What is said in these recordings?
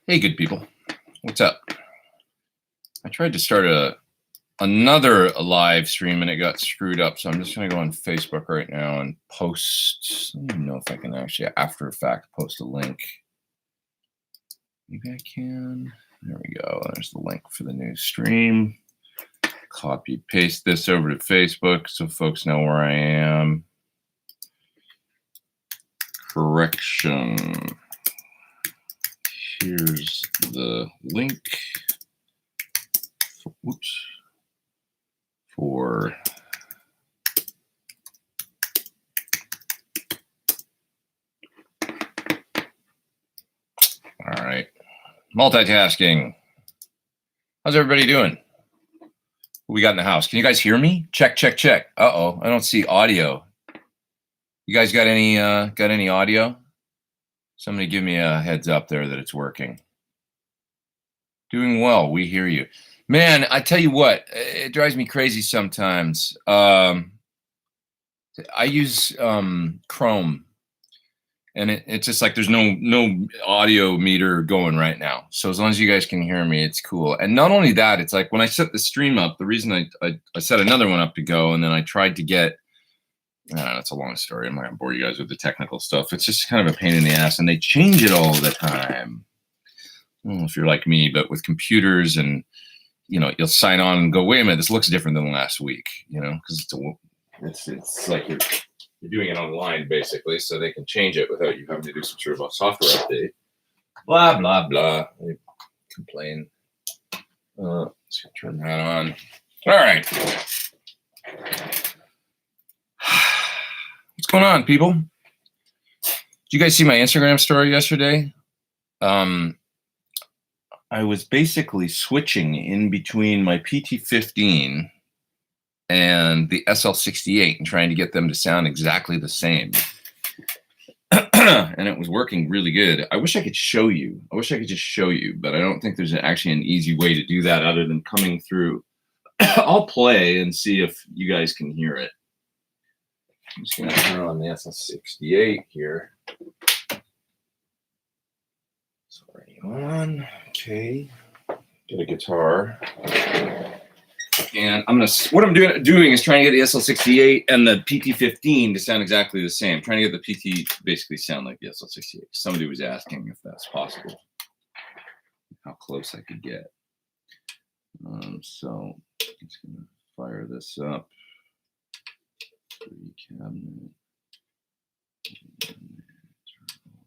Hey, good people. What's up? I tried to start another live stream and it got screwed up. So I'm just going to go on Facebook right now and post. I don't even know if I can actually, after effect, post a link. Maybe I can. There we go. There's the link for the new stream. Copy, paste this over to Facebook so folks know where I am. Correction. Here's the link. Whoops. For all right. Multitasking. How's everybody doing? What we got in the house? Can you guys hear me? Check, check, check. Uh-oh, I don't see audio. You guys got any audio? Somebody give me a heads up there that it's working. Doing well. We hear you. Man, I tell you what, it drives me crazy sometimes. I use Chrome, and it's just like there's no audio meter going right now. So as long as you guys can hear me, it's cool. And not only that, it's like when I set the stream up, the reason I set another one up to go, and then I tried to get, I don't know, it's a long story. I'm not gonna bore you guys with the technical stuff. It's just kind of a pain in the ass, and they change it all the time. I don't know if you're like me, but with computers and you'll sign on and go, wait a minute, this looks different than last week, because it's like you're doing it online basically, so they can change it without you having to do some sort of a software update. Blah blah blah. I complain. Let's turn that on. All right. What's going on, people? Did you guys see my Instagram story yesterday? I was basically switching in between my PT15 and the SL68 and trying to get them to sound exactly the same. And it was working really good. I wish I could show you. I wish I could just show you, but I don't think there's actually an easy way to do that other than coming through. I'll play and see if you guys can hear it. I'm just going to turn on the SL68 here. It's already on. Okay. Get a guitar. And what I'm doing is trying to get the SL68 and the PT15 to sound exactly the same. Trying to get the PT basically sound like the SL68. Somebody was asking if that's possible. How close I could get. So I'm just going to fire this up. 3 cabinet.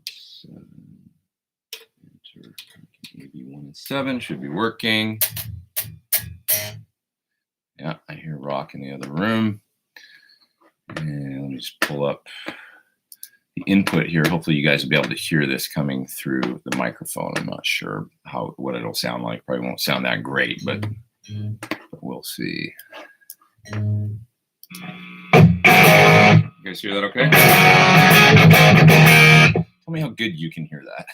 7. Enter. 81 and 7 should be working. Yeah, I hear rock in the other room. And let me just pull up the input here. Hopefully you guys will be able to hear this coming through the microphone. I'm not sure what it'll sound like. Probably won't sound that great, but we'll see. You guys hear that okay? Tell me how good you can hear that.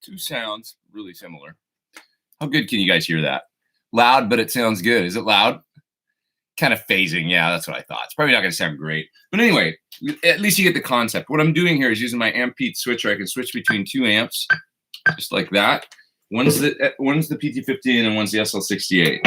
2 sounds really similar. How good can you guys hear that? Loud, but it sounds good. Is it loud? Kind of phasing. Yeah, that's what I thought. It's probably not going to sound great. But anyway, at least you get the concept. What I'm doing here is using my amp Pete switcher. I can switch between 2 amps, just like that. One's the PT15 and one's the SL68.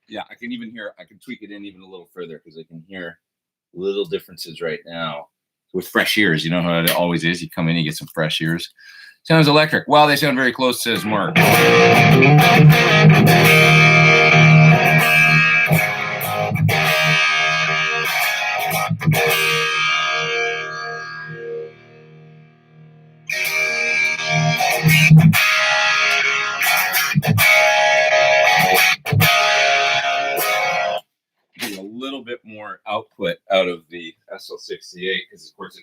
Yeah, I can tweak it in even a little further because I can hear little differences right now. With fresh ears, you know how it always is. You come in, you get some fresh ears. Sounds electric. Well, they sound very close, says Mark. A little bit more output SL68 because, of course,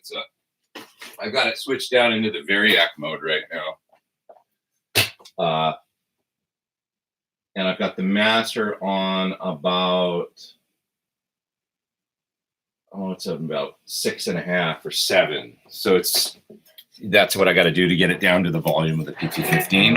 I've got it switched down into the Variac mode right now. And I've got the master on about, it's about 6.5 or 7. So that's what I got to do to get it down to the volume of the PT15.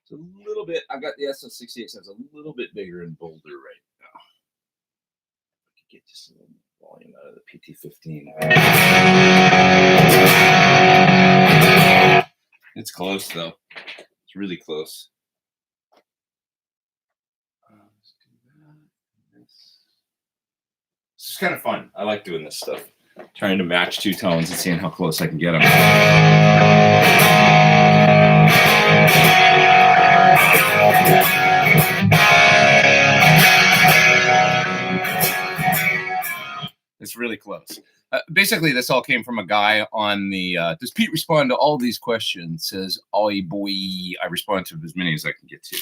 It's a little bit, I've got the SL68, so it's a little bit bigger and bolder right now. I could get just a little volume out of the PT15. It's close though. It's really close. This is kind of fun. I like doing this stuff. Trying to match two tones and seeing how close I can get them. It's really close. Basically, this all came from a guy on the, does Pete respond to all these questions? Says, "Oi, boy." I respond to as many as I can get to.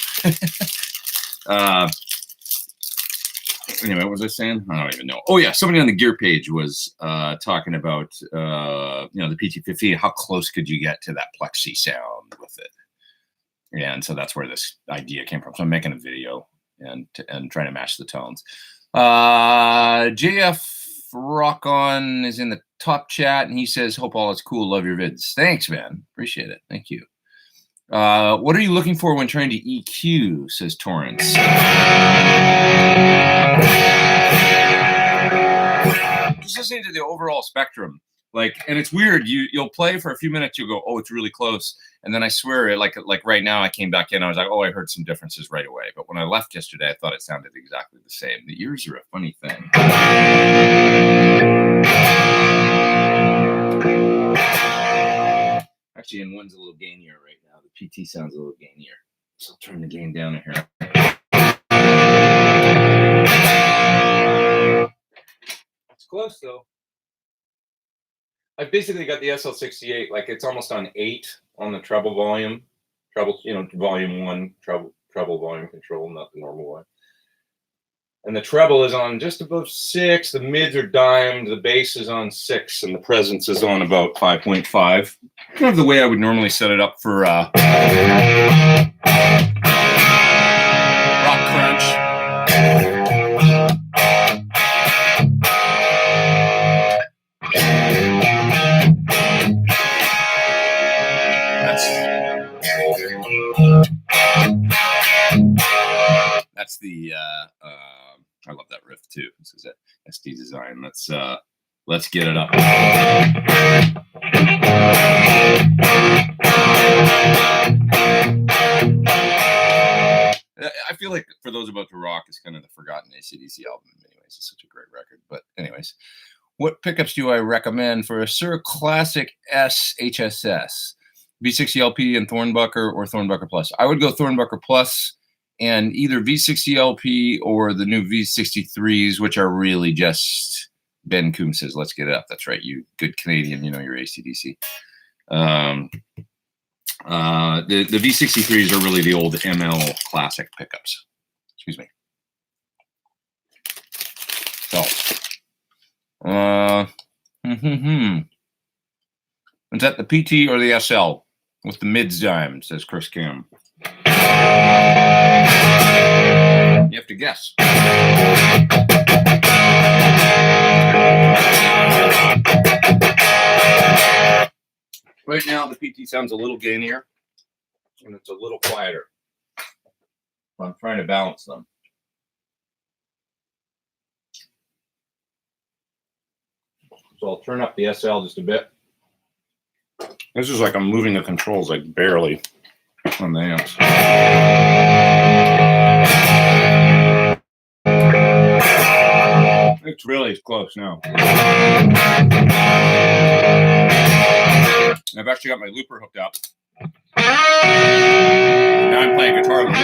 Anyway, what was I saying? I don't even know. Oh, yeah. Somebody on the gear page was talking about, the PT15. How close could you get to that plexi sound with it? And so that's where this idea came from. So I'm making a video and trying to match the tones. JF Rock On is in the top chat, and he says, "Hope all is cool. Love your vids." Thanks, man. Appreciate it. Thank you. What are you looking for when trying to EQ? Says Torrance. Just listening to the overall spectrum. And it's weird. You'll play for a few minutes. You'll go, "Oh, it's really close." And then I swear, like right now, I came back in. I was like, "Oh, I heard some differences right away." But when I left yesterday, I thought it sounded exactly the same. The ears are a funny thing. Actually, and one's a little gainier right now. The PT sounds a little gainier. So I'll turn the gain down here. It's close though. I've basically got the SL68, like it's almost on 8 on the treble volume. Volume 1, treble volume control, not the normal one. And the treble is on just above 6. The mids are dimed. The bass is on 6, and the presence is on about 5.5. Kind of the way I would normally set it up for Rock Crunch. That's the I love that riff too. This is it. SD Design. Let's get it up. I feel like For Those About to Rock is kind of the forgotten AC/DC album in many ways. It's such a great record. But anyways, what pickups do I recommend for a Sir Classic S HSS? V60LP and Thornbucker or Thornbucker Plus? I would go Thornbucker Plus and either V60LP or the new V63s, which are really just Ben Coombs says, "Let's get it up." That's right, you good Canadian, you know your AC/DC. The V63s are really the old ML classic pickups. Excuse me. So, is that the PT or the SL with the mids dime? Says Chris Cam. You have to guess. Right now, the PT sounds a little gainier, and it's a little quieter. I'm trying to balance them. So I'll turn up the SL just a bit. This is like I'm moving the controls like barely on the amps. It's really close now. I've actually got my looper hooked up. Now I'm playing guitar loop.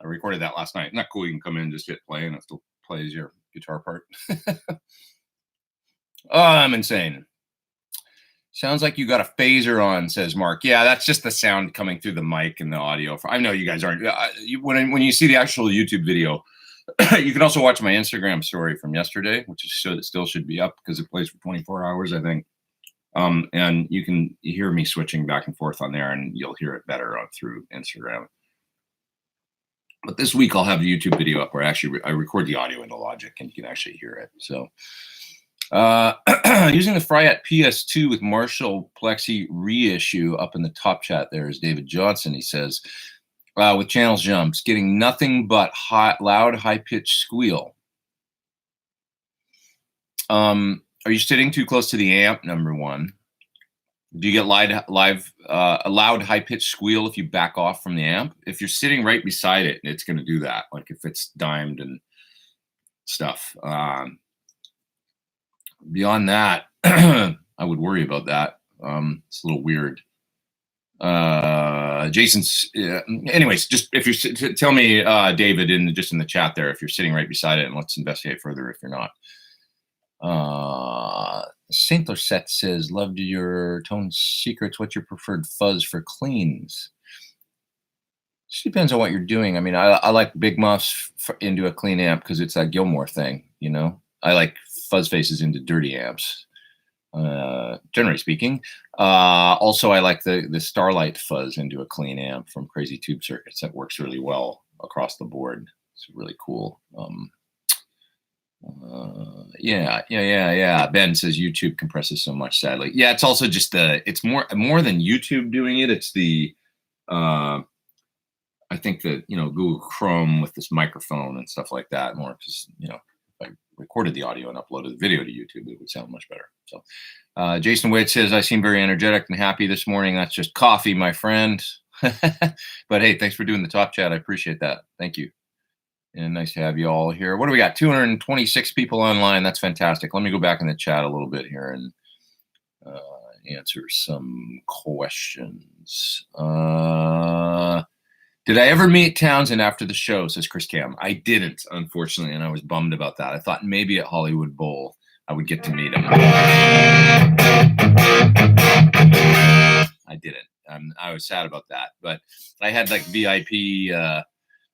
I recorded that last night. Isn't that cool? You can come in and just hit play and it still plays your guitar part. Oh, I'm insane. Sounds like you got a phaser on, says Mark. Yeah, that's just the sound coming through the mic and the audio. I know you guys aren't. When you see the actual YouTube video, you can also watch my Instagram story from yesterday, which is still should be up because it plays for 24 hours, I think. And you can hear me switching back and forth on there, and you'll hear it better through Instagram. But this week I'll have the YouTube video up where I record the audio into Logic, and you can actually hear it. So. Using the Fryette PS2 with Marshall Plexi reissue up in the top chat there is David Johnson. He says, with channel jumps, getting nothing but loud, high-pitched squeal. Are you sitting too close to the amp, number one? Do you get a loud, high-pitched squeal if you back off from the amp? If you're sitting right beside it, it's going to do that, like if it's dimed and stuff. Beyond that, I would worry about that. It's a little weird. Jason's, anyways, just if you tell me, David, in the chat there, if you're sitting right beside it, and let's investigate further if you're not. Saint Lorset says, loved your tone secrets. What's your preferred fuzz for cleans? Just depends on what you're doing. I mean, I like big muffs into a clean amp because it's that Gilmore thing, you know. I like fuzz faces into dirty amps, generally speaking. Also, I like the Starlight fuzz into a clean amp from Crazy Tube Circuits. That works really well across the board. It's really cool. Yeah. Ben says YouTube compresses so much, sadly. Yeah, it's also just it's more than YouTube doing it. It's the I think that, you know, Google Chrome with this microphone and stuff like that more, because, you know, if I recorded the audio and uploaded the video to YouTube, it would sound much better. So Jason Wade says, I seem very energetic and happy this morning. That's just coffee, my friend. But hey, thanks for doing the top chat. I appreciate that. Thank you. And nice to have you all here. What do we got? 226 people online. That's fantastic. Let me go back in the chat a little bit here and answer some questions. Did I ever meet Townsend after the show, says Chris Cam? I didn't, unfortunately, and I was bummed about that. I thought maybe at Hollywood Bowl I would get to meet him. I didn't. I was sad about that. But I had like VIP, you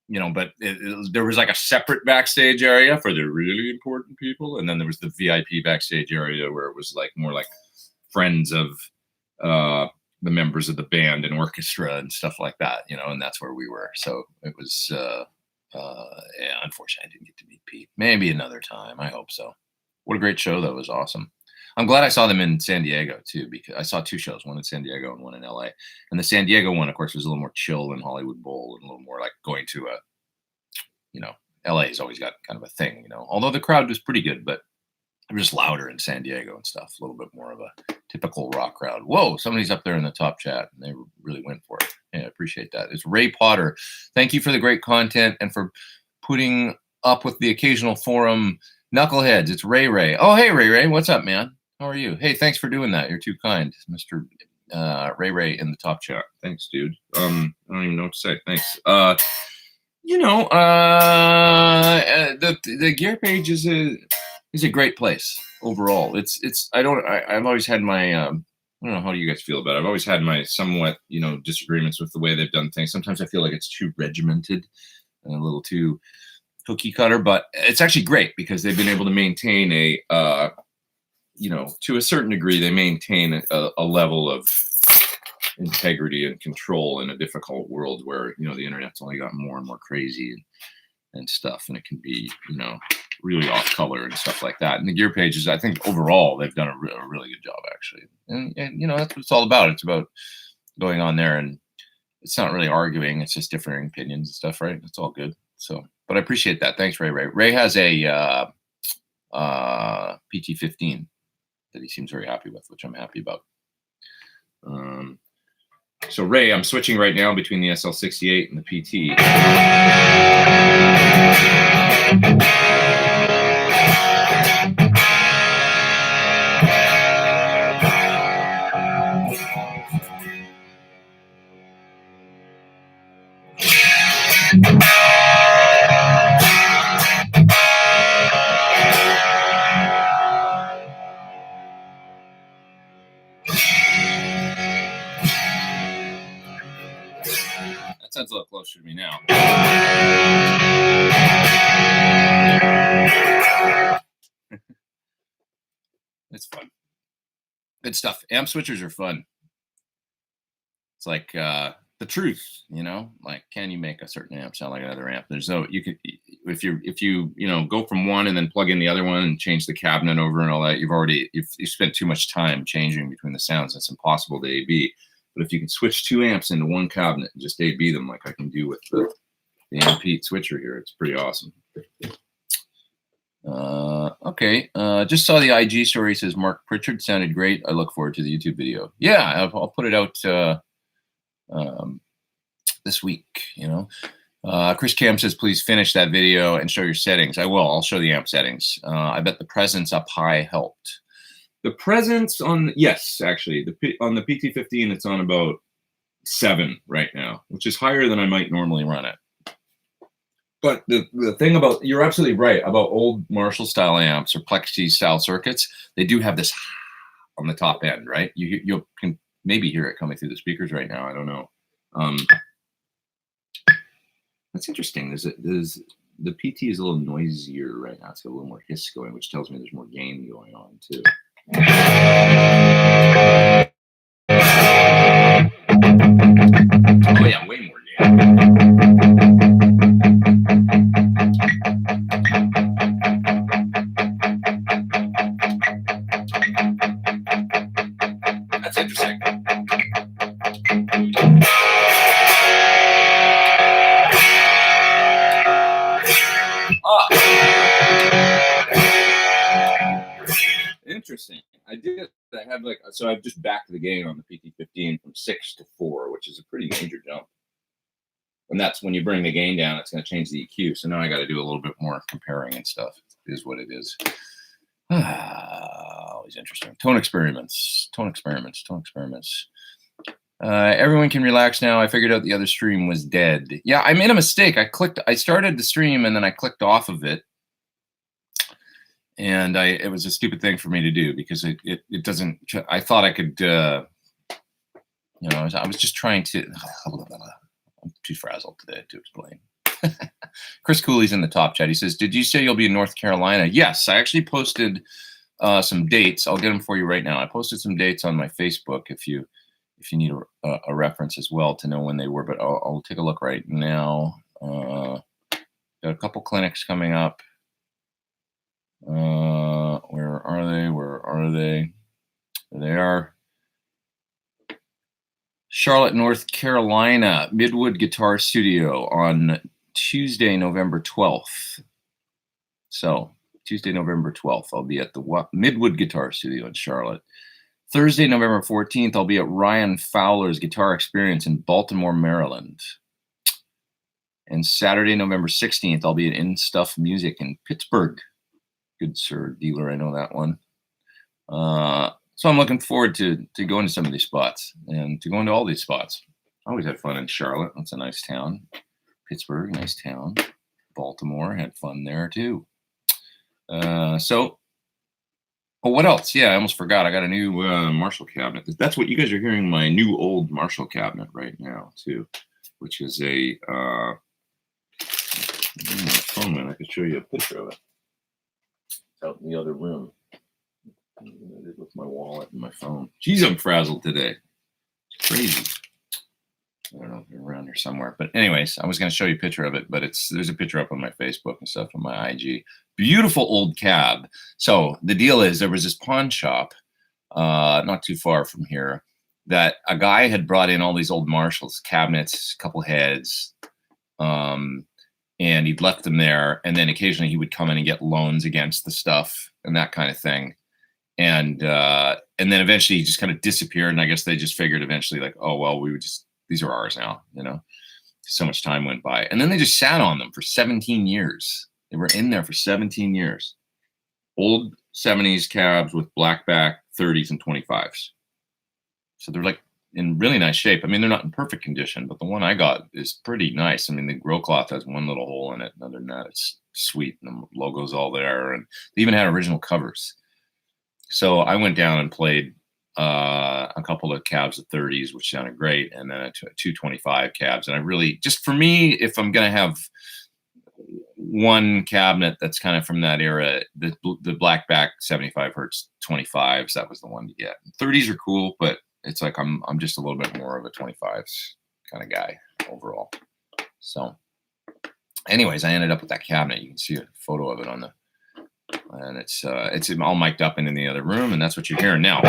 know, but there was like a separate backstage area for the really important people. And then there was the VIP backstage area where it was like more like friends of the members of the band and orchestra and stuff like that, you know, and that's where we were. So it was, yeah, unfortunately I didn't get to meet Pete. Maybe another time. I hope so. What a great show, though. It was awesome. I'm glad I saw them in San Diego too, because I saw two shows, one in San Diego and one in LA. And the San Diego one, of course, was a little more chill than Hollywood Bowl and a little more like going to a, you know, LA's always got kind of a thing, you know, although the crowd was pretty good, but it was just louder in San Diego and stuff, a little bit more of a typical rock crowd. Whoa, somebody's up there in the top chat, and they really went for it. Yeah, I appreciate that. It's Ray Potter. Thank you for the great content and for putting up with the occasional forum knuckleheads. It's Ray. Oh, hey, Ray. What's up, man? How are you? Hey, thanks for doing that. You're too kind, Mr. Ray in the top chat. Thanks, dude. I don't even know what to say. Thanks. You know, the gear page is a great place overall. I've always had my I don't know, how do you guys feel about it? I've always had my somewhat, you know, disagreements with the way they've done things. Sometimes I feel like it's too regimented and a little too cookie cutter, but it's actually great because they've been able to maintain a you know, to a certain degree, they maintain a level of integrity and control in a difficult world where, you know, the internet's only gotten more and more crazy and stuff, and it can be, you know, really off color and stuff like that. And the gear pages, I think overall they've done a really good job, actually. And you know, that's what it's all about. It's about going on there, and it's not really arguing. It's just differing opinions and stuff, right? It's all good. So, but I appreciate that. Thanks, Ray. Ray has a PT-15 that he seems very happy with, which I'm happy about. So Ray, I'm switching right now between the SL68 and the PT. That's a little closer to me now. It's fun. Good stuff. Amp switchers are fun. It's like the truth, you know, like, can you make a certain amp sound like another amp? There's no, you could, if you go from one and then plug in the other one and change the cabinet over and all that, you've spent too much time changing between the sounds. It's impossible to A/B. But if you can switch two amps into one cabinet and just A/B them like I can do with the Amp Pete switcher here, it's pretty awesome. Okay, just saw the IG story. Says Mark Pritchard sounded great. I look forward to the YouTube video. Yeah, I'll put it out this week, you know. Chris Cam says, please finish that video and show your settings. I will. I'll show the amp settings. I bet the presence up high helped. The presence on, yes, actually, on the PT15, it's on about 7 right now, which is higher than I might normally run it. But the thing about, you're absolutely right, about old Marshall style amps or Plexi style circuits, they do have this on the top end, right? You can maybe hear it coming through the speakers right now. I don't know. That's interesting. There's the PT is a little noisier right now. It's got a little more hiss going, which tells me there's more gain going on too. Oh yeah, way more gain. That's interesting. Interesting. I have so I've just backed the gain on the PT15 from 6 to 4, which is a pretty major jump. And that's when you bring the gain down, it's going to change the EQ. So now I got to do a little bit more comparing and stuff. It is what it is. Always interesting. Tone experiments. Everyone can relax now. I figured out the other stream was dead. Yeah, I made a mistake. I started the stream and then I clicked off of it. And it was a stupid thing for me to do because it doesn't, I thought I could, I was just trying to, I'm too frazzled today to explain. Chris Cooley's in the top chat. He says, did you say you'll be in North Carolina? Yes, I actually posted some dates. I'll get them for you right now. I posted some dates on my Facebook if you need a reference as well to know when they were, but I'll take a look right now. Got a couple clinics coming up. Where are they? There they are. Charlotte, North Carolina, Midwood Guitar Studio on Tuesday, November 12th. So Tuesday, November 12th, I'll be at the Midwood Guitar Studio in Charlotte. Thursday, November 14th, I'll be at Ryan Fowler's Guitar Experience in Baltimore, Maryland. And Saturday, November 16th, I'll be at In Stuff Music in Pittsburgh. Good sir, dealer, I know that one. So I'm looking forward to going to some of these spots and to going to all these spots. I always had fun in Charlotte. That's a nice town. Pittsburgh, nice town. Baltimore, had fun there too. What else? Yeah, I almost forgot. I got a new Marshall cabinet. That's what you guys are hearing, my new old Marshall cabinet right now too, which is a phone man. I could show you a picture of it. It's out in the other room. I did with my wallet and my phone. Geez, I'm frazzled today. It's crazy. I don't know if they're around here somewhere. But anyways, I was going to show you a picture of it, but there's a picture up on my Facebook and stuff on my IG. Beautiful old cab. So the deal is there was this pawn shop not too far from here that a guy had brought in all these old Marshalls cabinets, a couple heads, and he'd left them there. And then occasionally he would come in and get loans against the stuff and that kind of thing. And then eventually he just kind of disappeared. And I guess they just figured eventually like, oh, well, these are ours now, you know, so much time went by. And then they just sat on them for 17 years. They were in there for 17 years. Old 70s cabs with black back 30s and 25s. So they're like in really nice shape. I mean, they're not in perfect condition, but the one I got is pretty nice. I mean, the grill cloth has one little hole in it. And other than that, it's sweet. And the logo's all there. And they even had original covers. So I went down and played a couple of cabs of 30s, which sounded great, and then a 225 cabs. And I really, just for me, if I'm going to have one cabinet that's kind of from that era, the blackback 75 hertz 25s, that was the one to get. 30s are cool, but it's like I'm just a little bit more of a 25s kind of guy overall. So anyways, I ended up with that cabinet. You can see a photo of it on the, and it's all mic'd up and in the other room, and that's what you're hearing now.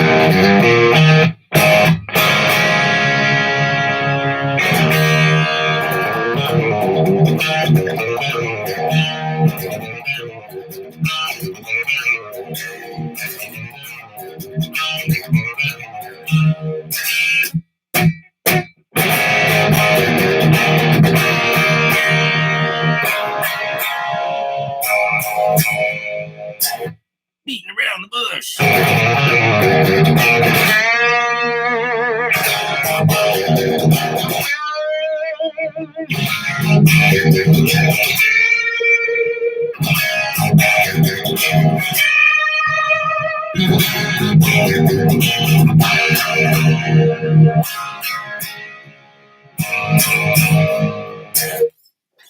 Beating around the bush. All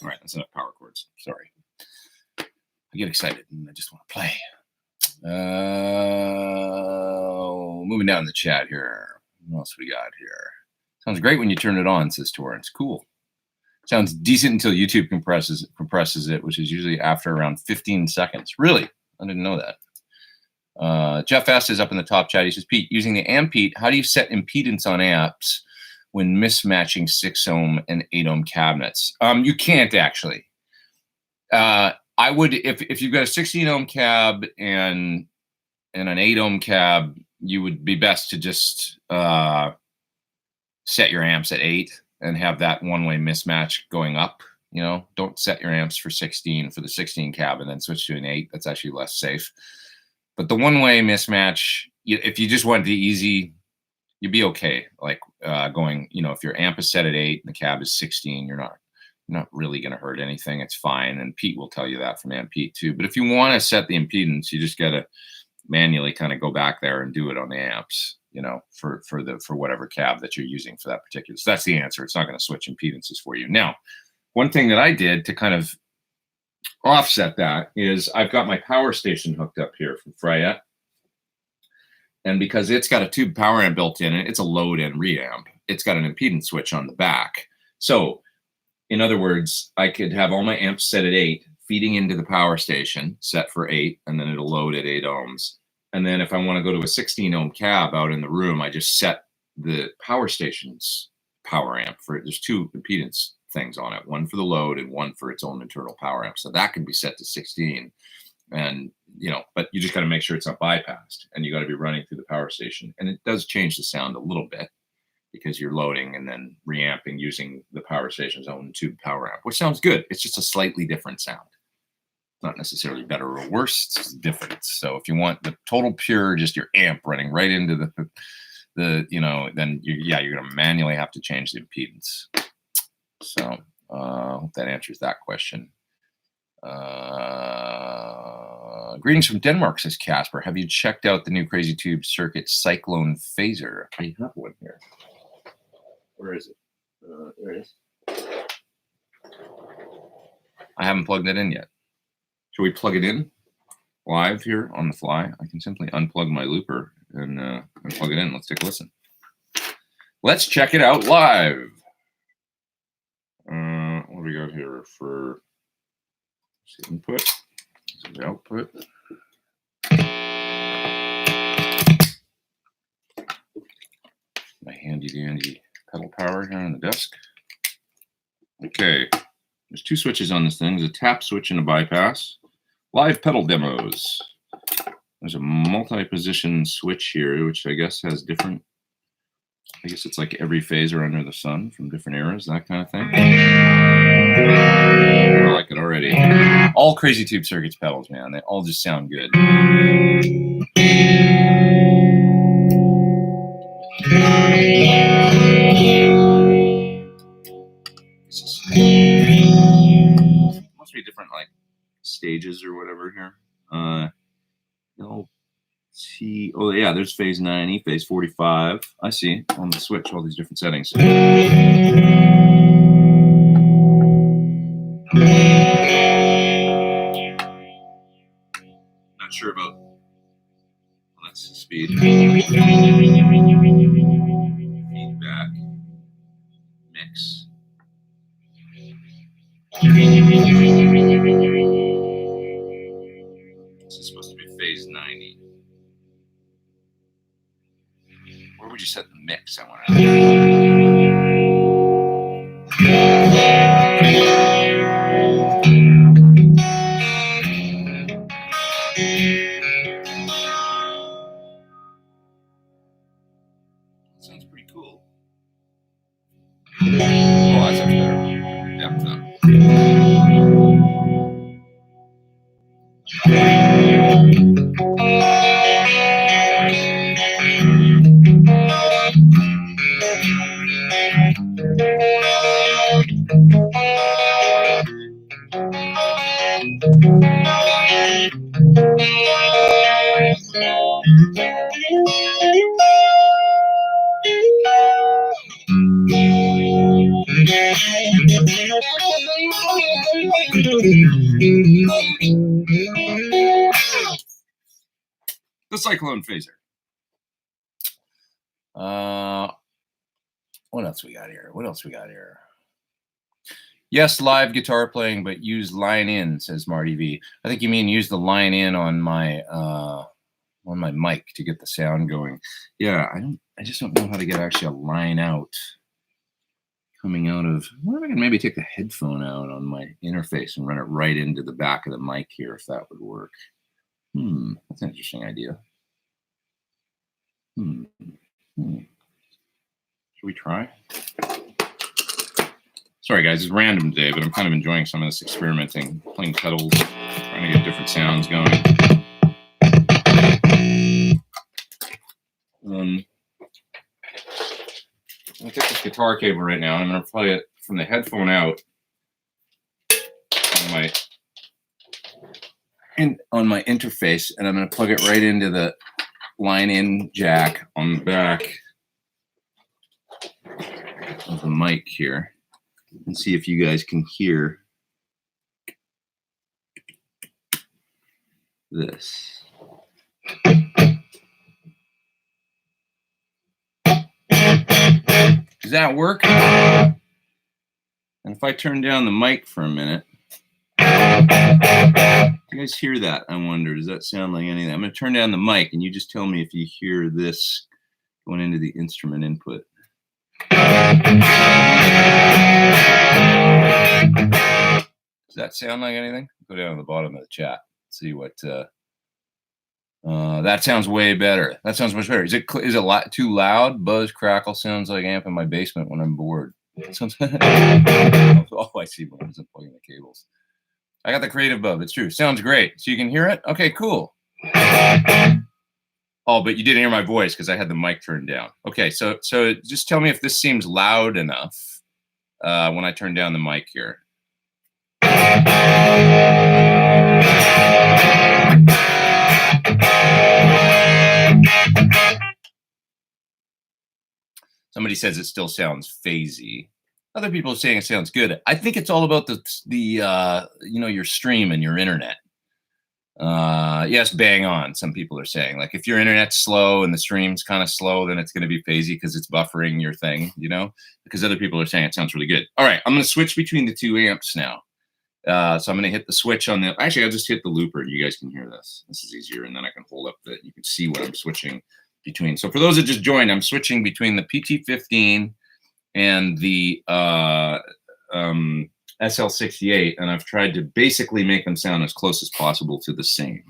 right, that's enough power chords. Sorry. I get excited and I just want to play. Moving down the chat here. What else we got here? Sounds great when you turn it on, says Torrance. Cool. Sounds decent until YouTube compresses it, which is usually after around 15 seconds. Really? I didn't know that. Jeff S. is up in the top chat. He says, Pete, using the Pete, how do you set impedance on amps when mismatching 6 ohm and 8 ohm cabinets? You can't actually. I would, if you've got a 16 ohm cab and an 8 ohm cab, you would be best to just set your amps at 8 and have that one-way mismatch going up. You know, don't set your amps for 16 for the 16 cab and then switch to an 8. That's actually less safe. But the one-way mismatch, if you just want the easy, you'd be okay. Like going, you know, if your amp is set at 8 and the cab is 16, you're not really going to hurt anything. It's fine. And Pete will tell you that from Pete too. But if you want to set the impedance, you just got to manually kind of go back there and do it on the amps, you know, for whatever cab that you're using for that particular. So that's the answer. It's not going to switch impedances for you. Now, one thing that I did to kind of offset that is I've got my power station hooked up here from Freya. And because it's got a tube power amp built in, it's a load and reamp. It's got an impedance switch on the back. So in other words, I could have all my amps set at 8, feeding into the power station, set for 8, and then it'll load at 8 ohms. And then if I want to go to a 16 ohm cab out in the room, I just set the power station's power amp for it. There's 2 impedance things on it, one for the load and one for its own internal power amp. So that can be set to 16. And, you know, but you just got to make sure it's not bypassed, and you got to be running through the power station. And it does change the sound a little bit because you're loading and then reamping using the power station's own tube power amp, which sounds good. It's just a slightly different sound. Not necessarily better or worse, it's different. So if you want the total pure, just your amp running right into the you know, then you're going to manually have to change the impedance. So hope that answers that question. Greetings from Denmark, says Casper. Have you checked out the new Crazy Tube Circuit Cyclone Phaser? I have one here. Where is it? There it is. I haven't plugged it in yet. Should we plug it in live here on the fly? I can simply unplug my looper and plug it in. Let's take a listen. Let's check it out live. What do we got here for input? This is output. My handy dandy pedal power here on the desk. Okay, there's 2 switches on this thing. There's a tap switch and a bypass. Live pedal demos. There's a multi-position switch here, which I guess has different, I guess it's like every phaser under the sun from different eras, that kind of thing. I like it already. All Crazy Tube Circuits pedals, man. They all just sound good. Must be different, like, stages or whatever here. No, see. Oh yeah, there's phase 90, phase 45. I see on the switch all these different settings. Not sure about. Well, that's the speed. Feedback. Mix. This is supposed to be phase 90. Where would you set the mix? I want to know. That sounds pretty cool. Oh, that sounds better. Depth up. The Cyclone Phaser. What else we got here? What else we got here? Yes, live guitar playing, but use line in, says Marty V. I think you mean use the line in on my mic to get the sound going. Yeah, I just don't know how to get actually a line out coming out of. I wonder if I can maybe take the headphone out on my interface and run it right into the back of the mic here, if that would work. That's an interesting idea. Should we try? Sorry guys, it's random today, but I'm kind of enjoying some of this experimenting, playing pedals, trying to get different sounds going. I'm gonna take this guitar cable right now, and I'm gonna play it from the headphone out on my interface, and I'm gonna plug it right into the line in jack on the back of the mic here, and see if you guys can hear this. Does that work? And if I turn down the mic for a minute, do you guys hear that? I wonder, does that sound like anything? I'm going to turn down the mic, and you just tell me if you hear this going into the instrument input. Does that sound like anything? Go down to the bottom of the chat. See what. That sounds way better. That sounds much better. Is it a lot too loud? Buzz, crackle sounds like amp in my basement when I'm bored. Sounds. Oh, I see. When I wasn't plugging the cables. I got the creative bub. It's true. Sounds great. So you can hear it? Okay, cool. Oh, but you didn't hear my voice because I had the mic turned down. Okay, so just tell me if this seems loud enough when I turn down the mic here. Somebody says it still sounds phasey. Other people are saying it sounds good. I think it's all about the your stream and your internet. Yes, bang on. Some people are saying, like, if your internet's slow and the stream's kind of slow, then it's going to be phasey because it's buffering your thing, because other people are saying it sounds really good. All right, I'm going to switch between the two amps now. So I'm going to hit the switch on the, actually, I'll just hit the looper and you guys can hear this. This is easier. And then I can hold up you can see what I'm switching between. So for those that just joined, I'm switching between the PT15 and the SL68, and I've tried to basically make them sound as close as possible to the same.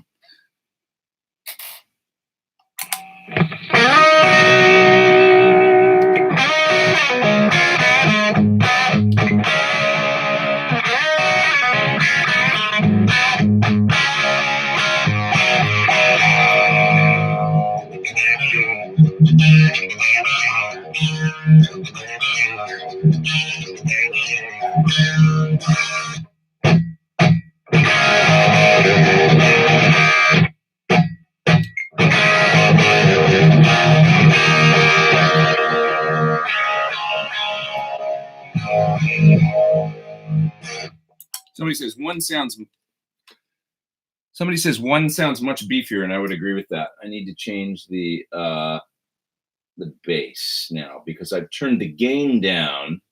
Somebody says one sounds much beefier, and I would agree with that. I need to change the bass now because I've turned the gain down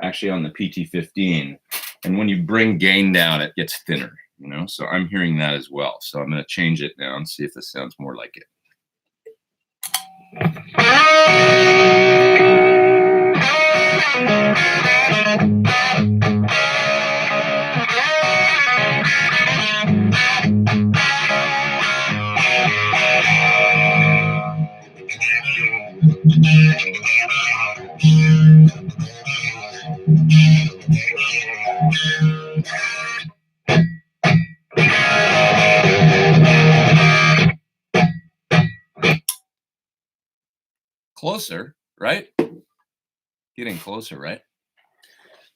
actually on the PT15, and when you bring gain down, it gets thinner, you know, so I'm hearing that as well. So I'm going to change it now and see if this sounds more like it. Closer, right? Getting closer, right?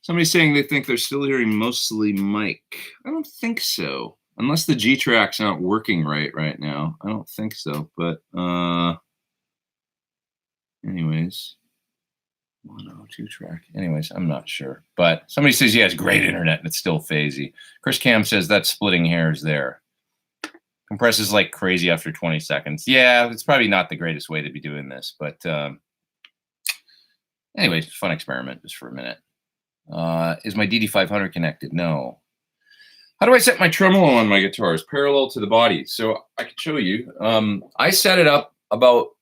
Somebody's saying they think they're still hearing mostly mic. I don't think so. Unless the G track's not working right now. I don't think so. But anyways, 102 track. Anyways, I'm not sure. But somebody says, yeah, it's great internet and it's still phasey. Chris Cam says that's splitting hairs there. Compresses like crazy after 20 seconds. Yeah, it's probably not the greatest way to be doing this, but anyways, fun experiment just for a minute. Is my DD500 connected? No. How do I set my tremolo on my guitars? Parallel to the body. So I can show you. I set it up about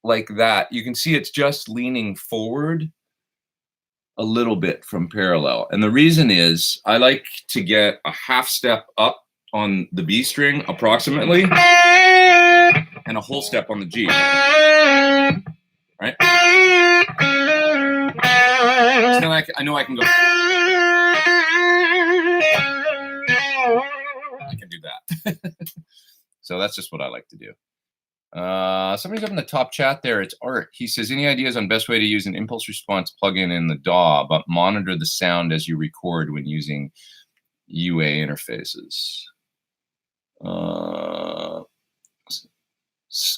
like that. You can see it's just leaning forward a little bit from parallel. And the reason is I like to get a half step up on the B string approximately, and a whole step on the G, right? So then I know I can go. I can do that. So that's just what I like to do. Somebody's up in the top chat there. It's Art. He says, any ideas on best way to use an impulse response plugin in the DAW, but monitor the sound as you record when using UA interfaces?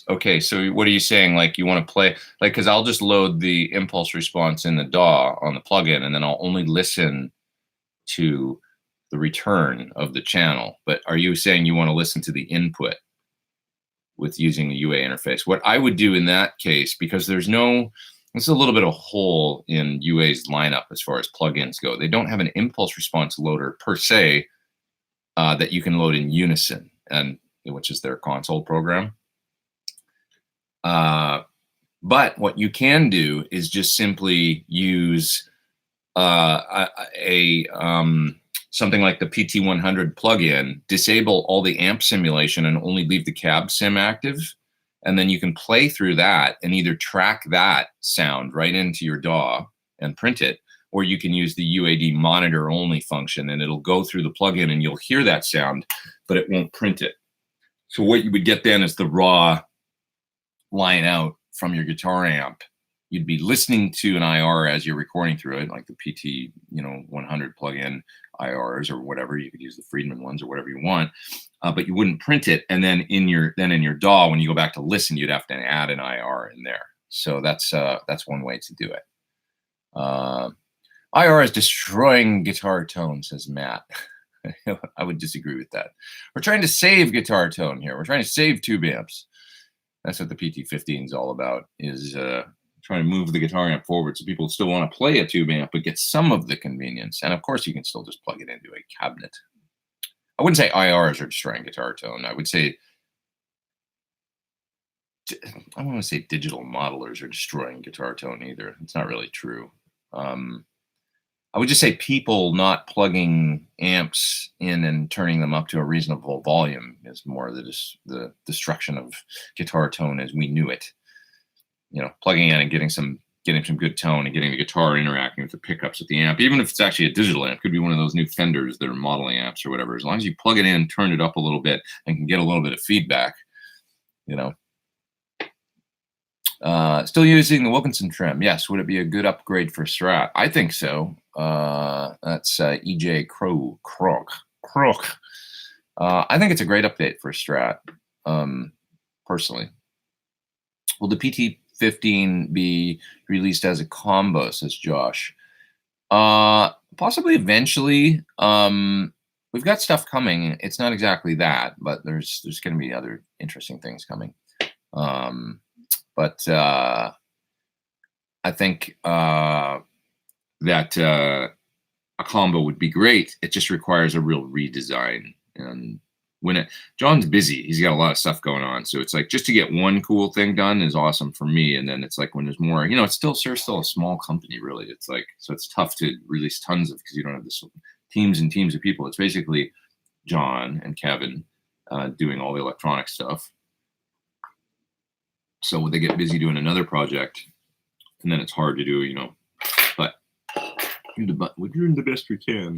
Okay, so what are you saying? Like you want to play, like, because I'll just load the impulse response in the DAW on the plugin, and then I'll only listen to the return of the channel. But are you saying you want to listen to the input with using the UA interface? What I would do in that case, because there's a little bit of hole in UA's lineup as far as plugins go. They don't have an impulse response loader per se that you can load in Unison, and which is their console program. But what you can do is just simply use something like the PT100 plugin, disable all the amp simulation and only leave the cab sim active. And then you can play through that and either track that sound right into your DAW and print it, or you can use the UAD monitor only function and it'll go through the plugin and you'll hear that sound, but it won't print it. So what you would get then is the raw line out from your guitar amp. You'd be listening to an IR as you're recording through it, like the PT, 100 plugin IRs or whatever. You could use the Friedman ones or whatever you want, but you wouldn't print it. And then in your DAW, when you go back to listen, you'd have to add an IR in there. So that's one way to do it. IR is destroying guitar tone, says Matt. I would disagree with that. We're trying to save guitar tone here. We're trying to save tube amps. That's what the PT15 is all about, is trying to move the guitar amp forward so people still want to play a tube amp but get some of the convenience. And of course, you can still just plug it into a cabinet. I wouldn't say IRs are destroying guitar tone. I would say, I don't want to say digital modelers are destroying guitar tone either. It's not really true. I would just say people not plugging amps in and turning them up to a reasonable volume is more the destruction of guitar tone as we knew it. Plugging in and getting some good tone and getting the guitar interacting with the pickups with the amp, even if it's actually a digital amp, could be one of those new Fenders that are modeling amps or whatever. As long as you plug it in, turn it up a little bit, and can get a little bit of feedback, Still using the Wilkinson trim. Yes. Would it be a good upgrade for Strat? I think so. That's EJ Crook. I think it's a great update for Strat, personally. Will the PT15 be released as a combo, says Josh? Possibly eventually. we've got stuff coming. It's not exactly that, but there's going to be other interesting things coming. But I think that a combo would be great. It just requires a real redesign. And when John's busy, he's got a lot of stuff going on. So it's like just to get one cool thing done is awesome for me. And then it's like when there's more, it's still a small company, really. It's like, so it's tough to release tons of, because you don't have this teams and teams of people. It's basically John and Kevin doing all the electronic stuff. So when they get busy doing another project, and then it's hard to do, but we're doing the best we can.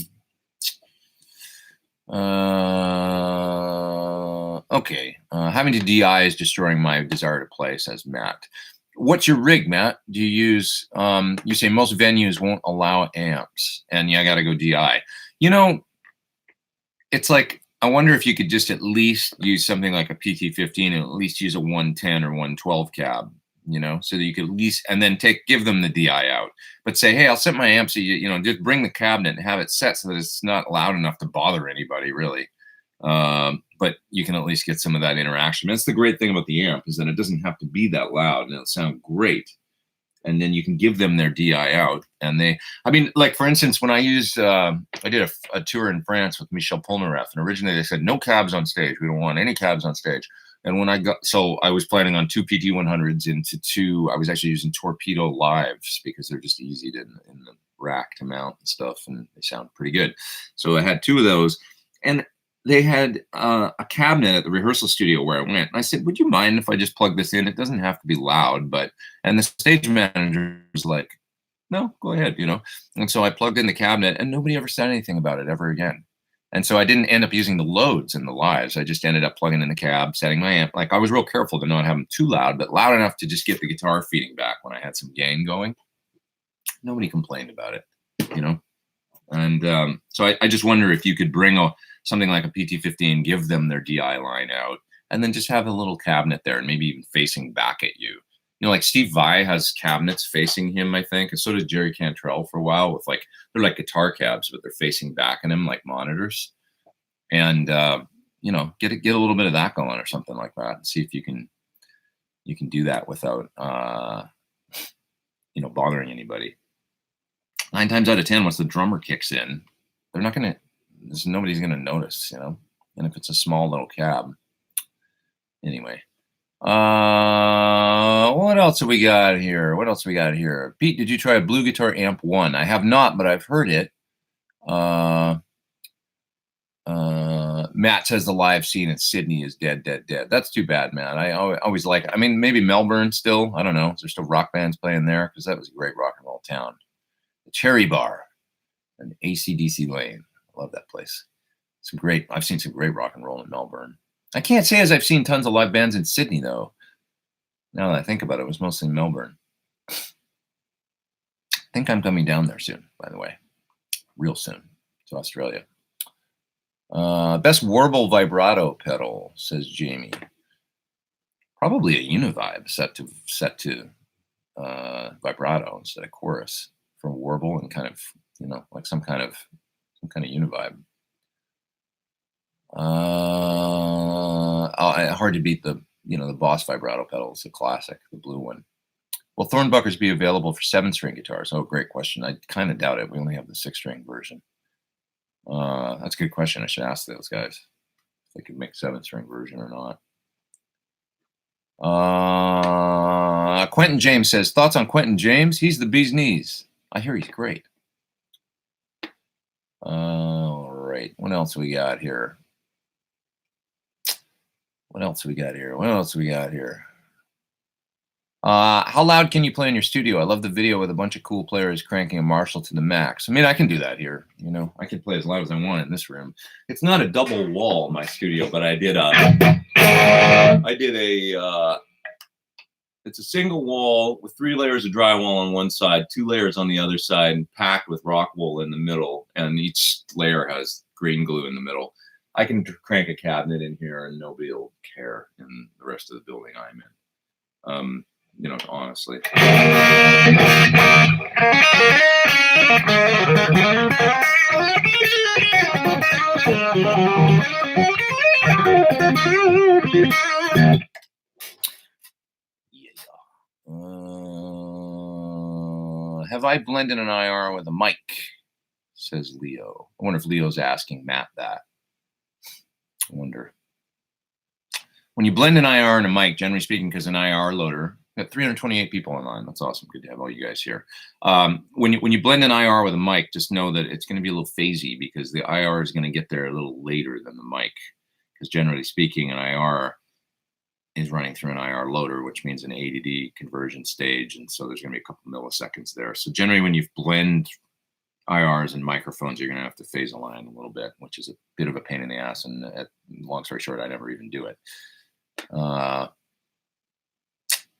Okay. Having to DI is destroying my desire to play, says Matt. What's your rig, Matt? Do you use, you say most venues won't allow amps, and I got to go DI. It's like, I wonder if you could just at least use something like a PT15 and at least use a 110 or 112 cab, so that you could at least, and then give them the DI out, but say, hey, I'll set my amp so just bring the cabinet and have it set so that it's not loud enough to bother anybody, really. But you can at least get some of that interaction. That's the great thing about the amp, is that it doesn't have to be that loud and it'll sound great. And then you can give them their DI out. And like for instance, when I used, I did a tour in France with Michel Polnareff, and originally they said, no cabs on stage. We don't want any cabs on stage. And when I was planning on 2 PT100s into 2, I was actually using Torpedo Lives because they're just easy in the rack to mount and stuff, and they sound pretty good. So I had 2 of those, and they had a cabinet at the rehearsal studio where I went. And I said, would you mind if I just plug this in? It doesn't have to be loud, and the stage manager was like, no, go ahead, And so I plugged in the cabinet, and nobody ever said anything about it ever again. And so I didn't end up using the loads in the lives. I just ended up plugging in the cab, setting my amp. Like, I was real careful to not have them too loud, but loud enough to just get the guitar feeding back when I had some gain going. Nobody complained about it, And so I just wonder if you could bring something like a PT15, give them their DI line out, and then just have a little cabinet there and maybe even facing back at you. Like Steve Vai has cabinets facing him, I think, and so does Jerry Cantrell for a while, with they're like guitar cabs, but they're facing back at him like monitors. And get a little bit of that going or something like that, and see if you can do that without bothering anybody. 9 times out of 10, once the drummer kicks in, nobody's gonna notice, and if it's a small little cab. Anyway. What else have we got here? Pete, did you try a Blue Guitar Amp 1? I have not, but I've heard it. Matt says the live scene in Sydney is dead. That's too bad, man. I always like it. I mean, maybe Melbourne still. I don't know. Is there still rock bands playing there? Because that was a great rock and roll town. The Cherry Bar and AC/DC Lane. I love that place. I've seen some great rock and roll in Melbourne. I can't say as I've seen tons of live bands in Sydney, though. Now that I think about it, it was mostly Melbourne. I think I'm coming down there soon, by the way. Real soon to Australia. Best Warble vibrato pedal, says Jamie. Probably a Univibe set to vibrato instead of chorus for Warble, and kind of, like some kind of Univibe. Hard to beat the Boss vibrato pedal. It's a classic, the blue one. Will Thornbuckers be available for 7-string guitars? Oh, great question. I kind of doubt it. We only have the 6-string version. That's a good question. I should ask those guys if they could make 7-string version or not. Quentin James says, thoughts on Quentin James? He's the bee's knees. I hear he's great. All right. What else we got here? How loud can you play in your studio? I love the video with a bunch of cool players cranking a Marshall to the max. I mean, I can do that here. I can play as loud as I want in this room. It's not a double wall in my studio, but it's a single wall with 3 layers of drywall on one side, 2 layers on the other side, and packed with rock wool in the middle. And each layer has green glue in the middle. I can crank a cabinet in here and nobody will care in the rest of the building I'm in. Honestly. Have I blended an IR with a mic? Says Leo. I wonder if Leo's asking Matt that. I wonder. When you blend an IR and a mic, generally speaking, because an IR loader, we got 328 people online. That's awesome. Good to have all you guys here. When you blend an IR with a mic, just know that it's going to be a little phasey because the IR is going to get there a little later than the mic. Because generally speaking, an IR is running through an IR loader, which means an ADD conversion stage. And so there's going to be a couple milliseconds there. So generally when you blend IRs and microphones, you're going to have to phase align a little bit, which is a bit of a pain in the ass. And long story short, I never even do it.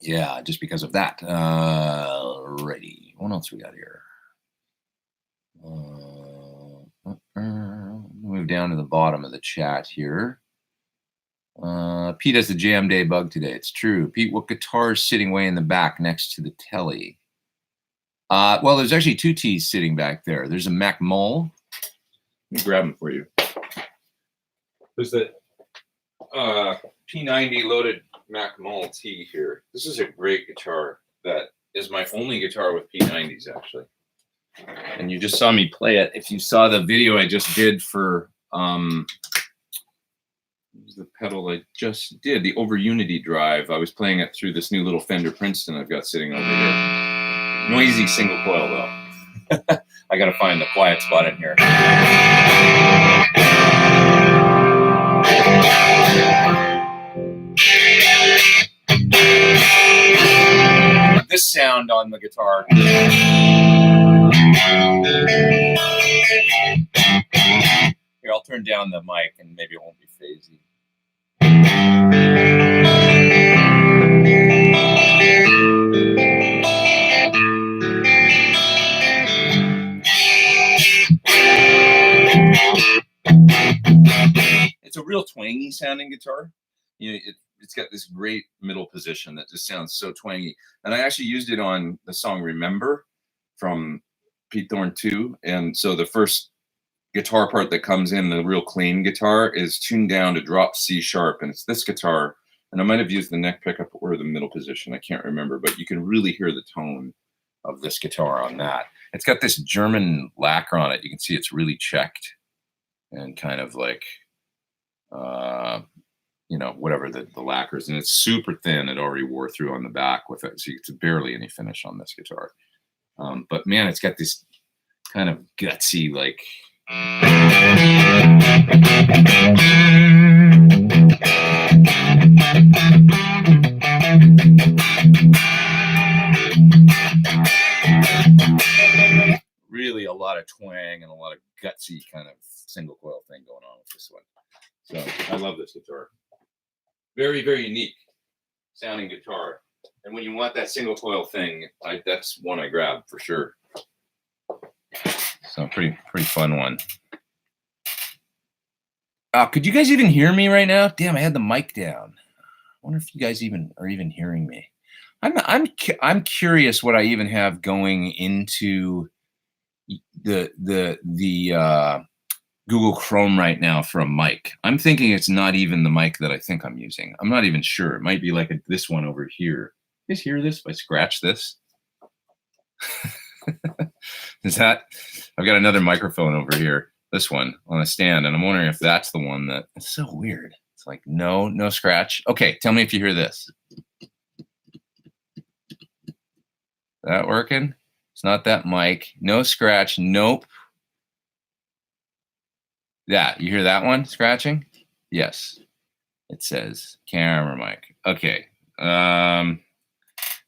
Yeah, just because of that. Righty. What else we got here? Move down to the bottom of the chat here. Pete has the jam day bug today. It's true. Pete, what guitar is sitting way in the back next to the telly? Well, there's actually two T's sitting back there. There's a Mac Mull. Let me grab them for you. There's the P90 loaded Mac Mull T here. This is a great guitar that is my only guitar with P90s, actually. And you just saw me play it. If you saw the video I just did for the pedal I just did, the Over Unity drive, I was playing it through this new little Fender Princeton I've got sitting over here. Noisy single coil though. I gotta find the quiet spot in here. This sound on the guitar. Here, I'll turn down the mic and maybe it won't be phasey. It's a real twangy sounding guitar. You know, it's got this great middle position that just sounds so twangy. And I actually used it on the song Remember from Pete Thorn 2. And so the first guitar part that comes in, the real clean guitar, is tuned down to drop C sharp. And it's this guitar. And I might have used the neck pickup or the middle position. I can't remember. But you can really hear the tone of this guitar on that. It's got this German lacquer on it. You can see it's really checked and kind of like, you know, whatever the lacquer is. And it's super thin. It already wore through on the back with it. So it's barely any finish on this guitar. But man, it's got this kind of gutsy, like, really a lot of twang and a lot of gutsy kind of single coil thing going on with this one. So I love this guitar. Very, very unique sounding guitar. And when you want that single coil thing, that's one I grab for sure. So pretty fun one. Could you guys even hear me right now? Damn, I had the mic down. I wonder if you guys are even hearing me. I'm curious what I even have going into the Google Chrome right now for a mic. I'm thinking it's not even the mic that I think I'm using. I'm not even sure. It might be like this one over here. You guys hear this? If I scratch this, is that? I've got another microphone over here. This one on a stand, and I'm wondering if that's the one that. It's so weird. It's like no scratch. Okay, tell me if you hear this. That working? It's not that mic. No scratch. Nope. Yeah, you hear that one scratching? Yes. It says camera mic. Okay.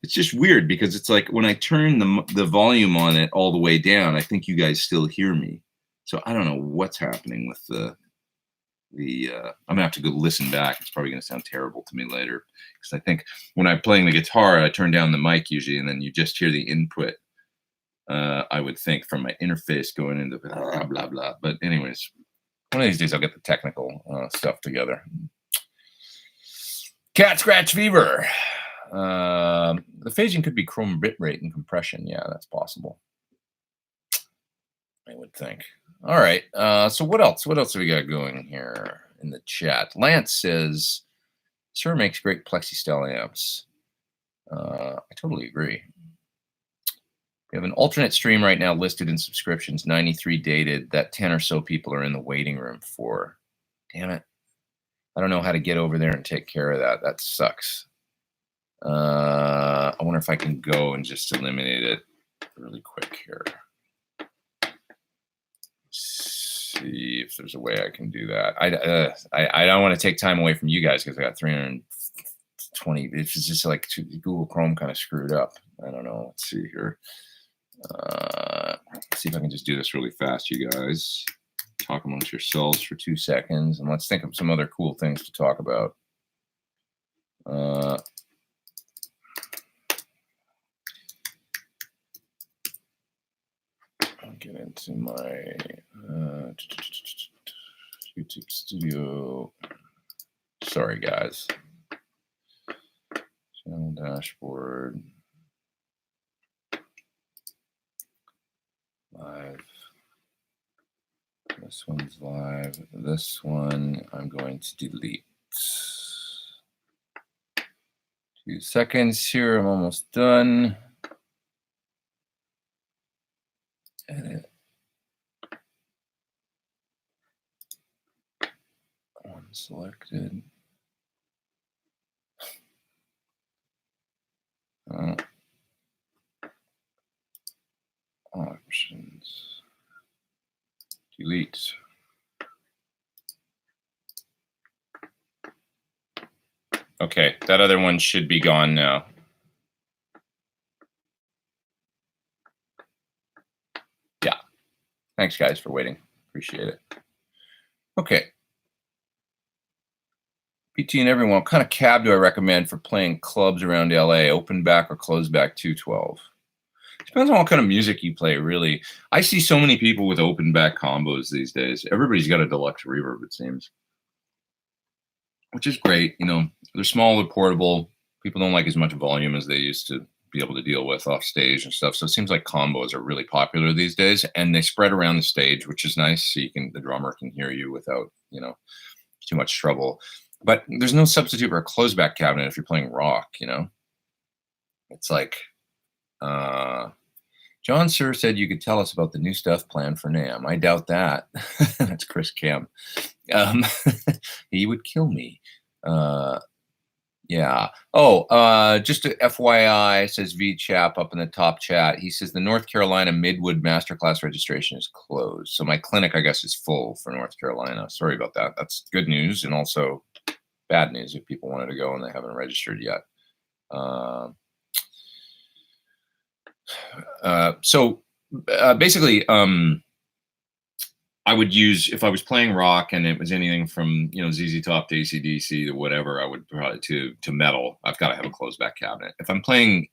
It's just weird because it's like when I turn the volume on it all the way down, I think you guys still hear me. So I don't know what's happening with the I'm gonna have to go listen back. It's probably gonna sound terrible to me later because I think when I'm playing the guitar, I turn down the mic usually, and then you just hear the input. I would think from my interface going into blah blah blah. But anyways, one of these days I'll get the technical stuff together. Cat scratch fever. The phasing could be chrome bit rate and compression. Yeah, that's possible. I would think. All right. So what else? What else have we got going here in the chat? Lance says, "Sir makes great plexi style amps." I totally agree. We have an alternate stream right now listed in subscriptions, 93 dated, that 10 or so people are in the waiting room for. Damn it. I don't know how to get over there and take care of that. That sucks. I wonder if I can go and just eliminate it really quick here. See if there's a way I can do that. I don't want to take time away from you guys because I got 320. It's just like Google Chrome kind of screwed up. I don't know. Let's see here. See if I can just do this really fast, you guys. Talk amongst yourselves for 2 seconds, and let's think of some other cool things to talk about. I'll get into my YouTube Studio. Sorry, guys. Channel dashboard. Live. This one's live. This one I'm going to delete. 2 seconds here. I'm almost done. Edit. Unselected. Options. Delete. Okay, that other one should be gone now. Yeah. Thanks, guys, for waiting. Appreciate it. Okay. PT and everyone, what kind of cab do I recommend for playing clubs around LA? Open back or closed back 212? Depends on what kind of music you play, really. I see so many people with open back combos these days. Everybody's got a deluxe reverb, it seems, which is great. You know, they're small, they're portable. People don't like as much volume as they used to be able to deal with off stage and stuff. So it seems like combos are really popular these days, and they spread around the stage, which is nice. So the drummer can hear you without, too much trouble. But there's no substitute for a closed back cabinet if you're playing rock, It's like, John Sir said you could tell us about the new stuff planned for NAMM. I doubt that. That's Chris Cam. He would kill me. Yeah. Oh, just a FYI, says VChap up in the top chat. He says the North Carolina Midwood Masterclass registration is closed. So my clinic, I guess, is full for North Carolina. Sorry about that. That's good news and also bad news if people wanted to go and they haven't registered yet. Basically, I would use, if I was playing rock and it was anything from, ZZ Top to AC/DC to whatever, I would probably to metal, I've got to have a closed back cabinet. If I'm playing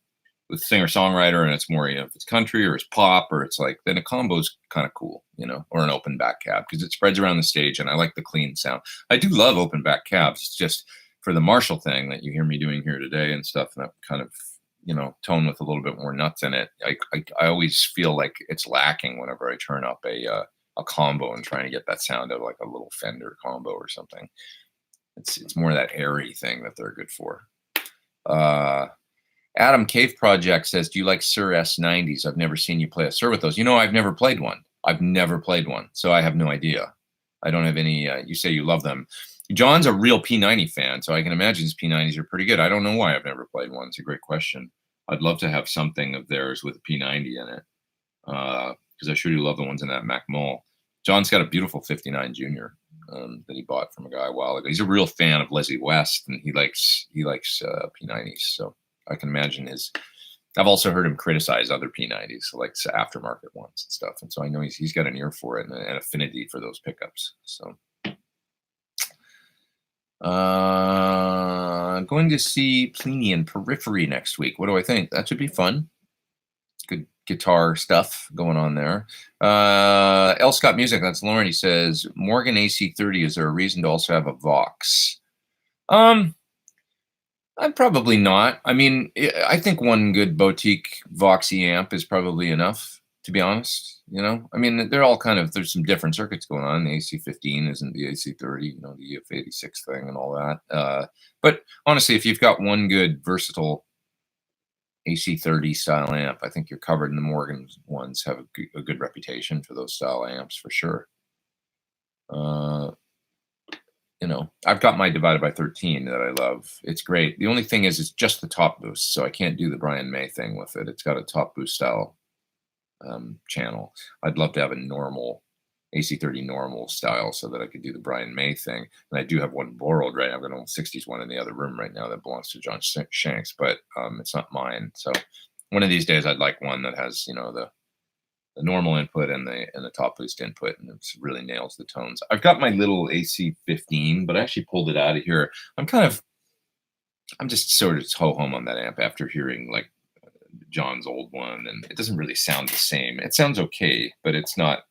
with singer-songwriter and it's more, if it's country or it's pop or it's like, then a combo's kind of cool, or an open back cab because it spreads around the stage and I like the clean sound. I do love open back cabs. It's just for the Marshall thing that you hear me doing here today and stuff, and that kind of, tone with a little bit more nuts in it. I always feel like it's lacking whenever I turn up a combo and trying to get that sound of like a little Fender combo or something. It's more that airy thing that they're good for. Adam Cave Project says, do you like Sir S90s? I've never seen you play a Sir with those. I've never played one. So I have no idea. I don't have any, you say you love them. John's a real P90 fan, so I can imagine his P90s are pretty good. I don't know why I've never played one. It's a great question. I'd love to have something of theirs with a P90 in it, because I sure do love the ones in that Mac Mall. John's got a beautiful 59 Junior that he bought from a guy a while ago. He's a real fan of Leslie West, and he likes P90s. So I can imagine I've also heard him criticize other P90s, like aftermarket ones and stuff. And so I know he's got an ear for it and an affinity for those pickups. So I'm going to see Pliny and Periphery next week. What do I think? That should be fun. Good guitar stuff going on there. L. Scott Music, that's Lauren. He says, Morgan AC30, is there a reason to also have a Vox? I'm probably not. I mean, I think one good boutique Voxy amp is probably enough. to be honest. You know, I mean, they're all kind of, there's some different circuits going on. The AC15 isn't the AC30, you know, the EF86 thing and all that. But honestly, if you've got one good versatile AC30 style amp, I think you're covered. And the Morgan ones have a good reputation for those style amps for sure. You know, I've got my divided by 13 that I love. It's great. The only thing is it's just the top boost, so I can't do the Brian May thing with it. It's got a top boost style channel. I'd love to have a normal AC30 normal style so that I could do the Brian May thing. And I do have one borrowed right now. I've got an old 60s one in the other room right now that belongs to John Shanks, but it's not mine. So one of these days I'd like one that has, you know, the normal input and the top boost input, and it really nails the tones. I've got my little AC15, but I actually pulled it out of here. I'm just sort of ho-hum on that amp after hearing like John's old one, and it doesn't really sound the same. It sounds okay, but it's not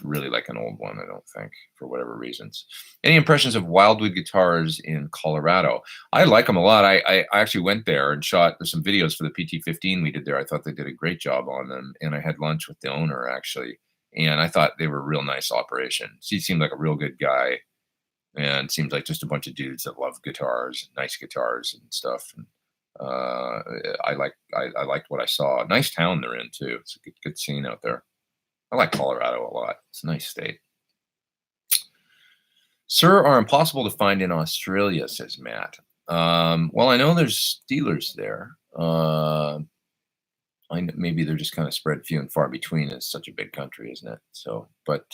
really like an old one, I don't think, for whatever reasons. Any impressions of Wildwood guitars in Colorado? I like them a lot. I actually went there and shot some videos for the PT15 we did there. I thought they did a great job on them, and I had lunch with the owner actually, and I thought they were a real nice operation. He seemed like a real good guy, and seems like just a bunch of dudes that love guitars, nice guitars and stuff. And I liked what I saw. Nice town they're in too. It's a good scene out there. I like Colorado a lot. It's a nice state. Sir, are impossible to find in Australia, says Matt. Well, I know there's dealers there. Maybe they're just kind of spread few and far between. It's such a big country, isn't it? So, but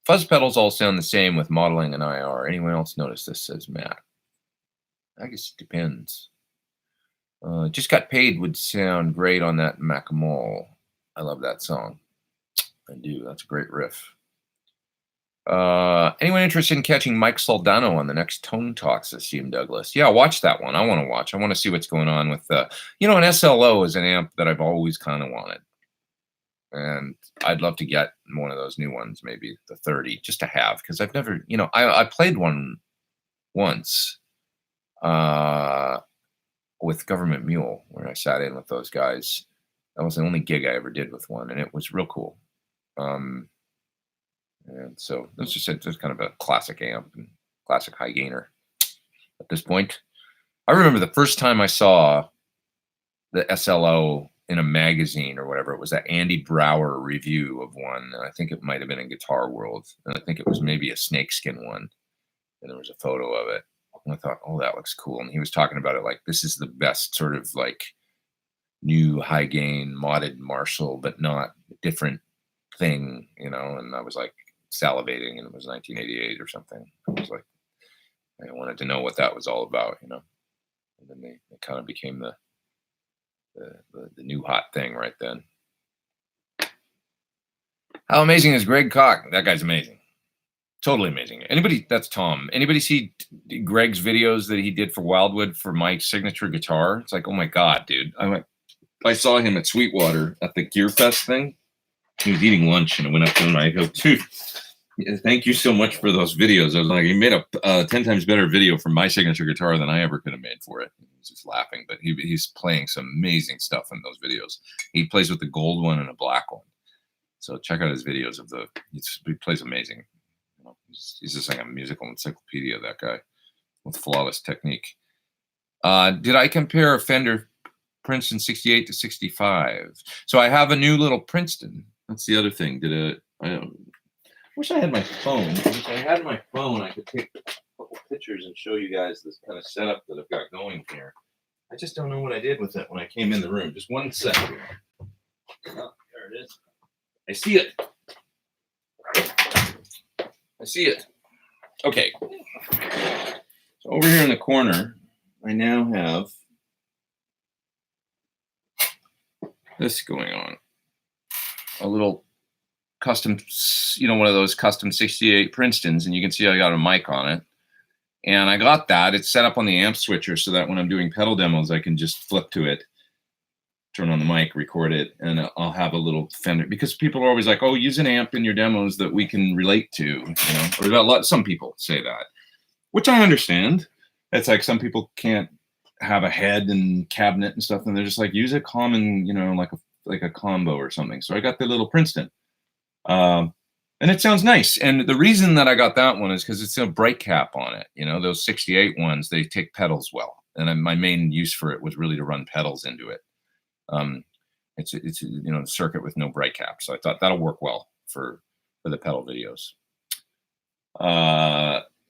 fuzz pedals all sound the same with modeling and IR. Anyone else notice this, says Matt? I guess it depends. Just Got Paid would sound great on that Macklemore. I love that song. I do. That's a great riff. Anyone interested in catching Mike Soldano on the next Tone Talks, says CM Douglas? Yeah, watch that one. I want to watch. I want to see what's going on with you know, an SLO is an amp that I've always kind of wanted. And I'd love to get one of those new ones, maybe the 30, just to have, because I've never, you know, I played one once. With Government Mule, where I sat in with those guys. That was the only gig I ever did with one, and it was real cool. And so that's just kind of a classic amp and classic high gainer at this point. I remember the first time I saw the SLO in a magazine or whatever. It was that Andy Brower review of one, and I think it might have been in Guitar World, and I think it was maybe a snakeskin one, and there was a photo of it. And I thought, oh, that looks cool. And he was talking about it like, this is the best sort of like new high gain modded Marshall, but not a different thing, you know. And I was like salivating, and it was 1988 or something. I was like, I wanted to know what that was all about, you know. And then they kind of became the new hot thing right then. How amazing is Greg Koch? That guy's amazing. Totally amazing. Anybody, that's Tom. Anybody see Greg's videos that he did for Wildwood for my signature guitar? It's like, oh my God, dude. I saw him at Sweetwater at the Gear Fest thing. He was eating lunch, and I went up to him and I go, dude, thank you so much for those videos. I was like, he made a 10 times better video for my signature guitar than I ever could have made for it. He was just laughing, but he's playing some amazing stuff in those videos. He plays with the gold one and a black one. So check out his videos of he plays amazing. He's just like a musical encyclopedia, that guy, with flawless technique. Did I compare a Fender Princeton 68 to 65? So I have a new little Princeton. That's the other thing. I wish I had my phone. If I had my phone, I could take a couple pictures and show you guys this kind of setup that I've got going here. I just don't know what I did with it when I came in the room. Just one second. Oh, there it is. I see it. I see it. Okay. So over here in the corner, I now have this going on. A little custom, you know, one of those custom 68 Princetons, and you can see I got a mic on it. And I got that. It's set up on the amp switcher so that when I'm doing pedal demos, I can just flip to it, turn on the mic, record it, and I'll have a little Fender. Because people are always like, oh, use an amp in your demos that we can relate to. You know, or some people say that, which I understand. It's like some people can't have a head and cabinet and stuff, and they're just like, use a common, you know, like a combo or something. So I got the little Princeton, and it sounds nice. And the reason that I got that one is because it's a bright cap on it. You know, those 68 ones, they take pedals well, and my main use for it was really to run pedals into it. It's you know, a circuit with no bright cap, so I thought that'll work well for the pedal videos.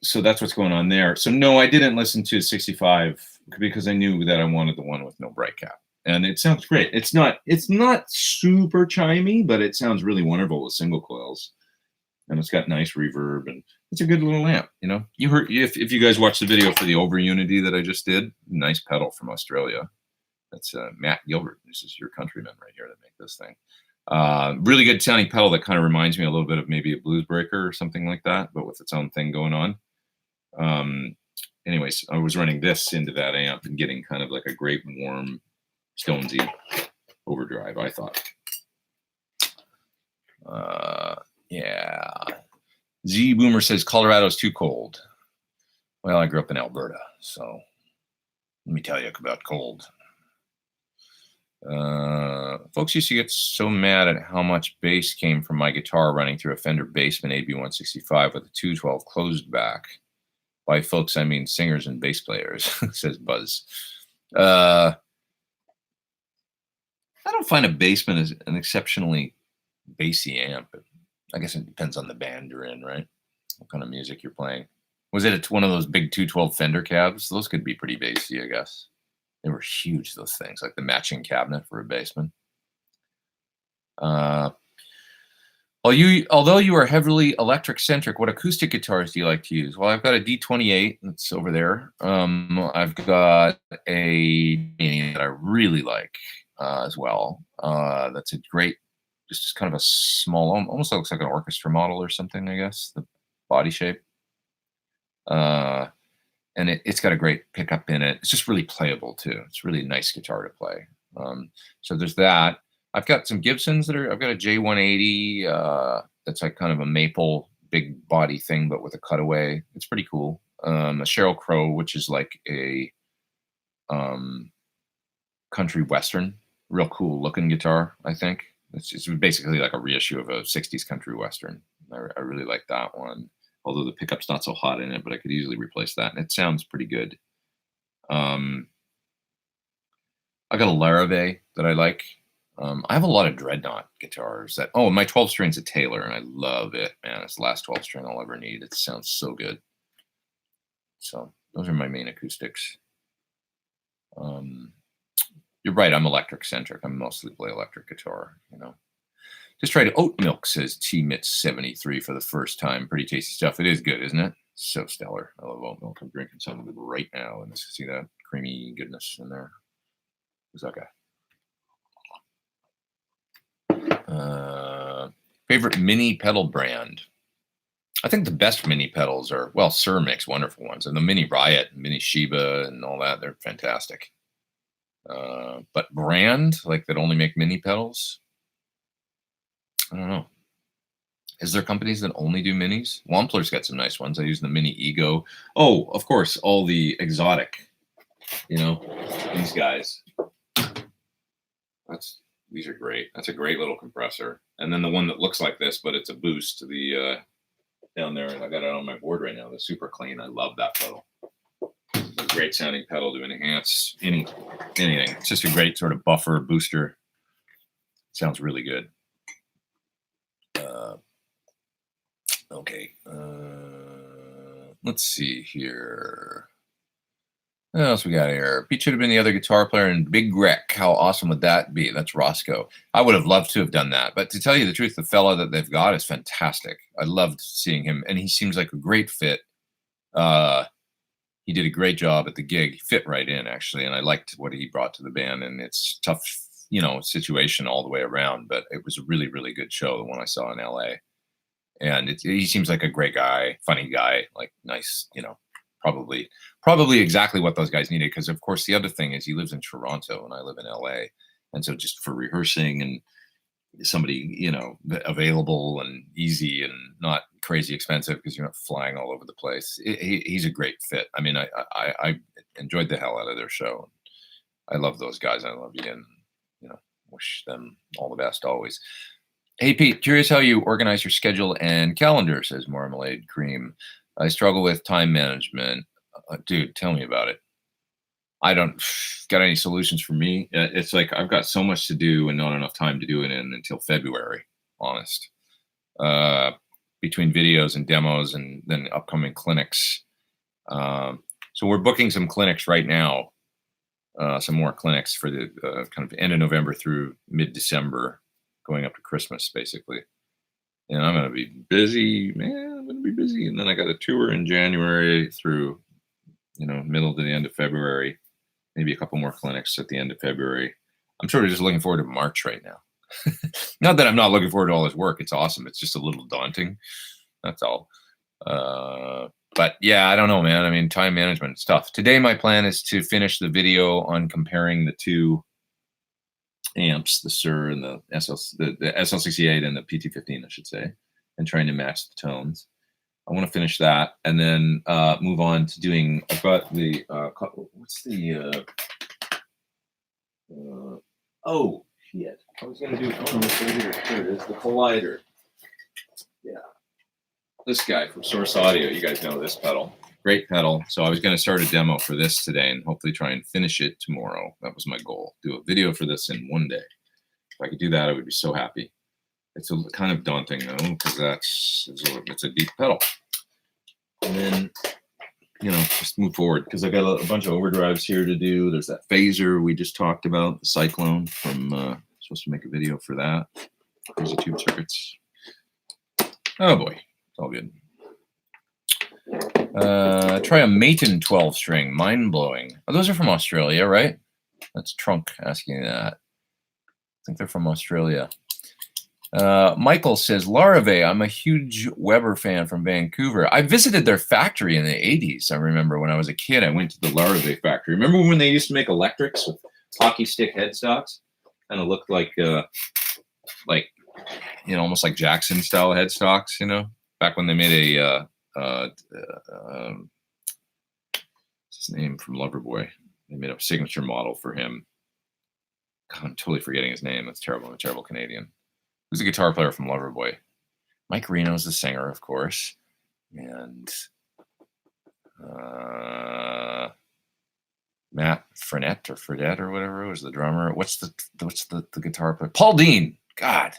So that's what's going on there. So no, I didn't listen to 65 because I knew that I wanted the one with no bright cap, and it sounds great. It's not super chimey, but it sounds really wonderful with single coils, and it's got nice reverb, and it's a good little amp. You know, you heard if you guys watched the video for the Over Unity that I just did, nice pedal from Australia. That's Matt Gilbert. This is your countryman right here that make this thing. Really good sounding pedal that kind of reminds me a little bit of maybe a Blues Breaker or something like that, but with its own thing going on. Anyways, I was running this into that amp and getting kind of like a great warm Stonesy overdrive, I thought. Yeah. Z Boomer says Colorado's too cold. Well, I grew up in Alberta, so let me tell you about cold. Folks used to get so mad at how much bass came from my guitar running through a Fender Bassman AB165 with a 212 closed back. By folks, I mean singers and bass players, says Buzz. I don't find a Bassman as an exceptionally bassy amp. I guess it depends on the band you're in, right? What kind of music you're playing. Was it one of those big 212 Fender cabs? Those could be pretty bassy, I guess. They were huge, those things, like the matching cabinet for a Bassman. Although you are heavily electric-centric, what acoustic guitars do you like to use? Well, I've got a D28 that's over there. I've got a that I really like as well. That's a great, just kind of a small, almost looks like an orchestra model or something, I guess, the body shape. And it's got a great pickup in it. It's just really playable too. It's really a nice guitar to play. So there's that. I've got some Gibsons I've got a J180 that's like kind of a maple big body thing, but with a cutaway. It's pretty cool. A Sheryl Crow, which is like a country western, real cool looking guitar, I think. It's basically like a reissue of a 60s country western. I really like that one. Although the pickup's not so hot in it, but I could easily replace that, and it sounds pretty good. I got a Larrivee that I like. I have a lot of Dreadnought guitars that, my 12 string's a Taylor, and I love it, man. It's the last 12 string I'll ever need. It sounds so good. So those are my main acoustics. You're right, I'm electric centric. I mostly play electric guitar, you know. Just tried oat milk, says T-Mitz73 for the first time. Pretty tasty stuff. It is good, isn't it? So stellar. I love oat milk. I'm drinking some of it right now, and see that creamy goodness in there. Who's that guy? Favorite mini pedal brand? I think the best mini pedals are, well, Sir makes wonderful ones, and the Mini Riot, Mini Shiba, and all that, they're fantastic. But brand, like that only make mini pedals? I don't know. Is there companies that only do minis? Wampler's got some nice ones. I use the Mini Ego. Oh, of course, all the exotic, you know, these guys. These are great. That's a great little compressor. And then the one that looks like this, but it's a boost to the down there. I got it on my board right now. The Super Clean. I love that pedal. It's a great sounding pedal to enhance anything. It's just a great sort of buffer booster. Sounds really good. Okay. Let's see here. What else we got here? Pete should have been the other guitar player in Big Wreck. How awesome would that be? That's Roscoe. I would have loved to have done that. But to tell you the truth, the fella that they've got is fantastic. I loved seeing him, and he seems like a great fit. He did a great job at the gig. He fit right in, actually, and I liked what he brought to the band. And it's tough, you know, situation all the way around, but it was a really, really good show, the one I saw in LA. And he seems like a great guy, funny guy, like nice, you know, probably exactly what those guys needed. Because of course, the other thing is he lives in Toronto and I live in LA, and so just for rehearsing and somebody, you know, available and easy and not crazy expensive because you're not flying all over the place. He's a great fit. I mean, I enjoyed the hell out of their show. I love those guys. I love Ian. Wish them all the best always. Hey, Pete, curious how you organize your schedule and calendar, says Marmalade Cream. I struggle with time management. Dude, tell me about it. I don't got any solutions for me. It's like I've got so much to do and not enough time to do it in until February, honest. Between videos and demos and then upcoming clinics. So we're booking some clinics right now. Some more clinics for the kind of end of November through mid-December, going up to Christmas, basically. And I'm going to be busy, man. I'm going to be busy. And then I got a tour in January through, middle to the end of February. Maybe a couple more clinics at the end of February. I'm sort of just looking forward to March right now. Not that I'm not looking forward to all this work. It's awesome. It's just a little daunting. That's all. But yeah, I don't know, man. I mean, time management is tough. Today, my plan is to finish the video on comparing the two amps, the SUR and the SL68 and the PT15, I should say, and trying to match the tones. I want to finish that and then move on to doing. I've got the what's the oh shit! I was gonna do. Oh no, it's right here. Here it is. The Collider. Yeah. This guy from Source Audio, you guys know this pedal. Great pedal. So I was going to start a demo for this today and hopefully try and finish it tomorrow. That was my goal. Do a video for this in one day. If I could do that, I would be so happy. It's kind of daunting though, because it's a deep pedal. And then, just move forward because I got a bunch of overdrives here to do. There's that phaser we just talked about, the Cyclone from supposed to make a video for that. There's the tube circuits. Oh boy. All good. Try a Maton 12 string, mind blowing. Oh, those are from Australia, right? That's Trunk asking that. I think they're from Australia. Michael says, Larave, I'm a huge Weber fan from Vancouver. I visited their factory in the 80s. I remember when I was a kid, I went to the Larave factory. Remember when they used to make electrics with hockey stick headstocks? Kind of looked like almost like Jackson style headstocks, back when they made a what's his name from Loverboy? They made a signature model for him. God, I'm totally forgetting his name. That's terrible. I'm a terrible Canadian. Who's a guitar player from Loverboy? Mike Reno's the singer, of course, and Matt Fredette or whatever was the drummer. What's the guitar player? Paul Dean. God,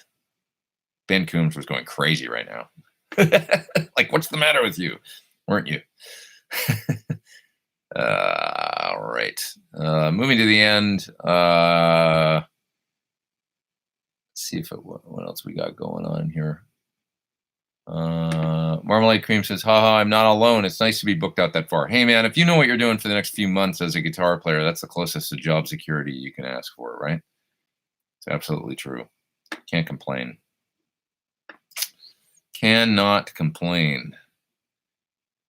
Ben Coombs was going crazy right now. Like, what's the matter with you? Weren't you? All right. Moving to the end. Let's see what else we got going on here. Marmalade Cream says, haha, I'm not alone. It's nice to be booked out that far. Hey, man, if you know what you're doing for the next few months as a guitar player, that's the closest to job security you can ask for, right? It's absolutely true. Can't complain. Cannot complain.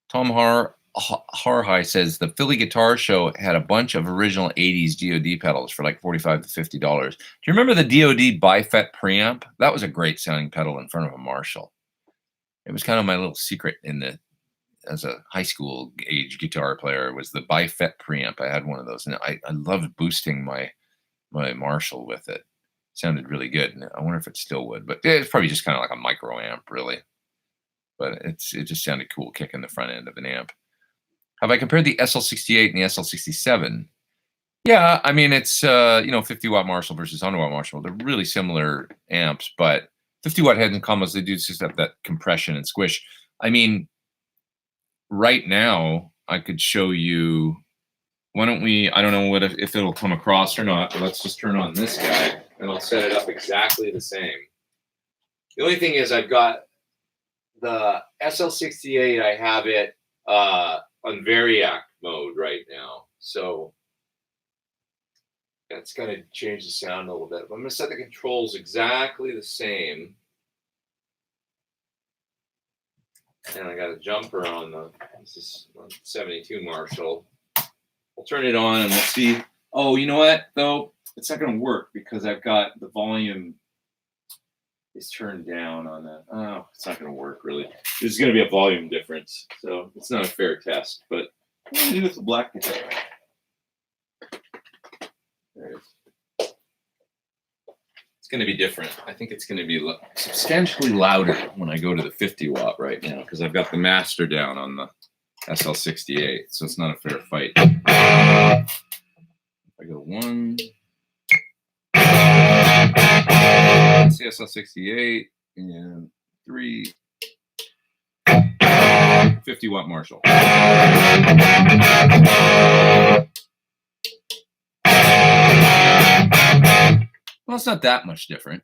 Tom Harhigh says the Philly Guitar Show had a bunch of original 80s DoD pedals for like $45 to $50. Do you remember the DoD Bifet preamp? That was a great sounding pedal in front of a Marshall. It was kind of my little secret as a high school age guitar player was the Bifet preamp. I had one of those, and I loved boosting my Marshall with it. Sounded really good. And I wonder if it still would, but it's probably just kind of like a micro amp, really. But it just sounded cool, kicking the front end of an amp. Have I compared the SL68 and the SL67? Yeah, I mean, it's 50 watt Marshall versus 100 watt Marshall. They're really similar amps, but 50 watt heads and combos, they do just have that compression and squish. I mean, right now I could show you. Why don't we? I don't know if it'll come across or not, but let's just turn on this guy. And I'll set it up exactly the same. The only thing is I've got the SL68, I have it on Variac mode right now. So that's going to change the sound a little bit. But I'm going to set the controls exactly the same. And I got a jumper on this is 72 Marshall. We'll turn it on and we'll see. Oh, you know what, though? It's not going to work because I've got the volume is turned down on that. Oh, it's not going to work really. There's going to be a volume difference, so it's not a fair test. But I'll do this with black guitar. There it is. It's going to be different. I think it's going to be substantially louder when I go to the 50 watt right now because I've got the master down on the SL68, so it's not a fair fight. I go 1. SL68 and 3. 50 watt Marshall. Well, it's not that much different.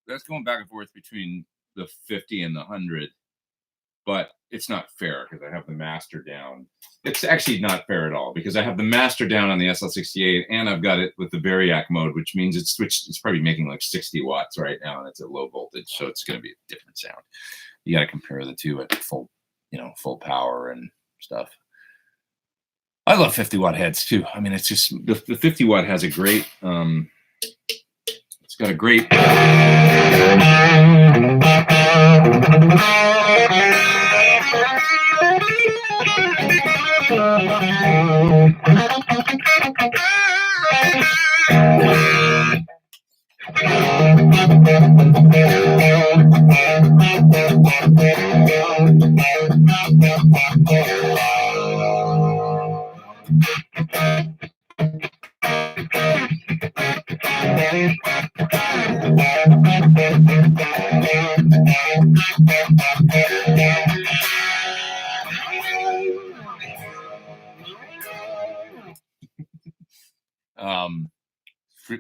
That's going back and forth between the 50 and the 100, but it's not fair because I have the master down. It's actually not fair at all because I have the master down on the SL68 and I've got it with the variac mode, which means it's switched. It's probably making like 60 watts right now and it's at low voltage, so it's going to be a different sound. You got to compare the two at full, full power and stuff. I love 50 watt heads too. I mean, it's just the 50 watt has a great. It's got a great.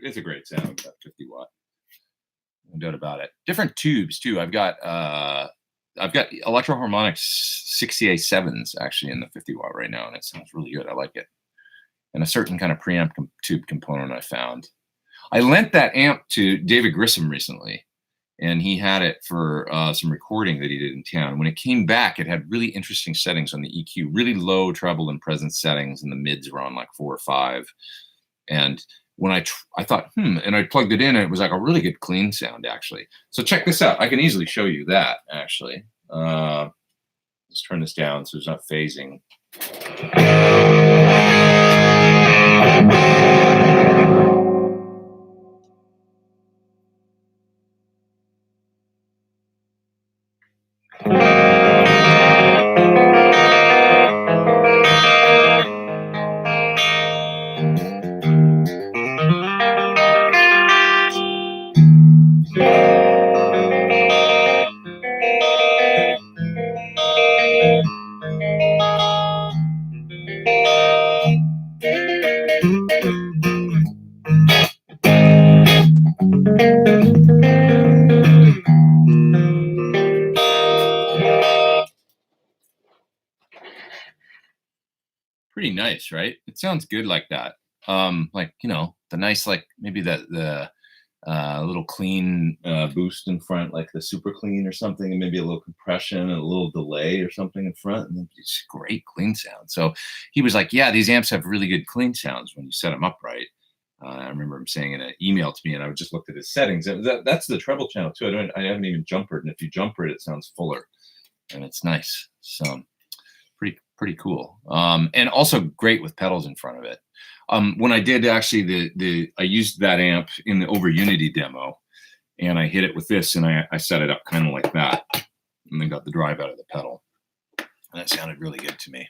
It's a great sound, that 50 watt. No doubt about it. Different tubes too. I've got Electro Harmonix 68.7s actually in the 50 watt right now, and it sounds really good. I like it. And a certain kind of preamp tube component I found. I lent that amp to David Grissom recently, and he had it for some recording that he did in town. When it came back, it had really interesting settings on the EQ, really low treble and presence settings, and the mids were on like 4 or 5. And when I thought, and I plugged it in, and it was like a really good clean sound, actually. So check this out. I can easily show you that, actually. Let's turn this down so it's not phasing. Pretty nice, right? It sounds good like that. Like, the nice, like maybe the little clean boost in front, like the super clean or something, and maybe a little compression and a little delay or something in front, and it's great clean sound. So he was like, yeah, these amps have really good clean sounds when you set them up right. I remember him saying in an email to me, and I just looked at his settings. That's the treble channel too. I haven't even jumpered, and if you jumper it, it sounds fuller, and it's nice. So pretty cool. And also great with pedals in front of it. When I did actually I used that amp in the Over Unity demo, and I hit it with this, and I set it up kind of like that, and then got the drive out of the pedal, and that sounded really good to me.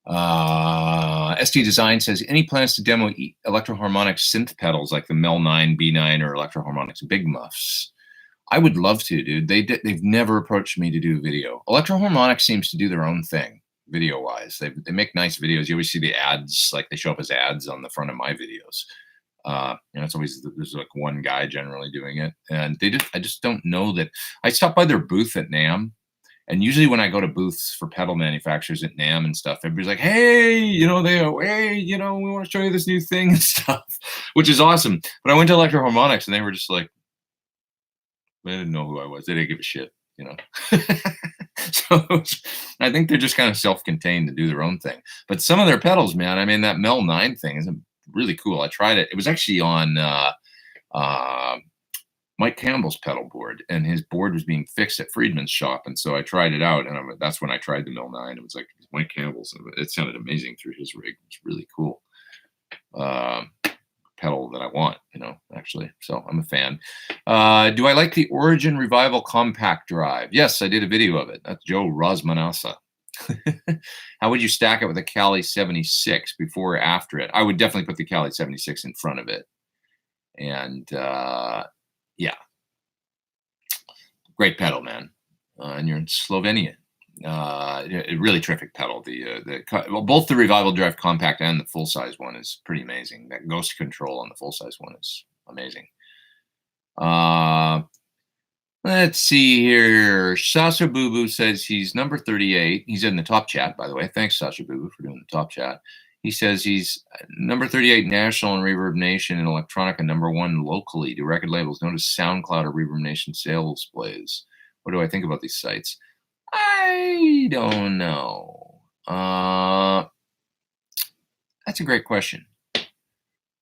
SD Design says, any plans to demo Electro Harmonix synth pedals like the Mel 9, B9, or Electro Harmonix Big Muffs? I would love to, dude. They've never approached me to do a video. Electro Harmonix seems to do their own thing video-wise. They make nice videos. You always see the ads, like they show up as ads on the front of my videos. And it's always, there's like one guy generally doing it, and I just don't know that. I stopped by their booth at NAMM, and usually when I go to booths for pedal manufacturers at NAMM and stuff, everybody's like, hey, you know, hey, you know, we want to show you this new thing and stuff, which is awesome. But I went to Electro Harmonics and they were just like, they didn't know who I was. They didn't give a shit, you know. So I think they're just kind of self-contained to do their own thing. But some of their pedals, man, I mean, that Mel 9 thing is really cool. I tried it. It was actually on Mike Campbell's pedal board, and his board was being fixed at Friedman's shop. And so I tried it out, and that's when I tried the Mel 9. It was like Mike Campbell's. It sounded amazing through his rig. It's really cool. Pedal that I want, you know, actually. So I'm a fan. Do I like the Origin Revival Compact Drive? Yes, I did a video of it. That's Joe Rosmanasa. How would you stack it with a Cali 76 before or after it? I would definitely put the Cali 76 in front of it. And yeah, great pedal, man. And you're in Slovenia. A really terrific pedal. Well, both the Revival Drive Compact and the full-size one is pretty amazing. That ghost control on the full-size one is amazing. Let's see here. Sasha Boo Boo says he's number 38. He's in the top chat, by the way. Thanks, Sasha Boo Boo, for doing the top chat. He says he's number 38 national in Reverb Nation and Electronica, number 1 locally. Do record labels notice SoundCloud or Reverb Nation sales plays? What do I think about these sites? I don't know. That's a great question.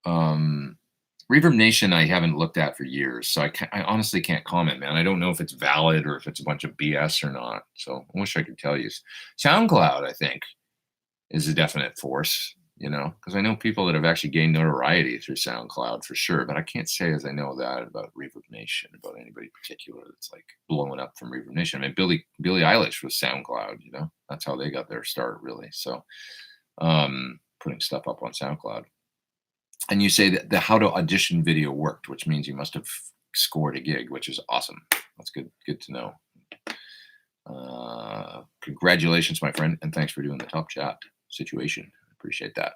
Reverb Nation I haven't looked at for years, so I honestly can't comment, man. I don't know if it's valid or if it's a bunch of BS or not. So I wish I could tell you. SoundCloud, I think, is a definite force, you know, because I know people that have actually gained notoriety through SoundCloud for sure, but I can't say as I know that about Reverb Nation, about anybody particular that's like blowing up from Reverb Nation. I mean, Billie Eilish was SoundCloud, you know, that's how they got their start, really. So putting stuff up on SoundCloud. And you say that the How to Audition video worked, which means you must have scored a gig, which is awesome. That's good to know. Congratulations, my friend, and thanks for doing the top chat situation. I appreciate that.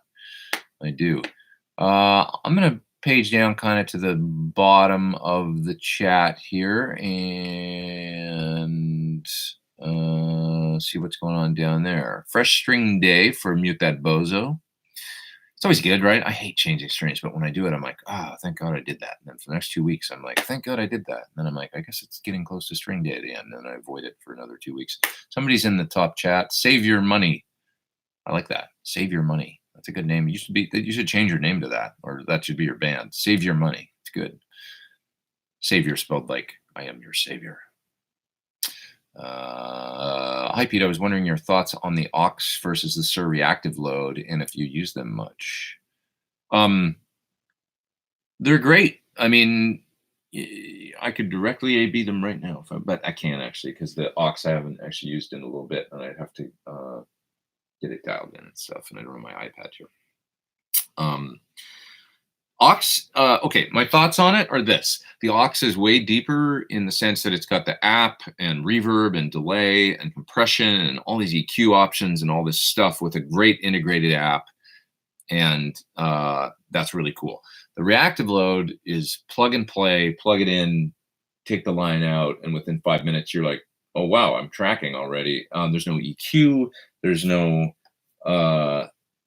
I do. I'm going to page down kind of to the bottom of the chat here and see what's going on down there. Fresh string day for Mute That Bozo. It's always good, right? I hate changing strings, but when I do it, I'm like, oh, thank God I did that. And then for the next 2 weeks, I'm like, thank God I did that. And then I'm like, I guess it's getting close to string day at the end. And I avoid it for another 2 weeks. Somebody's in the top chat. Save Your Money. I like that. Save Your Money. That's a good name. You should change your name to that, or that should be your band. Save Your Money. It's good. Savior spelled like I am your savior. Hi, Pete. I was wondering your thoughts on the aux versus the Sur reactive load and if you use them much. They're great. I mean, I could directly A/B them right now, but I can't actually because the aux I haven't actually used in a little bit, and I'd have to get it dialed in and stuff, and I don't have my iPad here. Aux, okay, my thoughts on it are this. The aux is way deeper in the sense that it's got the app and reverb and delay and compression and all these EQ options and all this stuff with a great integrated app. And that's really cool. The reactive load is plug and play, plug it in, take the line out, and within 5 minutes, you're like, oh, wow, I'm tracking already. There's no EQ. There's no,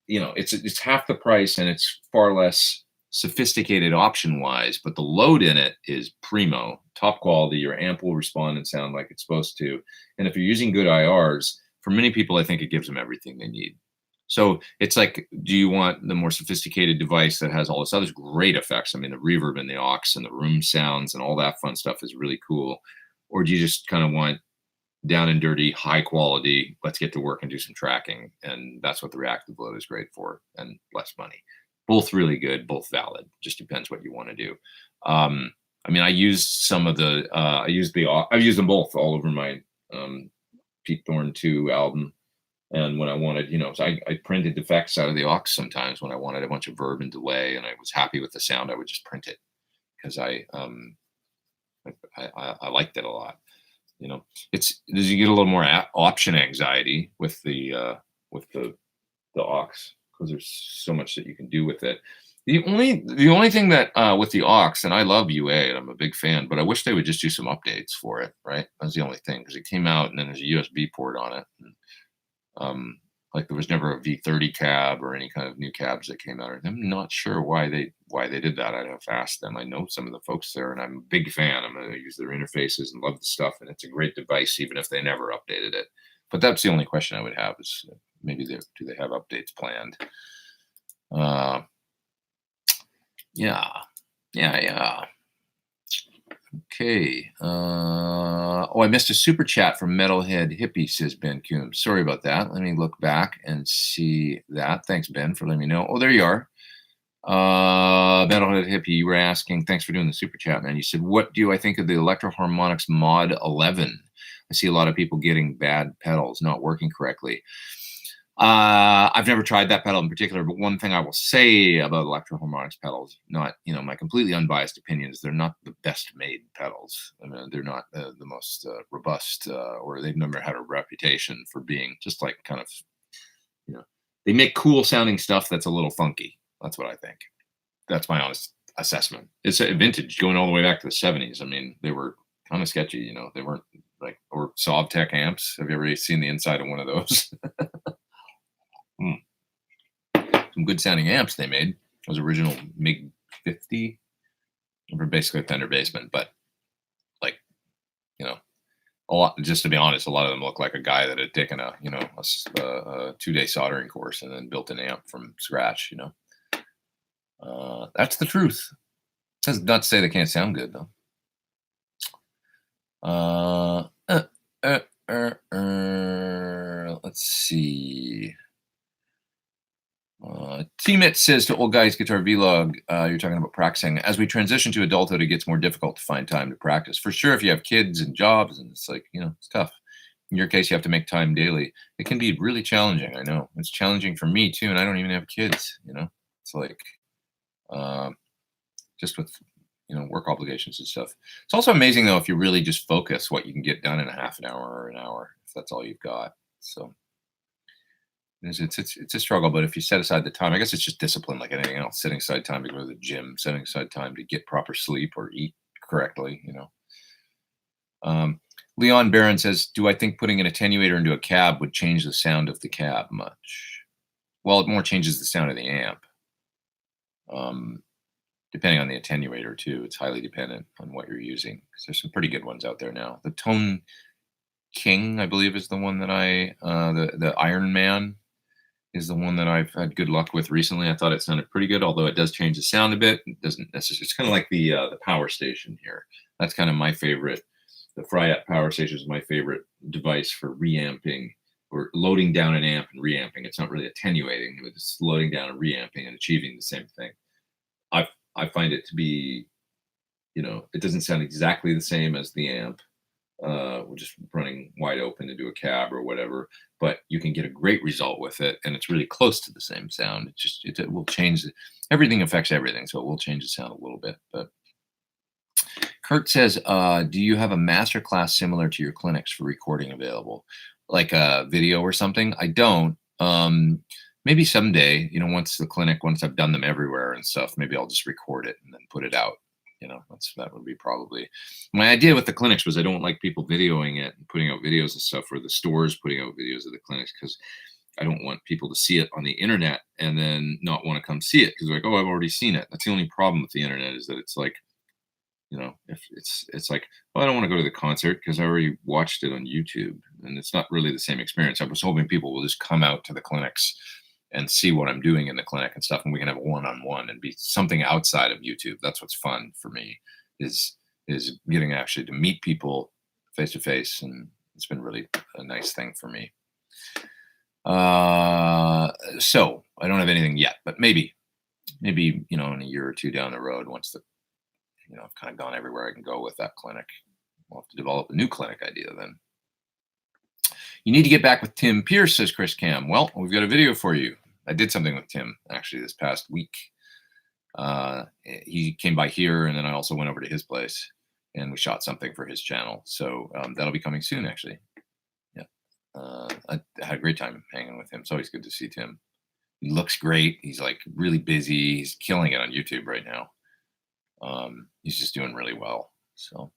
it's half the price and it's far less sophisticated option-wise, but the load in it is primo, top quality. Your amp will respond and sound like it's supposed to. And if you're using good IRs, for many people, I think it gives them everything they need. So it's like, do you want the more sophisticated device that has all this other great effects? I mean, the reverb and the aux and the room sounds and all that fun stuff is really cool. Or do you just kind of want down and dirty, high quality, let's get to work and do some tracking? And that's what the reactive load is great for, and less money. Both really good, both valid. Just depends what you want to do. I mean, I used some of the, I've used them both all over my Pete Thorn 2 album. And when I wanted, so I printed effects out of the aux sometimes when I wanted a bunch of verb and delay and I was happy with the sound, I would just print it because I liked it a lot. Does you get a little more option anxiety with the aux because there's so much that you can do with it. The only thing that with the aux, and I love UA, and I'm a big fan, but I wish they would just do some updates for it. Right, that's the only thing because it came out and then there's a USB port on it. And, like there was never a V30 cab or any kind of new cabs that came out. And I'm not sure why they did that. I'd have to ask them. I know some of the folks there, and I'm a big fan. I'm going to use their interfaces and love the stuff, and it's a great device, even if they never updated it. But that's the only question I would have is maybe do they have updates planned? Uh, yeah, yeah. Okay. Oh, I missed a super chat from Metalhead Hippie, says Ben Coombs. Sorry about that. Let me look back and see that. Thanks, Ben, for letting me know. Oh, there you are. Metalhead Hippie, you were asking, thanks for doing the super chat, man. You said, what do I think of the Electro Harmonix Mod 11? I see a lot of people getting bad pedals, not working correctly. I've never tried that pedal in particular, but one thing I will say about Electro Harmonix pedals, not, my completely unbiased opinion, is they're not the best made pedals. I mean, they're not the most robust, or they've never had a reputation for being just like kind of, they make cool sounding stuff that's a little funky. That's what I think. That's my honest assessment. It's a vintage going all the way back to the 70s. I mean, they were kind of sketchy, they weren't like, or Sovtech amps. Have you ever seen the inside of one of those? Some good sounding amps they made. Those original MiG 50. They were basically a Fender basement, but like, a lot, just to be honest, a lot of them look like a guy that had taken a 2-day soldering course and then built an amp from scratch, That's the truth. That's not to say they can't sound good though. Let's see. T-Mit says to Old Guys Guitar Vlog, you're talking about practicing. As we transition to adulthood, it gets more difficult to find time to practice. For sure, if you have kids and jobs, and it's like, it's tough. In your case, you have to make time daily. It can be really challenging. I know. It's challenging for me too, and I don't even have kids, It's like, just with, work obligations and stuff. It's also amazing, though, if you really just focus what you can get done in a half an hour or an hour, if that's all you've got. So it's a struggle, but if you set aside the time, I guess it's just discipline like anything else, setting aside time to go to the gym, setting aside time to get proper sleep or eat correctly, Leon Barron says, do I think putting an attenuator into a cab would change the sound of the cab much? Well, it more changes the sound of the amp. Depending on the attenuator too, it's highly dependent on what you're using, because there's some pretty good ones out there now. The Tone King, I believe, is the one that the Iron Man is the one that I've had good luck with recently. I thought it sounded pretty good, although it does change the sound a bit. It doesn't necessarily. It's kind of like the Power Station here. That's kind of my favorite. The Fryat Power Station is my favorite device for reamping or loading down an amp and reamping. It's not really attenuating, but it's loading down and reamping and achieving the same thing. I find it to be, it doesn't sound exactly the same as the amp. We're just running wide open to do a cab or whatever, but you can get a great result with it, and it's really close to the same sound. It will change. Everything affects everything, so it will change the sound a little bit. But Kurt says, do you have a master class similar to your clinics for recording available, like a video or something? I don't. Maybe someday, once I've done them everywhere and stuff, maybe I'll just record it and then put it out. That would be probably my idea with the clinics. Was I don't like people videoing it and putting out videos and stuff, or the stores putting out videos of the clinics, because I don't want people to see it on the internet and then not want to come see it because they're like, oh, I've already seen it. That's the only problem with the internet, is that it's like, if it's like, well, I don't want to go to the concert because I already watched it on YouTube, and it's not really the same experience. I was hoping people will just come out to the clinics and see what I'm doing in the clinic and stuff, and we can have a one-on-one and be something outside of YouTube. That's what's fun for me, is getting actually to meet people face to face, and it's been really a nice thing for me. So I don't have anything yet, but maybe in a year or two down the road, once I've kind of gone everywhere I can go with that clinic, we'll have to develop a new clinic idea then. You need to get back with Tim Pierce, says Chris Cam. Well, we've got a video for you. I did something with Tim actually this past week. He came by here, and then I also went over to his place and we shot something for his channel. So that'll be coming soon, actually. Yeah. I had a great time hanging with him. It's always good to see Tim. He looks great. He's like really busy. He's killing it on YouTube right now. He's just doing really well. So,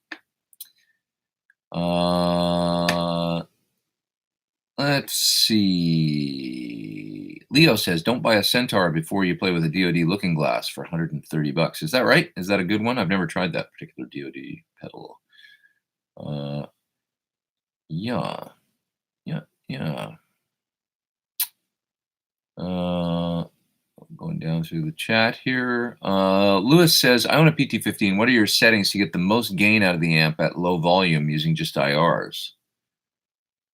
let's see. Leo says, "Don't buy a Centaur before you play with a DoD Looking Glass for $130." Is that right? Is that a good one? I've never tried that particular DoD pedal. Yeah, yeah, yeah. Going down through the chat here. Lewis says, "I own a PT15. What are your settings to get the most gain out of the amp at low volume using just IRs?"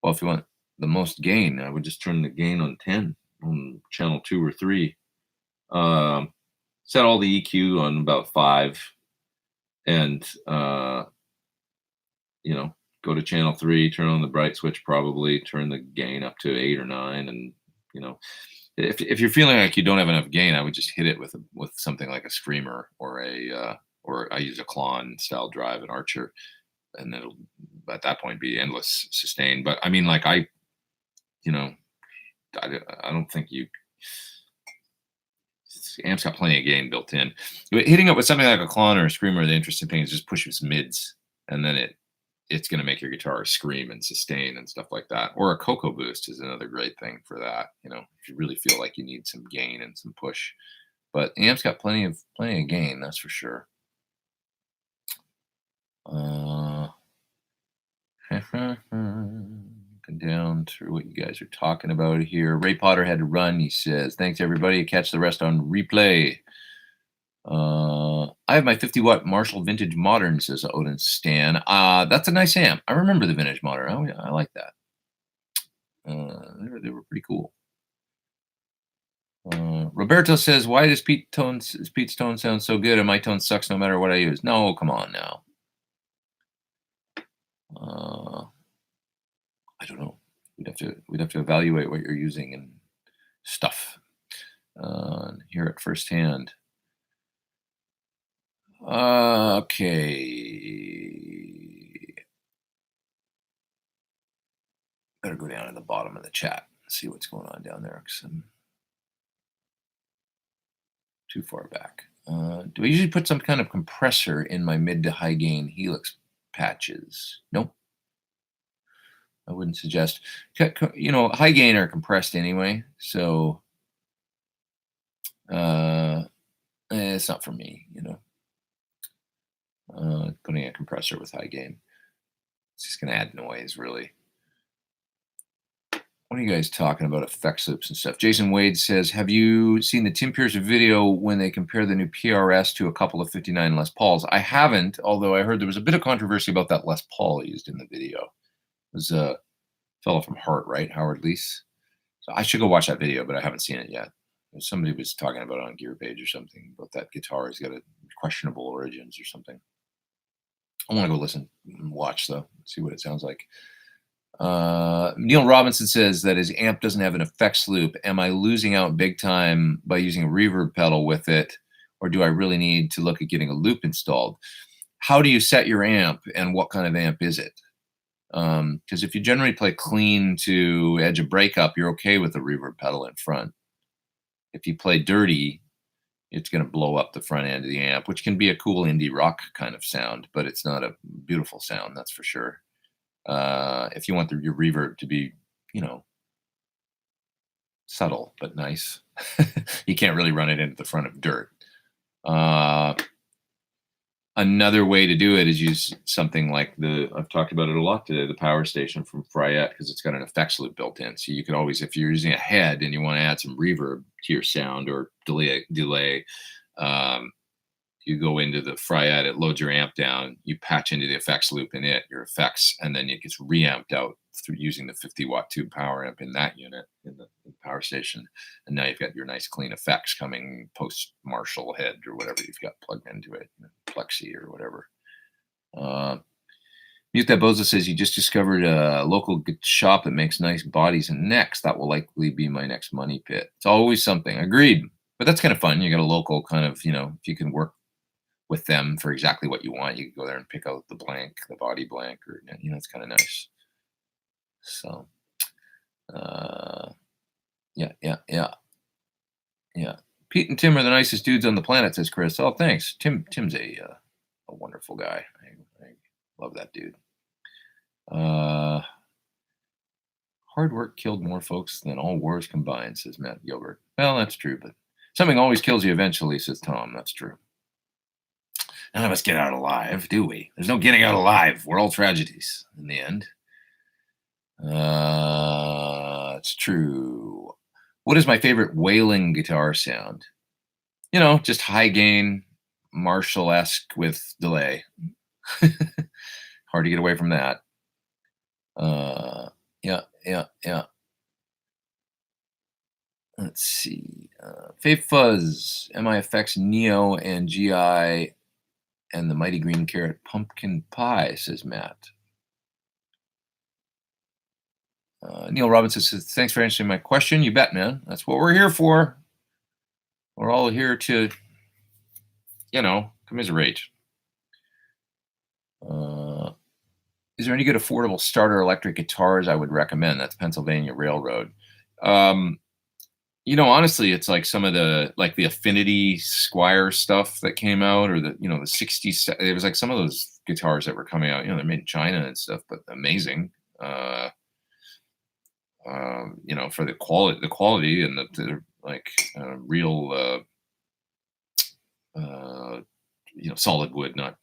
Well, if you want the most gain, I would just turn the gain on 10 on channel 2 or 3. Set all the EQ on about 5, and go to channel 3, turn on the bright switch, probably turn the gain up to 8 or 9, and if you're feeling like you don't have enough gain, I would just hit it with something like a screamer or or I use a Klon style drive, an Archer, and it'll at that point be endless sustain. But I mean, like I don't think amp's got plenty of gain built in. Hitting it with something like a Klon or a screamer, the interesting thing is just push its mids, and then it's going to make your guitar scream and sustain and stuff like that. Or a Coco Boost is another great thing for that. If you really feel like you need some gain and some push. But amp's got plenty of gain, that's for sure. Down through what you guys are talking about here. Ray Potter had to run. He says, "Thanks everybody. Catch the rest on replay." I have my 50-watt Marshall Vintage Modern, says Odin Stan. That's a nice amp. I remember the Vintage Modern. I like that. They were pretty cool. Roberto says, "Why does Pete's tone sound so good and my tone sucks no matter what I use?" No, come on now. I don't know. We'd have to evaluate what you're using and stuff. Hear it firsthand. Okay. Better go down to the bottom of the chat and see what's going on down there, because I'm too far back. Do I usually put some kind of compressor in my mid to high gain Helix patches? Nope. I wouldn't suggest. High gain are compressed anyway, so it's not for me. Putting a compressor with high gain, it's just going to add noise, really. What are you guys talking about? Effects loops and stuff. Jason Wade says, "Have you seen the Tim Pierce video when they compare the new PRS to a couple of 59 Les Pauls?" I haven't, although I heard there was a bit of controversy about that Les Paul used in the video. It was a fellow from Heart, right? Howard Leese. So I should go watch that video, but I haven't seen it yet. Somebody was talking about it on Gear Page or something about that guitar has got a questionable origins or something. I want to go listen and watch, though, see what it sounds like. Neil Robinson says that his amp doesn't have an effects loop. Am I losing out big time by using a reverb pedal with it, or do I really need to look at getting a loop installed? How do you set your amp, and what kind of amp is it? Because if you generally play clean to edge of breakup, you're okay with the reverb pedal in front. If you play dirty, it's going to blow up the front end of the amp, which can be a cool indie rock kind of sound, but it's not a beautiful sound, that's for sure. If you want your reverb to be, subtle but nice, you can't really run it into the front of dirt. Another way to do it is use something like I've talked about it a lot today, the Power Station from Fryette, because it's got an effects loop built in. So you could always, if you're using a head and you want to add some reverb to your sound or delay, you go into the Fryette, it loads your amp down, you patch into the effects loop in your effects, and then it gets reamped out through using the 50-watt tube power amp in that unit in the Power Station. And now you've got your nice clean effects coming post Marshall head or whatever you've got plugged into it, Plexi or whatever. Mute That Bozo says, "You just discovered a local shop that makes nice bodies and necks. That will likely be my next money pit." It's always something. Agreed. But that's kind of fun. You got a local kind of, if you can work with them for exactly what you want, you can go there and pick out the body blank, or, it's kind of nice. So, yeah. Yeah. Pete and Tim are the nicest dudes on the planet, says Chris. Oh, thanks. Tim's a wonderful guy. I love that dude. Hard work killed more folks than all wars combined, says Matt Gilbert. Well, that's true, but something always kills you eventually, says Tom. That's true. None of us get out alive, do we? There's no getting out alive. We're all tragedies in the end. It's true. What is my favorite wailing guitar sound? You know, just high gain, Marshall-esque with delay. Hard to get away from that. Yeah. Let's see. Faith Fuzz, MIFX Neo and GI and the Mighty Green Carrot Pumpkin Pie, says Matt. Neil Robinson says, thanks for answering my question. You bet, man. That's what we're here for. We're all here to, commiserate. Is there any good affordable starter electric guitars I would recommend? That's Pennsylvania Railroad. Honestly, it's like some of the Affinity Squire stuff that came out, or the 60s. It was like some of those guitars that were coming out. They're made in China and stuff, but amazing. For the quality and the real, solid wood, not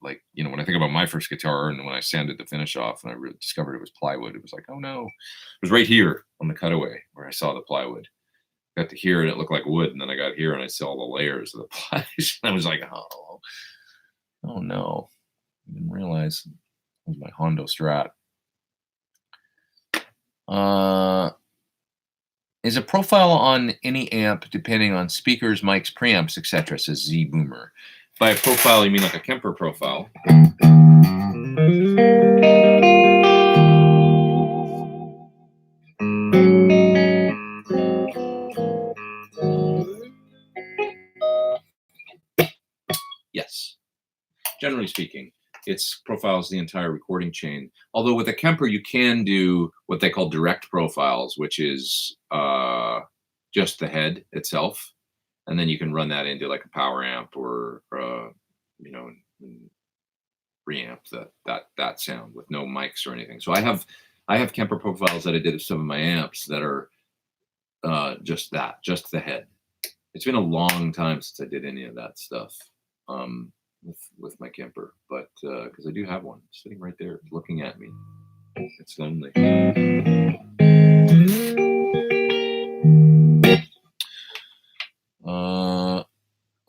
like, when I think about my first guitar and when I sanded the finish off and I discovered it was plywood, it was like, oh no, it was right here on the cutaway where I saw the plywood. Got to here and it looked like wood, and then I got here and I saw the layers of the polish. And I was like, oh no, I didn't realize it was my Hondo Strat. Is a profile on any amp depending on speakers, mics, preamps, etc., says Z Boomer. By a profile, you mean like a Kemper profile? Yes. Generally speaking, it profiles the entire recording chain. Although with a Kemper, you can do what they call direct profiles, which is just the head itself. And then you can run that into like a power amp or preamp that sound with no mics or anything. So I have Kemper profiles that I did of some of my amps that are just the head. It's been a long time since I did any of that stuff with my Kemper, but because I do have one sitting right there looking at me. It's lonely.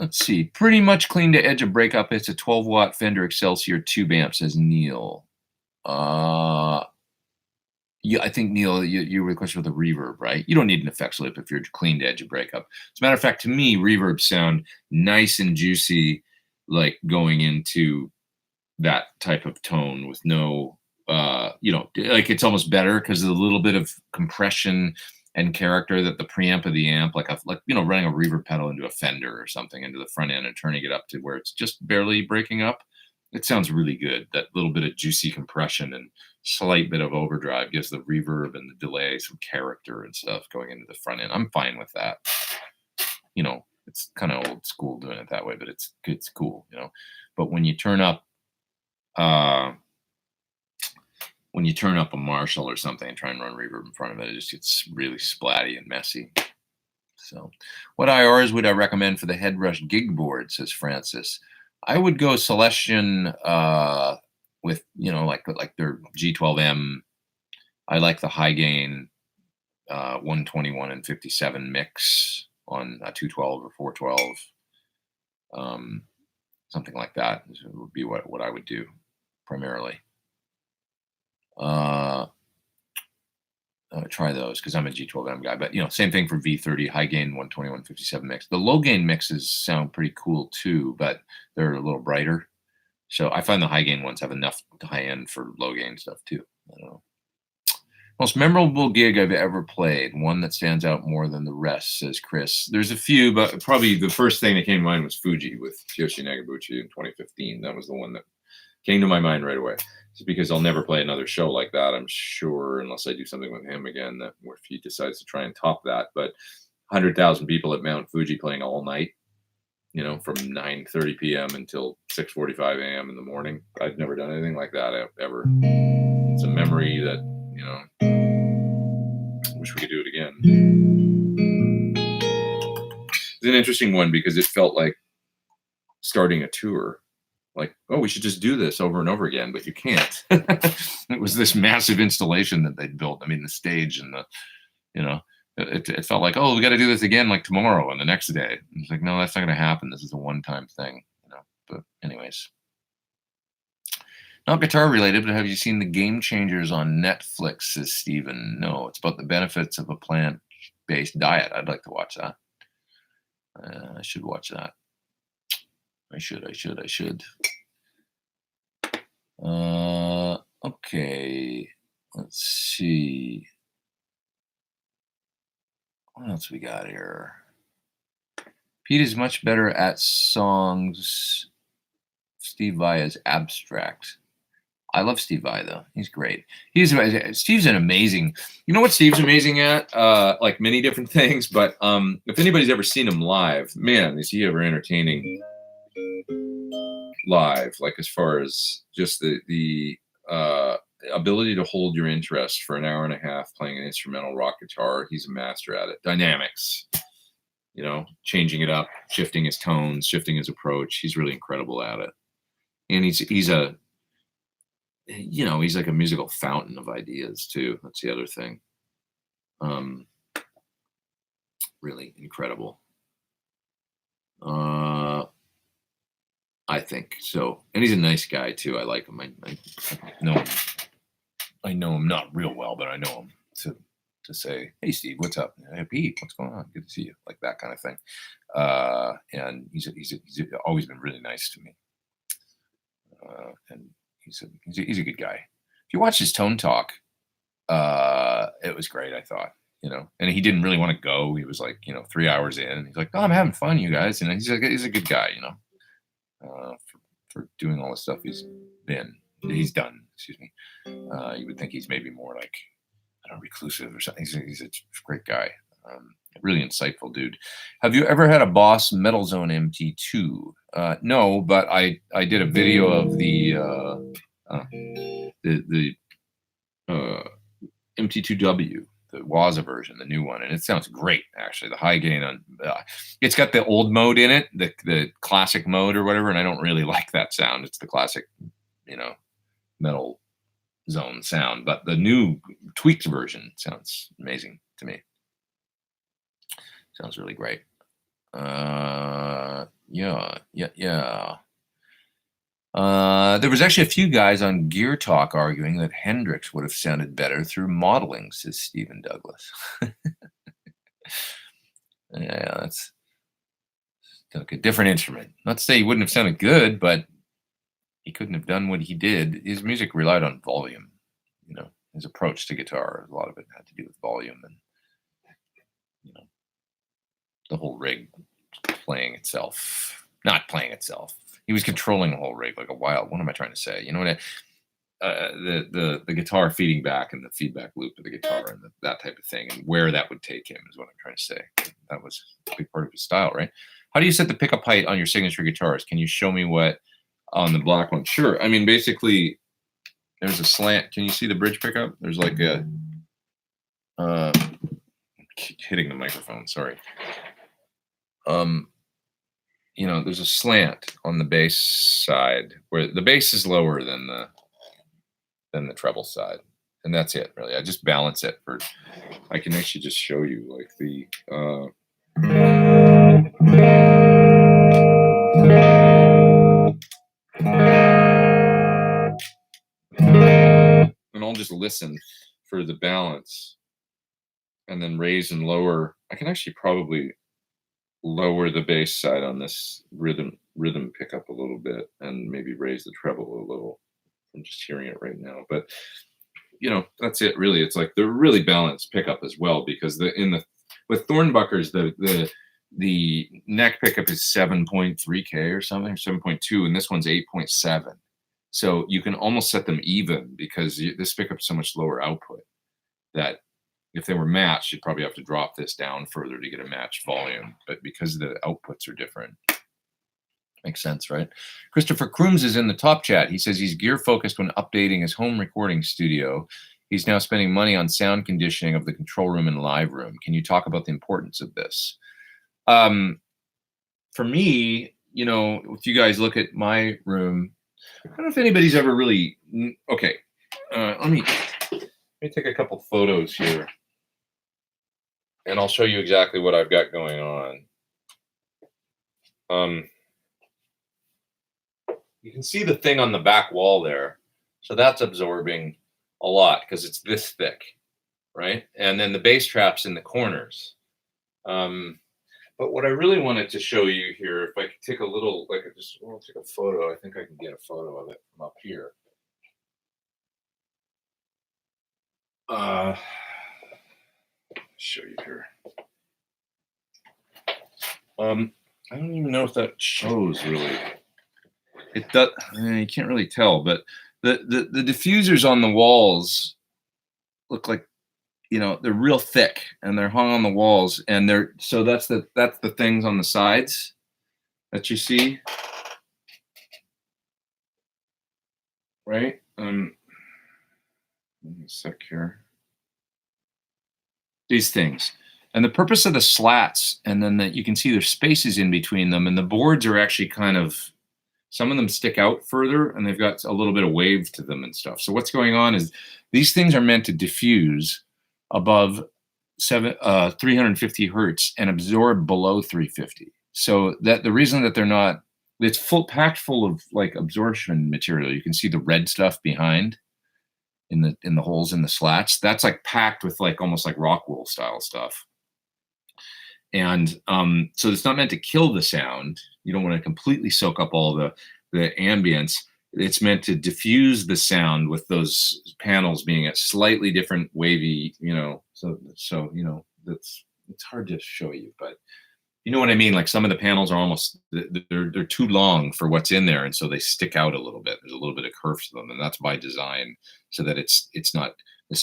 Let's see. Pretty much clean to edge of breakup. It's a 12-watt Fender Excelsior tube amp, says Neil. I think, Neil, you were the question with the reverb, right? You don't need an effects loop if you're clean to edge of breakup. As a matter of fact, to me, reverbs sound nice and juicy, like going into that type of tone with no, like it's almost better because of a little bit of compression and character that the preamp of the amp, running a reverb pedal into a Fender or something into the front end and turning it up to where it's just barely breaking up. It sounds really good. That little bit of juicy compression and slight bit of overdrive gives the reverb and the delay some character and stuff going into the front end. I'm fine with that. It's kind of old school doing it that way, but it's cool, But when you turn up a Marshall or something and try and run reverb in front of it, it just gets really splatty and messy. So, what IRs would I recommend for the Headrush gig board, says Francis? I would go Celestion with, like their G12M. I like the high gain 121 and 57 mix on a 212 or 412. Something like that would be what I would do primarily. Try those because I'm a G12M guy, but same thing for V30 high gain 121 57 mix. The low gain mixes sound pretty cool too, but they're a little brighter. So I find the high gain ones have enough high end for low gain stuff too. I don't know. Most memorable gig I've ever played, one that stands out more than the rest, says Chris. There's a few, but probably the first thing that came to mind was Fuji with Kiyoshi Nagabuchi in 2015. That was the one that came to my mind right away. It's because I'll never play another show like that, I'm sure, unless I do something with him again, where if he decides to try and top that. But 100,000 people at Mount Fuji playing all night, you know, from 9:30 p.m. until 6:45 a.m. in the morning. I've never done anything like that ever. It's a memory that, you know, I wish we could do it again. It's an interesting one because it felt like starting a tour. Like, oh, we should just do this over and over again, but you can't. It was this massive installation that they'd built. I mean, the stage and the, you know, it felt like, oh, we got to do this again like tomorrow and the next day. It's like, no, that's not going to happen. This is a one-time thing, you know. But anyways, not guitar related, but have you seen The Game Changers on Netflix? Says Steven. No, it's about the benefits of a plant-based diet. I'd like to watch that. I should watch that. I should. Okay. Let's see. What else we got here? Pete is much better at songs. Steve Vai is abstract. I love Steve Vai though. He's great. Steve's an amazing. You know what Steve's amazing at? Like many different things, but if anybody's ever seen him live, man, is he ever entertaining live? Like as far as just the ability to hold your interest for an hour and a half playing an instrumental rock guitar, he's a master at it. Dynamics, you know, changing it up, shifting his tones, shifting his approach. He's really incredible at it. And he's a, you know, he's like a musical fountain of ideas too. That's the other thing. Really incredible. I think so. And he's a nice guy too. I like him. I know him. I know him not real well, but I know him to say, hey Steve, what's up? Hey Pete, what's going on? Good to see you. Like that kind of thing. And he's always been really nice to me. And he's a good guy. If you watch his Tone Talk, it was great, I thought, you know. And he didn't really want to go. He was like, you know, 3 hours in, and he's like, "Oh, I'm having fun, you guys." And he's a good guy, you know, for doing all the stuff he's done. Excuse me. You would think he's maybe more like, I don't know, reclusive or something. He's a great guy. Really insightful dude. Have you ever had a Boss Metal Zone MT2? No, but I did a video of the MT2W, the Waza version, the new one, and it sounds great actually. The high gain on it's got the old mode in it, the classic mode or whatever, and I don't really like that sound. It's the classic, you know, Metal Zone sound, but the new tweaked version sounds amazing to me. Sounds really great. Yeah. There was actually a few guys on Gear Talk arguing that Hendrix would have sounded better through modeling, says Stephen Douglas. Yeah, that's like a different instrument. Not to say he wouldn't have sounded good, but he couldn't have done what he did. His music relied on volume, you know, his approach to guitar. A lot of it had to do with volume and, you know, the whole rig not playing itself. He was controlling the whole rig like a wild. What am I trying to say? You know what? The guitar feeding back and the feedback loop of the guitar and that type of thing, and where that would take him is what I'm trying to say. That was a big part of his style, right? How do you set the pickup height on your signature guitars? Can you show me what on the black one? Sure. I mean, basically, there's a slant. Can you see the bridge pickup? There's like a hitting the microphone. Sorry. You know, there's a slant on the bass side where the bass is lower than the treble side, and that's it really. I just balance it for. I can actually just show you like the. And I'll just listen for the balance, and then raise and lower. I can actually probably lower the bass side on this rhythm pickup a little bit, and maybe raise the treble a little. I'm just hearing it right now, but you know, that's it really. It's like they're really balanced pickup as well, because with Thornbuckers the neck pickup is 7.3K or something, or 7.2, and this one's 8.7. So you can almost set them even because this pickup's so much lower output that if they were matched, you'd probably have to drop this down further to get a matched volume. But because the outputs are different, makes sense, right? Christopher Crooms is in the top chat. He says he's gear focused when updating his home recording studio. He's now spending money on sound conditioning of the control room and live room. Can you talk about the importance of this? For me, you know, if you guys look at my room, I don't know if anybody's ever really, okay, let me take a couple photos here and I'll show you exactly what I've got going on. You can see the thing on the back wall there. So that's absorbing a lot because it's this thick, right? And then the bass traps in the corners. But what I really wanted to show you here, if I could take a little, like I'll take a photo. I think I can get a photo of it from up here. Show you here. I don't even know if that shows really. It does. You can't really tell, but the diffusers on the walls look like, you know, they're real thick and they're hung on the walls, and they're so that's the things on the sides that you see, right? Let me sec here. These things. And the purpose of the slats, and then that you can see there's spaces in between them, and the boards are actually kind of, some of them stick out further and they've got a little bit of wave to them and stuff. So what's going on is these things are meant to diffuse above 350 hertz and absorb below 350. So that the reason that they're not, it's packed full of like absorption material. You can see the red stuff behind in the holes in the slats. That's like packed with like almost like rock wool style stuff. And so it's not meant to kill the sound. You don't want to completely soak up all the ambience. It's meant to diffuse the sound with those panels being at slightly different wavy, you know, so you know, it's hard to show you, but you know what I mean? Like some of the panels are almost, they're too long for what's in there, and so they stick out a little bit. There's a little bit of curve to them, and that's by design, so that it's not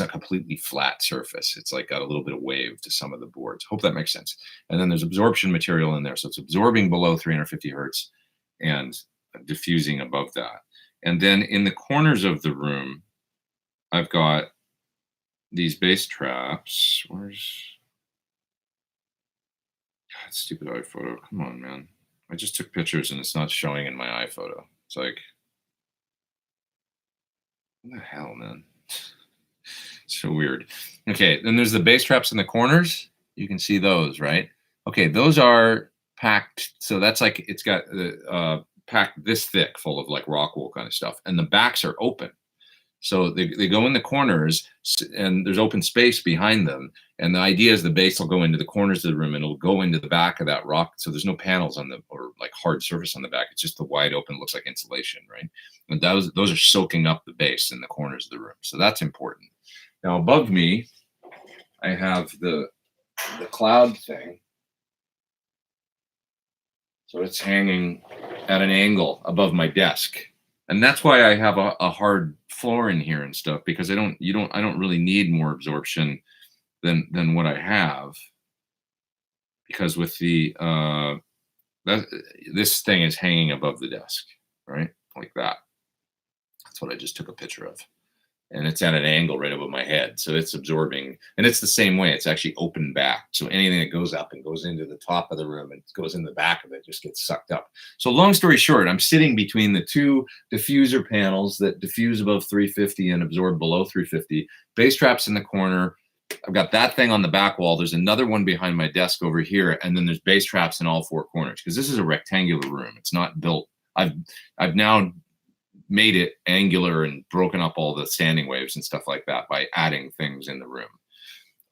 completely flat surface. It's like got a little bit of wave to some of the boards. Hope that makes sense. And then there's absorption material in there, so it's absorbing below 350 hertz and diffusing above that. And then in the corners of the room, I've got these bass traps. Where's God, stupid iPhoto? Come on, man. I just took pictures and it's not showing in my iPhoto. It's like, what the hell, man? So weird. Okay, then there's the bass traps in the corners. You can see those, right? Okay, those are packed. So that's like, it's got packed this thick full of like rock wool kind of stuff. And the backs are open. So they go in the corners, and there's open space behind them. And the idea is the bass will go into the corners of the room and it'll go into the back of that rock. So there's no panels on the, or like hard surface on the back. It's just the wide open, looks like insulation, right? And those are soaking up the bass in the corners of the room. So that's important. Now above me, I have the cloud thing. So it's hanging at an angle above my desk. And that's why I have a hard floor in here and stuff, because I don't really need more absorption than what I have. Because with the this thing is hanging above the desk, right? Like that. That's what I just took a picture of. And it's at an angle right above my head. So it's absorbing, and it's the same way. It's actually open back. So anything that goes up and goes into the top of the room and goes in the back of it just gets sucked up. So long story short, I'm sitting between the two diffuser panels that diffuse above 350 and absorb below 350. Bass traps in the corner. I've got that thing on the back wall. There's another one behind my desk over here. And then there's bass traps in all four corners, because this is a rectangular room. It's not built. I've now made it angular and broken up all the standing waves and stuff like that by adding things in the room.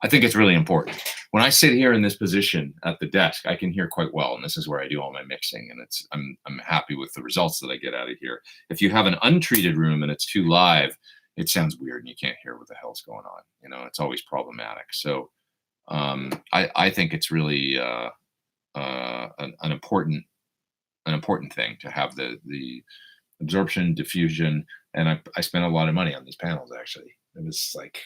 I think it's really important. When I sit here in this position at the desk, I can hear quite well, and this is where I do all my mixing, and I'm happy with the results that I get out of here. If you have an untreated room and it's too live, it sounds weird and you can't hear what the hell's going on. You know, it's always problematic. So I think it's really an important thing to have the absorption, diffusion, and I spent a lot of money on these panels. Actually, it was like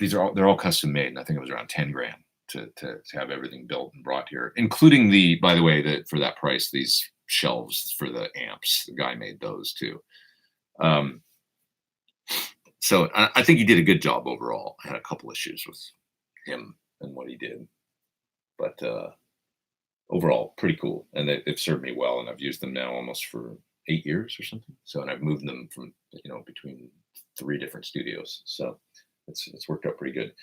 they're all custom made, and I think it was around 10 grand to have everything built and brought here, including by the way, that for that price, these shelves for the amps, the guy made those too. So I think he did a good job overall. I had a couple issues with him and what he did, but overall pretty cool, and they've served me well, and I've used them now almost for 8 years or something. So, and I've moved them from between 3 different studios, so it's worked out pretty good.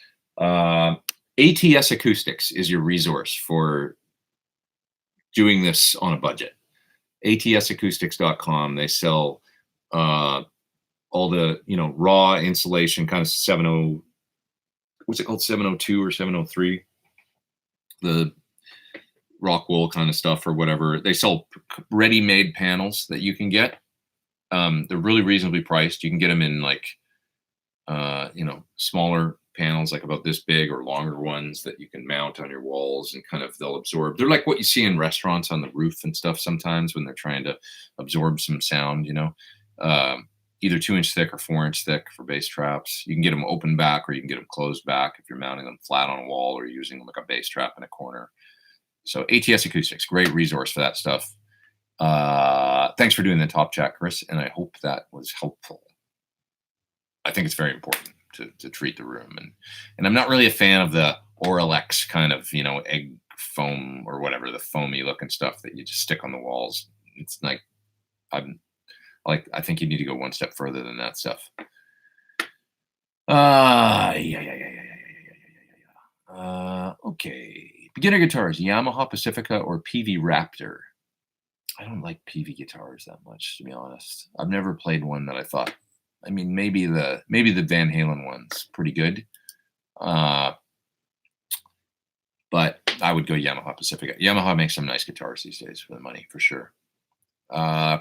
ATS Acoustics is your resource for doing this on a budget. ATSacoustics.com. They sell all the raw insulation, kind of 70, what's it called, 702 or 703, the rock wool kind of stuff or whatever. They sell ready-made panels that you can get. They're really reasonably priced. You can get them in like smaller panels, like about this big, or longer ones that you can mount on your walls, and kind of they'll absorb. They're like what you see in restaurants on the roof and stuff sometimes when they're trying to absorb some sound, either 2-inch thick or 4-inch thick for bass traps. You can get them open back, or you can get them closed back if you're mounting them flat on a wall or using them like a bass trap in a corner. So ATS Acoustics, great resource for that stuff. Thanks for doing the top chat, Chris, and I hope that was helpful. I think it's very important to treat the room, and I'm not really a fan of the Oralex kind of egg foam or whatever, the foamy looking stuff that you just stick on the walls. It's like I think you need to go one step further than that stuff. Okay. Beginner guitars, Yamaha Pacifica or PV Raptor. I don't like PV guitars that much, to be honest. I've never played one that I thought. I mean, maybe the Van Halen one's pretty good, but I would go Yamaha Pacifica. Yamaha makes some nice guitars these days for the money, for sure.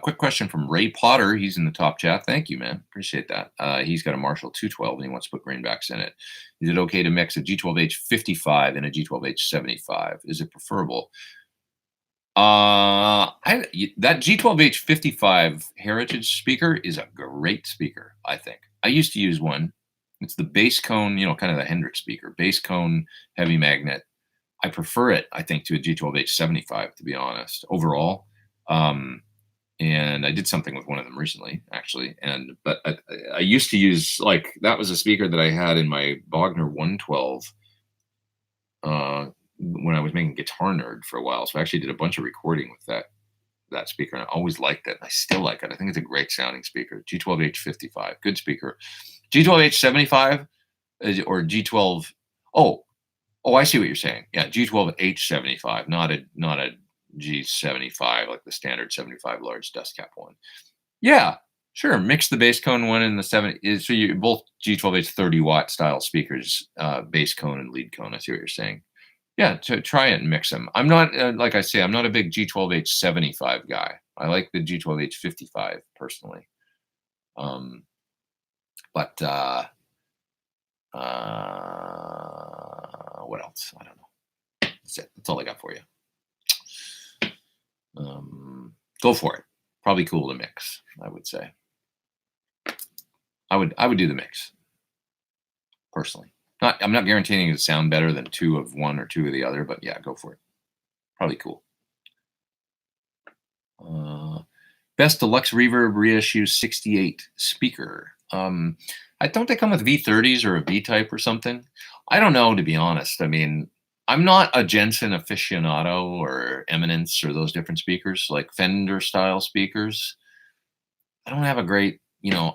Quick question from Ray Potter. He's in the top chat. Thank you, man. Appreciate that. He's got a Marshall 212 and he wants to put greenbacks in it. Is it okay to mix a G12H 55 and a G12H 75? Is it preferable? That G12H 55 Heritage speaker is a great speaker, I think. I used to use one. It's the bass cone, kind of the Hendrix speaker, bass cone, heavy magnet. I prefer it, I think, to a G12H 75, to be honest, overall. And I did something with one of them recently, actually. But I used to use, that was a speaker that I had in my Bogner 112 when I was making Guitar Nerd for a while. So I actually did a bunch of recording with that speaker, and I always liked it. I still like it. I think it's a great sounding speaker. G12H 55, good speaker. G12H 75 or G12. Oh, I see what you're saying. Yeah, G12H 75, not a G75, like the standard 75 large dust cap one. Yeah, sure. Mix the bass cone one and the 70. So you both G12H 30 watt style speakers, bass cone and lead cone. I see what you're saying. Yeah, to try it and mix them. I'm not, like I say, I'm not a big G12H 75 guy. I like the G12H 55 personally. But what else? I don't know. That's it. That's all I got for you. Go for it. Probably cool to mix, I would say. I would do the mix personally. I'm not guaranteeing it to sound better than 2 of one or 2 of the other, but yeah, go for it. Probably cool. Best deluxe reverb reissue 68 speaker. I don't they come with V30s or a V-type or something? I don't know, to be honest. I mean, I'm not a Jensen aficionado or Eminence or those different speakers, like Fender style speakers. I don't have a great,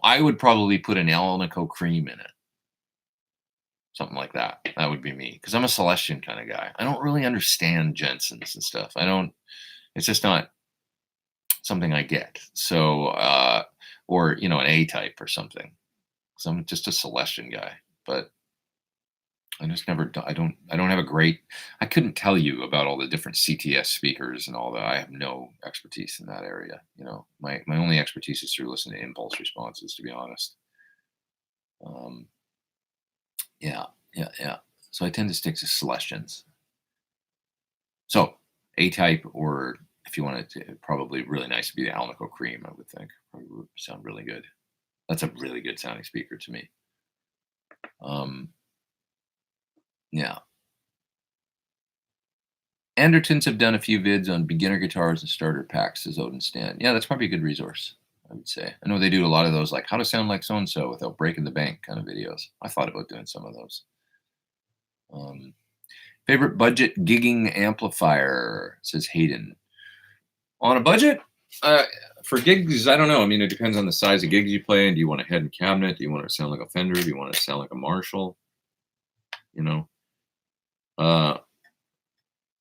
I would probably put an Alnico Cream in it. Something like that. That would be me. Because I'm a Celestion kind of guy. I don't really understand Jensens and stuff. It's just not something I get. So, or, an A-type or something. Because I'm just a Celestion guy. But I just never, I don't have a great, I couldn't tell you about all the different CTS speakers and all that. I have no expertise in that area. My only expertise is through listening to impulse responses, to be honest. Yeah. So I tend to stick to Celestians. So A-type, or if you wanted to, probably really nice to be the Alnico Cream, I would think. Probably would sound really good. That's a really good sounding speaker to me. Yeah. Andertons have done a few vids on beginner guitars and starter packs, says Odin Stan. Yeah, that's probably a good resource, I would say. I know they do a lot of those, like how to sound like so-and-so without breaking the bank kind of videos. I thought about doing some of those. Favorite budget gigging amplifier, says Hayden. On a budget? For gigs, I don't know. I mean, it depends on the size of gigs you play. And do you want a head and cabinet? Do you want it to sound like a Fender? Do you want it to sound like a Marshall? You know,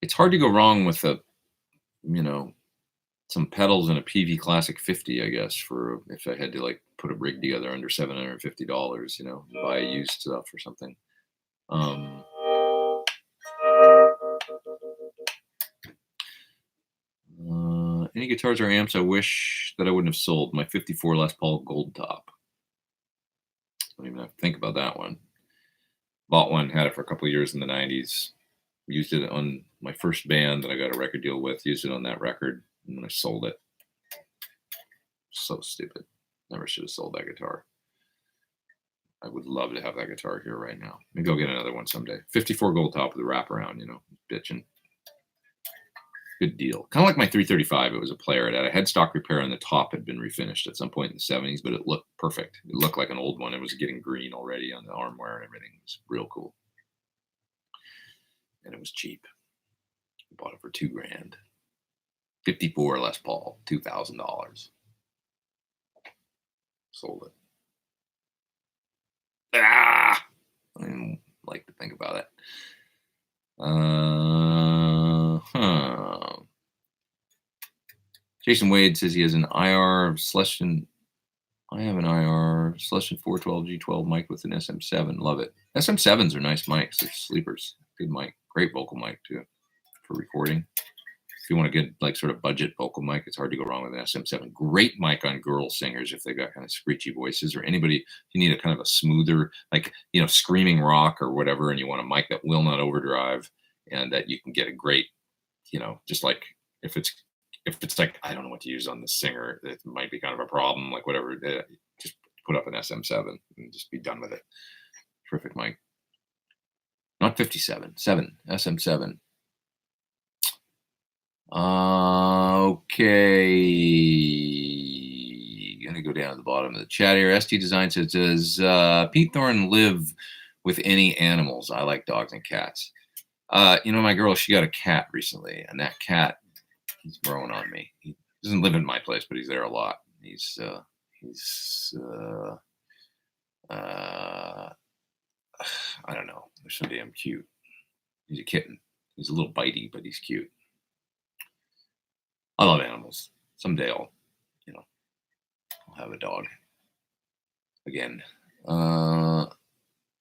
it's hard to go wrong with some pedals and a PV Classic 50, I guess, for if I had to like put a rig together under $750, buy used stuff or something. Any guitars or amps I wish that I wouldn't have sold? My 54 Les Paul Gold Top. Don't even have to think about that one. Bought one, had it for a couple of years in the 90s. Used it on my first band that I got a record deal with. Used it on that record, and then I sold it. So stupid. Never should have sold that guitar. I would love to have that guitar here right now. Maybe I'll get another one someday. 54 Gold Top with a wraparound, bitching. Good deal. Kind of like my 335. It was a player. It had a headstock repair and the top had been refinished at some point in the 70s, but it looked perfect. It looked like an old one. It was getting green already on the armware and everything. It was real cool. And it was cheap. I bought it for $2,000. 54 Les Paul, $2,000. Sold it. I didn't like to think about it. Jason Wade says he has an IR Celestion. I have an IR Celestion 412 G12 mic with an SM7. Love it. SM7s are nice mics. They're sleepers. Good mic. Great vocal mic too for recording. If you want a good sort of budget vocal mic, it's hard to go wrong with an SM7. Great mic on girl singers if they've got kind of screechy voices, or anybody if you need a kind of a smoother, screaming rock or whatever, and you want a mic that will not overdrive and that you can get a great, just like if it's like I don't know what to use on the singer, it might be kind of a problem, like whatever. Just put up an SM7 and just be done with it. Terrific mic. Not 57, 7 SM7. Okay. Gonna go down to the bottom of the chat here. ST Design says, does Pete Thorn live with any animals? I like dogs and cats. My girl, she got a cat recently, and that cat, he's growing on me. He doesn't live in my place, but he's there a lot. He's I don't know. They're so damn cute. He's a kitten. He's a little bitey, but he's cute. I love animals. Someday I'll have a dog again.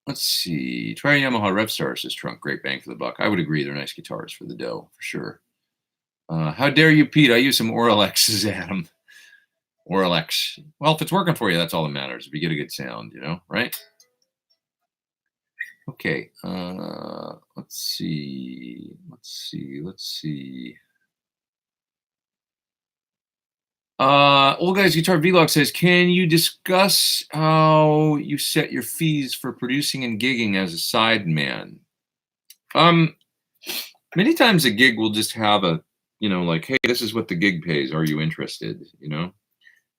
Let's see. Try a Yamaha RevStar, says Trunk. Great bang for the buck. I would agree. They're nice guitars for the dough, for sure. How dare you, Pete? I use some Auralexes, Adam. Auralex. Well, if it's working for you, that's all that matters. If you get a good sound, right? Okay. Let's see. Old Guy's Guitar Vlog says, can you discuss how you set your fees for producing and gigging as a sideman? Many times a gig will just have a, hey, this is what the gig pays. Are you interested?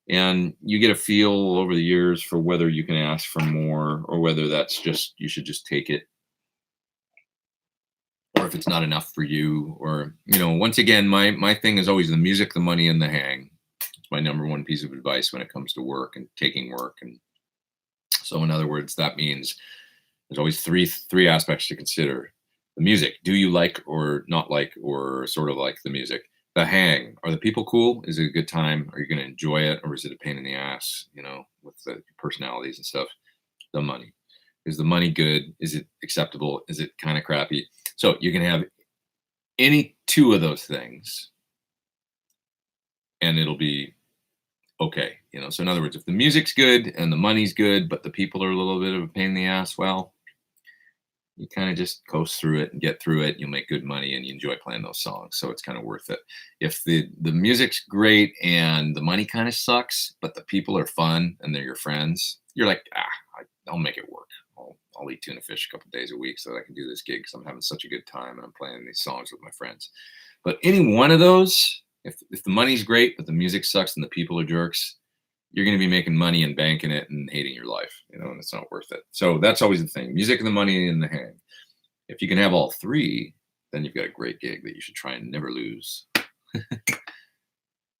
And you get a feel over the years for whether you can ask for more or whether that's just, you should just take it. Or if it's not enough for you, or, once again, my thing is always the music, the money, and the hang. It's my number one piece of advice when it comes to work and taking work. And so in other words, that means there's always three aspects to consider. The music, do you like or not like, or sort of like the music? The hang, are the people cool? Is it a good time? Are you going to enjoy it? Or is it a pain in the ass, with the personalities and stuff? The money. Is the money good? Is it acceptable? Is it kind of crappy? So you can have any two of those things and it'll be okay. So in other words, if the music's good and the money's good, but the people are a little bit of a pain in the ass, well, you kind of just coast through it and get through it. You'll make good money and you enjoy playing those songs. So it's kind of worth it. If the music's great and the money kind of sucks, but the people are fun and they're your friends, you're like, I'll make it work. I'll eat tuna fish a couple days a week so that I can do this gig because I'm having such a good time and I'm playing these songs with my friends. But any one of those, if the money's great, but the music sucks and the people are jerks, you're going to be making money and banking it and hating your life, and it's not worth it. So that's always the thing: music and the money and the hang. If you can have all three, then you've got a great gig that you should try and never lose.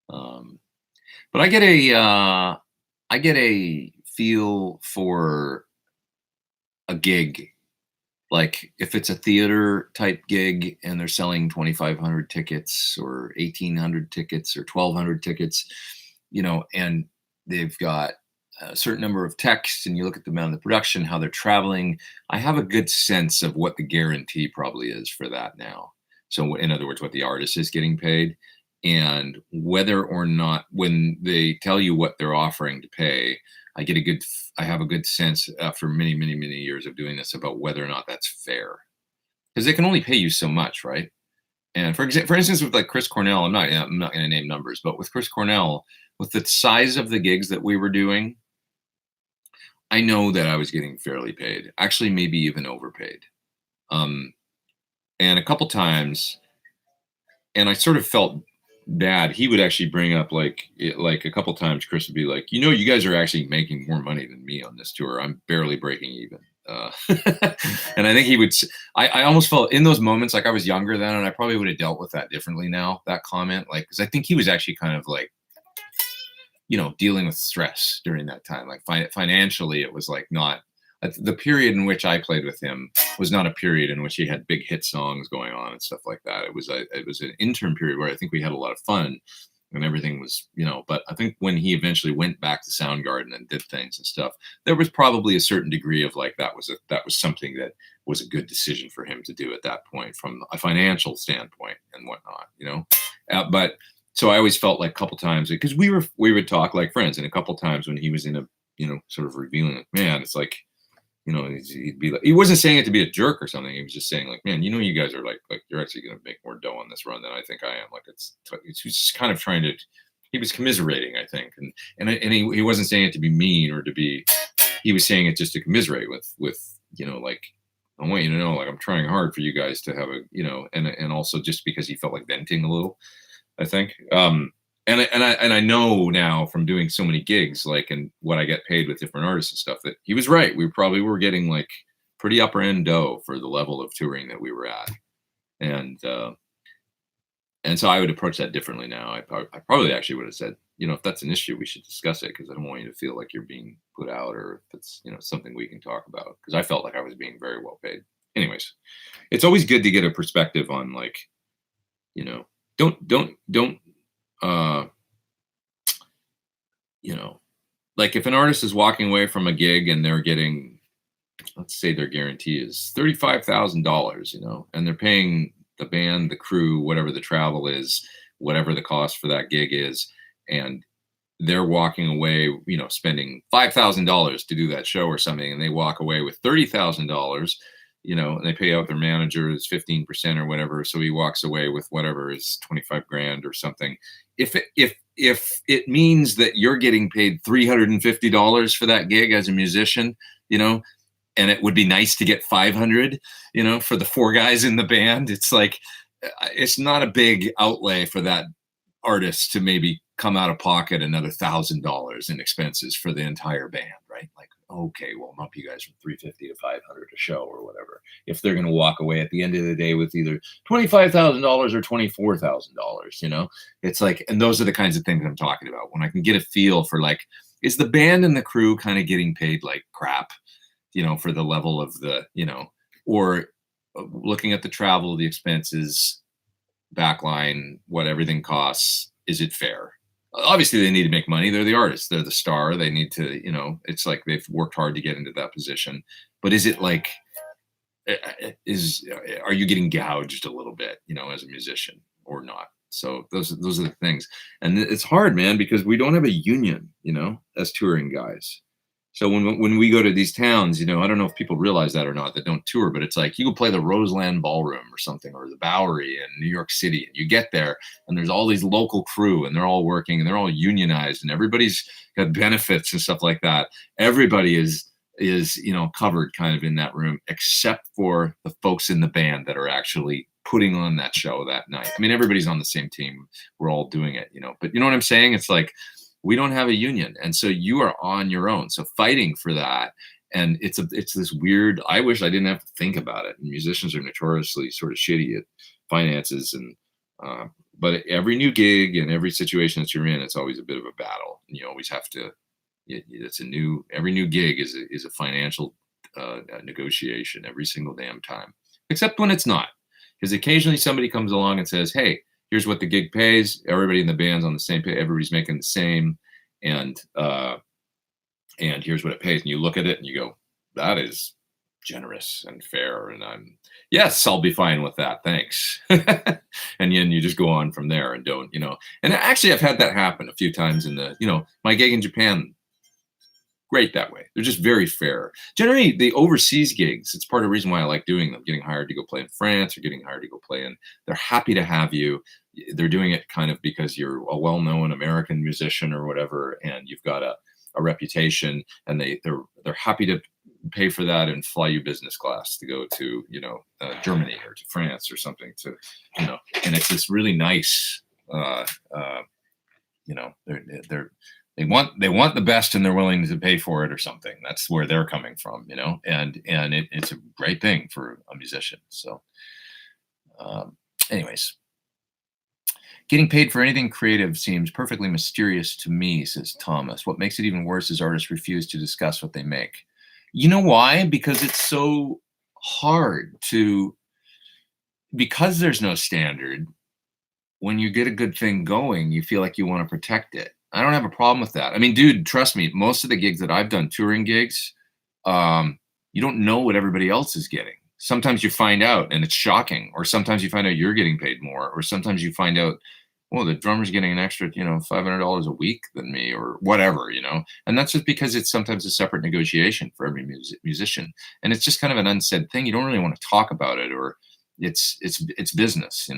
But I get a feel for a gig, like if it's a theater type gig and they're selling 2,500 tickets or 1,800 tickets or 1,200 tickets, and they've got a certain number of texts, and you look at the amount of the production, how they're traveling. I have a good sense of what the guarantee probably is for that now. So in other words, what the artist is getting paid, and whether or not, when they tell you what they're offering to pay, I have a good sense after many, many, many years of doing this about whether or not that's fair, because they can only pay you so much, right? And for instance, with like Chris Cornell, I'm not going to name numbers, but with Chris Cornell, with the size of the gigs that we were doing, I know that I was getting fairly paid, actually maybe even overpaid. And a couple times, and I sort of felt bad. He would actually bring up like a couple times, Chris would be like, you guys are actually making more money than me on this tour. I'm barely breaking even. And I think he would, I almost felt in those moments, like I was younger then, and I probably would have dealt with that differently now, that comment, like, because I think he was actually kind of like, dealing with stress during that time. Like financially, it was like not, the period in which I played with him was not a period in which he had big hit songs going on and stuff like that. It was an interim period where I think we had a lot of fun and everything was, but I think when he eventually went back to Soundgarden and did things and stuff, there was probably a certain degree of like, that was something that was a good decision for him to do at that point from a financial standpoint and whatnot, but so I always felt like a couple times, because we would talk like friends, and a couple times when he was in a, sort of revealing, like, man, it's like, he'd be like, he wasn't saying it to be a jerk or something. He was just saying like, man, you guys are like you're actually going to make more dough on this run than I think I am. Like he was just kind of trying to, he was commiserating, I think. And he wasn't saying it to be mean or to be, he was saying it just to commiserate with, like, I want you to know, like, I'm trying hard for you guys to have a, and also just because he felt like venting a little, I think. And I know now from doing so many gigs, like, and what I get paid with different artists and stuff, that he was right. We probably were getting like pretty upper end dough for the level of touring that we were at. And so I would approach that differently now. I probably actually would have said, if that's an issue, we should discuss it, because I don't want you to feel like you're being put out, or if it's, something we can talk about, because I felt like I was being very well paid. Anyways, it's always good to get a perspective on, like, don't like if an artist is walking away from a gig and they're getting, let's say their guarantee is $35,000, and they're paying the band, the crew, whatever the travel is, whatever the cost for that gig is, and they're walking away, spending $5,000 to do that show or something, and they walk away with $30,000, and they pay out their manager is 15% or whatever. So he walks away with whatever is 25 grand or something. If it means that you're getting paid $350 for that gig as a musician, and it would be nice to get 500, for the four guys in the band, it's like, it's not a big outlay for that artist to maybe come out of pocket another $1,000 in expenses for the entire band, right? Like, okay, well, bump you guys from 350 to 500 a show or whatever, if they're going to walk away at the end of the day with either $25,000 or $24,000, it's like, and those are the kinds of things I'm talking about, when I can get a feel for, like, is the band and the crew kind of getting paid like crap, for the level of the, or looking at the travel, the expenses, backline, what everything costs, is it fair? Obviously they need to make money. They're the artists. They're the star. They need to, it's like they've worked hard to get into that position. But is it like, are you getting gouged a little bit, as a musician or not? So those are the things. And it's hard, man, because we don't have a union, as touring guys. So when we go to these towns, I don't know if people realize that or not, that don't tour, but it's like you go play the Roseland Ballroom or something, or the Bowery in New York City, and you get there and there's all these local crew and they're all working and they're all unionized and everybody's got benefits and stuff like that. Everybody is, is, covered kind of in that room, except for the folks in the band that are actually putting on that show that night. I mean, everybody's on the same team. We're all doing it, but you know what I'm saying? It's like, we don't have a union. And so you are on your own. So fighting for that. And it's this weird, I wish I didn't have to think about it. And musicians are notoriously sort of shitty at finances. And, but every new gig and every situation that you're in, it's always a bit of a battle. And you always have to, every new gig is a financial negotiation every single damn time, except when it's not. Because occasionally somebody comes along and says, hey, here's what the gig pays. Everybody in the band's on the same pay. Everybody's making the same. And here's what it pays. And you look at it and you go, that is generous and fair. And yes, I'll be fine with that. Thanks. And then you just go on from there and don't, and actually I've had that happen a few times in my gig in Japan. Great that way. They're just very fair. Generally, the overseas gigs, it's part of the reason why I like doing them, getting hired to go play in France or getting hired to go play in. They're happy to have you. They're doing it kind of because you're a well-known American musician or whatever, and you've got a reputation, and they're happy to pay for that and fly you business class to go to, Germany or to France or something to, and it's this really nice, they want the best and they're willing to pay for it or something. That's where they're coming from, and it's a great thing for a musician. So anyways, getting paid for anything creative seems perfectly mysterious to me, says Thomas. What makes it even worse is artists refuse to discuss what they make. You know why? Because it's so hard because there's no standard. When you get a good thing going, you feel like you want to protect it. I don't have a problem with that. I mean, dude, trust me, most of the gigs that I've done, touring gigs, you don't know what everybody else is getting. Sometimes you find out and it's shocking, or sometimes you find out you're getting paid more, or sometimes you find out, well, the drummer's getting an extra, $500 a week than me, or whatever, and that's just because it's sometimes a separate negotiation for every musician. And it's just kind of an unsaid thing. You don't really want to talk about it, or it's business,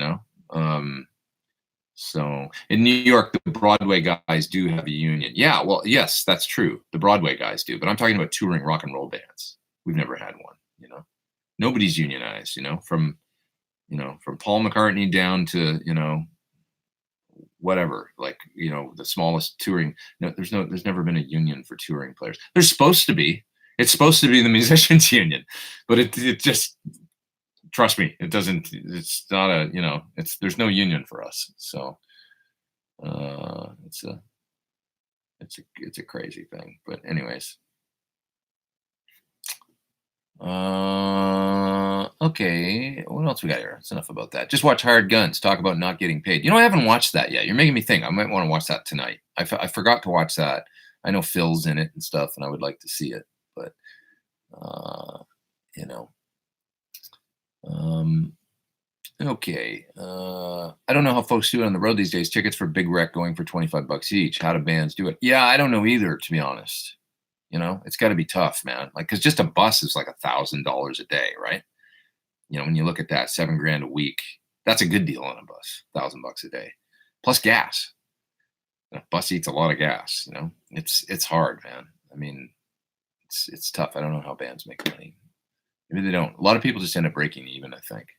So in New York, the Broadway guys do have a union. Yeah, well, yes, that's true. The Broadway guys do, but I'm talking about touring rock and roll bands. We've never had one, Nobody's unionized, from Paul McCartney down to, whatever, like, the smallest touring. No, there's never been a union for touring players. There's supposed to be. It's supposed to be the musicians union, but it just, trust me, it doesn't, it's not a, there's no union for us. So it's a crazy thing. But anyways. Okay, what else we got here? That's enough about that. Just watch Hired Guns, talk about not getting paid. I haven't watched that yet. You're making me think. I might want to watch that tonight. I forgot to watch that. I know Phil's in it and stuff, and I would like to see it, but okay. I don't know how folks do it on the road these days. Tickets for Big Wreck going for $25 each. How do bands do it? Yeah, I don't know either, to be honest. It's got to be tough, man. Like, because just a bus is like $1,000 a day, right? When you look at that, $7,000 a week, that's a good deal on a bus. $1,000 a day, plus gas. A bus eats a lot of gas. It's hard, man. I mean, it's tough. I don't know how bands make money. Maybe they don't. A lot of people just end up breaking even, I think.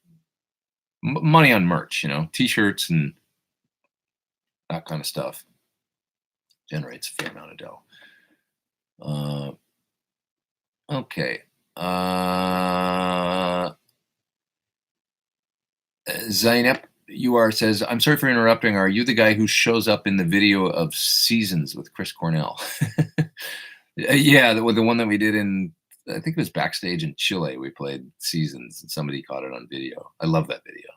Money on merch, T-shirts and that kind of stuff generates a fair amount of dough. Okay. Zainab UR says, I'm sorry for interrupting. Are you the guy who shows up in the video of Seasons with Chris Cornell? Yeah, the one that we did in, I think it was backstage in Chile. We played Seasons and somebody caught it on video. I love that video.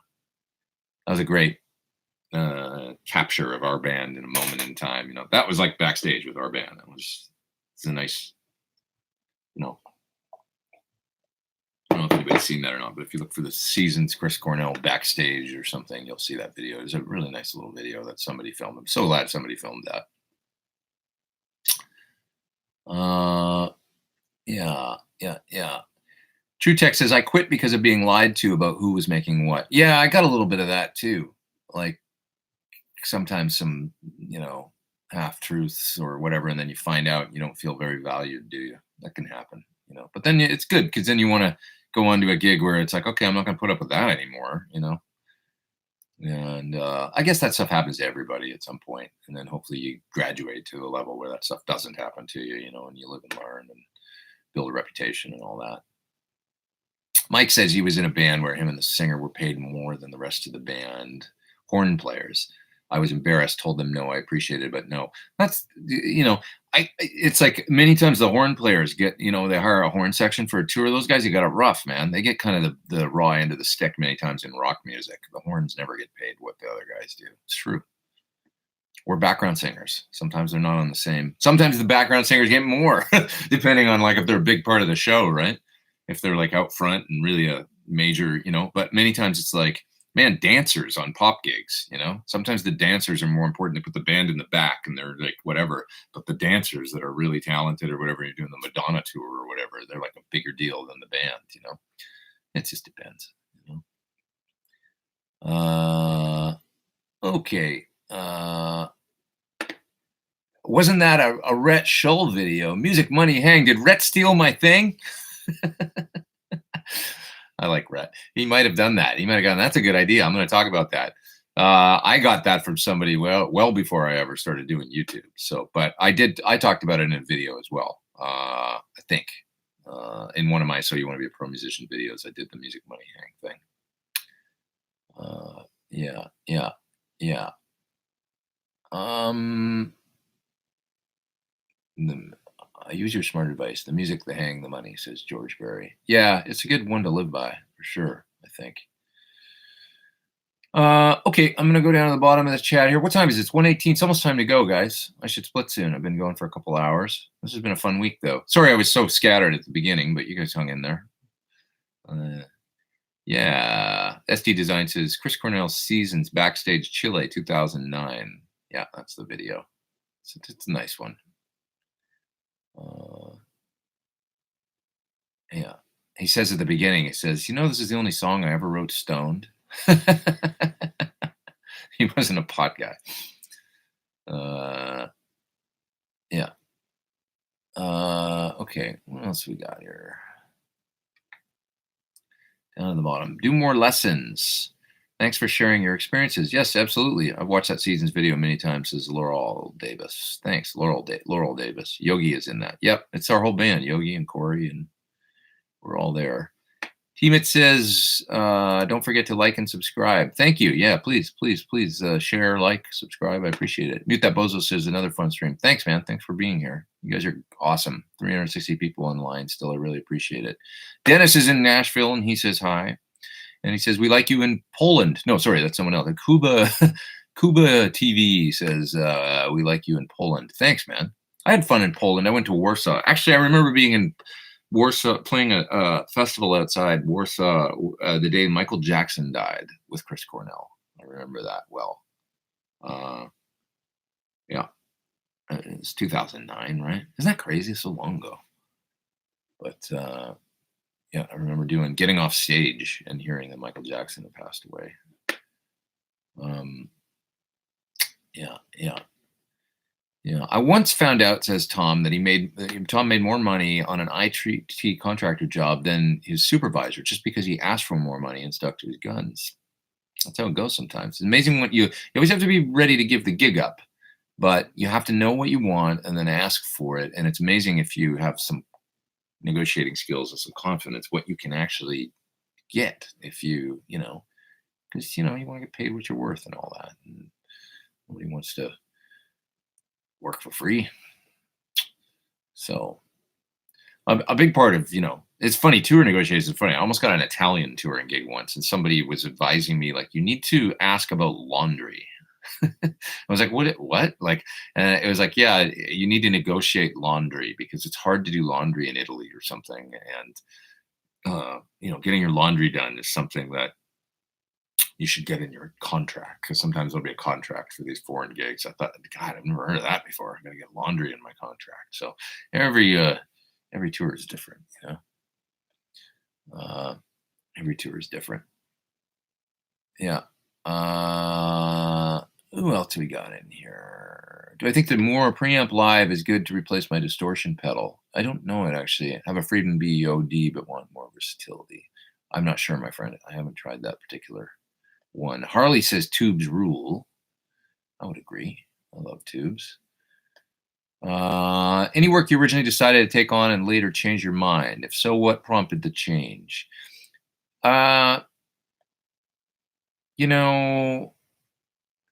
That was a great capture of our band in a moment in time. That was like backstage with our band. It's a nice, I don't know if anybody's seen that or not, but if you look for the Seasons Chris Cornell backstage or something, you'll see that video. It's a really nice little video that somebody filmed. I'm so glad somebody filmed that. Yeah. True Tech says, I quit because of being lied to about who was making what. Yeah, I got a little bit of that too. Like sometimes some, half truths or whatever, and then you find out you don't feel very valued, do you? That can happen, you know. But then it's good because then you want to go on to a gig where it's like, okay, I'm not going to put up with that anymore, you know. And I guess that stuff happens to everybody at some point, and then hopefully you graduate to a level where that stuff doesn't happen to you, you know, and you live and learn and build a reputation and all that. Mike says he was in a band where him and the singer were paid more than the rest of the band horn players. I was embarrassed, told them no, I appreciate it, but no. That's, you know, it's like many times the horn players get, you know, they hire a horn section for a tour. Those guys, you got it rough, man. They get kind of the raw end of the stick many times in rock music. The horns never get paid what the other guys do. It's true. Or background singers. Sometimes they're not on the same. Sometimes the background singers get more, depending on like if they're a big part of the show, right? If they're like out front and really a major, you know, but many times it's like, man, dancers on pop gigs, you know, sometimes the dancers are more important. They put the band in the back and they're like, whatever, but the dancers that are really talented or whatever, you're doing the Madonna tour or whatever, they're like a bigger deal than the band, you know, it just depends, you know. Okay. Wasn't that a Rhett Shull video? Music Money Hang. Did Rhett steal my thing? I like Rhett. He might have done that. He might have gone, that's a good idea. I'm going to talk about that. I got that from somebody well before I ever started doing YouTube. So, but I talked about it in a video as well. I think in one of my So You Want to Be a Pro Musician videos, I did the Music Money Hang thing. Yeah. I use your smart advice. The music, the hang, the money, says George Berry. Yeah, it's a good one to live by, for sure, I think. Okay, I'm going to go down to the bottom of the chat here. What time is it? It's 1:18. It's almost time to go, guys. I should split soon. I've been going for a couple hours. This has been a fun week, though. Sorry I was so scattered at the beginning, but you guys hung in there. Yeah. SD Design says, Chris Cornell Seasons Backstage Chile 2009. Yeah, that's the video. It's a nice one. Yeah. He says at the beginning, he says, you know, this is the only song I ever wrote stoned. He wasn't a pot guy. Yeah. Okay. What else we got here? Down at the bottom. Do more lessons. Thanks for sharing your experiences. Yes, absolutely. I've watched that Seasons video many times, says Laurel Davis. Thanks, Laurel Davis. Yogi is in that. Yep, it's our whole band, Yogi and Corey, and we're all there. Teamit says, don't forget to like and subscribe. Thank you. Yeah, please share, like, subscribe. I appreciate it. Mute That Bozo says, another fun stream. Thanks, man. Thanks for being here. You guys are awesome. 360 people online still. I really appreciate it. Dennis is in Nashville, and he says hi. And he says, we like you in Poland. No, sorry, that's someone else. Kuba TV says, we like you in Poland. Thanks, man. I had fun in Poland. I went to Warsaw. Actually, I remember being in Warsaw, playing a festival outside Warsaw the day Michael Jackson died with Chris Cornell. I remember that well. Yeah. It's 2009, right? Isn't that crazy? So long ago. But yeah, I remember getting off stage and hearing that Michael Jackson had passed away. Yeah. I once found out, says Tom, that Tom made more money on an IT contractor job than his supervisor, just because he asked for more money and stuck to his guns. That's how it goes sometimes. It's amazing what you always have to be ready to give the gig up, but you have to know what you want and then ask for it. And it's amazing if you have some negotiating skills and some confidence, what you can actually get if you know, because, you know, you want to get paid what you're worth and all that. And nobody wants to work for free. So a big part of, you know, it's funny, tour negotiations is funny. I almost got an Italian touring gig once, and somebody was advising me, like, you need to ask about laundry. I was like, what? Like, it was like, yeah, you need to negotiate laundry because it's hard to do laundry in Italy or something. And, you know, getting your laundry done is something that you should get in your contract, because sometimes there'll be a contract for these foreign gigs. I thought, God, I've never heard of that before. I'm going to get laundry in my contract. So every tour is different, you know. Every tour is different. Yeah. Who else we got in here? Do I think the more preamp live is good to replace my distortion pedal? I don't know it actually. I have a Friedman BOD, but want more versatility. I'm not sure, my friend. I haven't tried that particular one. Harley says tubes rule. I would agree. I love tubes. Any work you originally decided to take on and later change your mind? If so, what prompted the change? You know,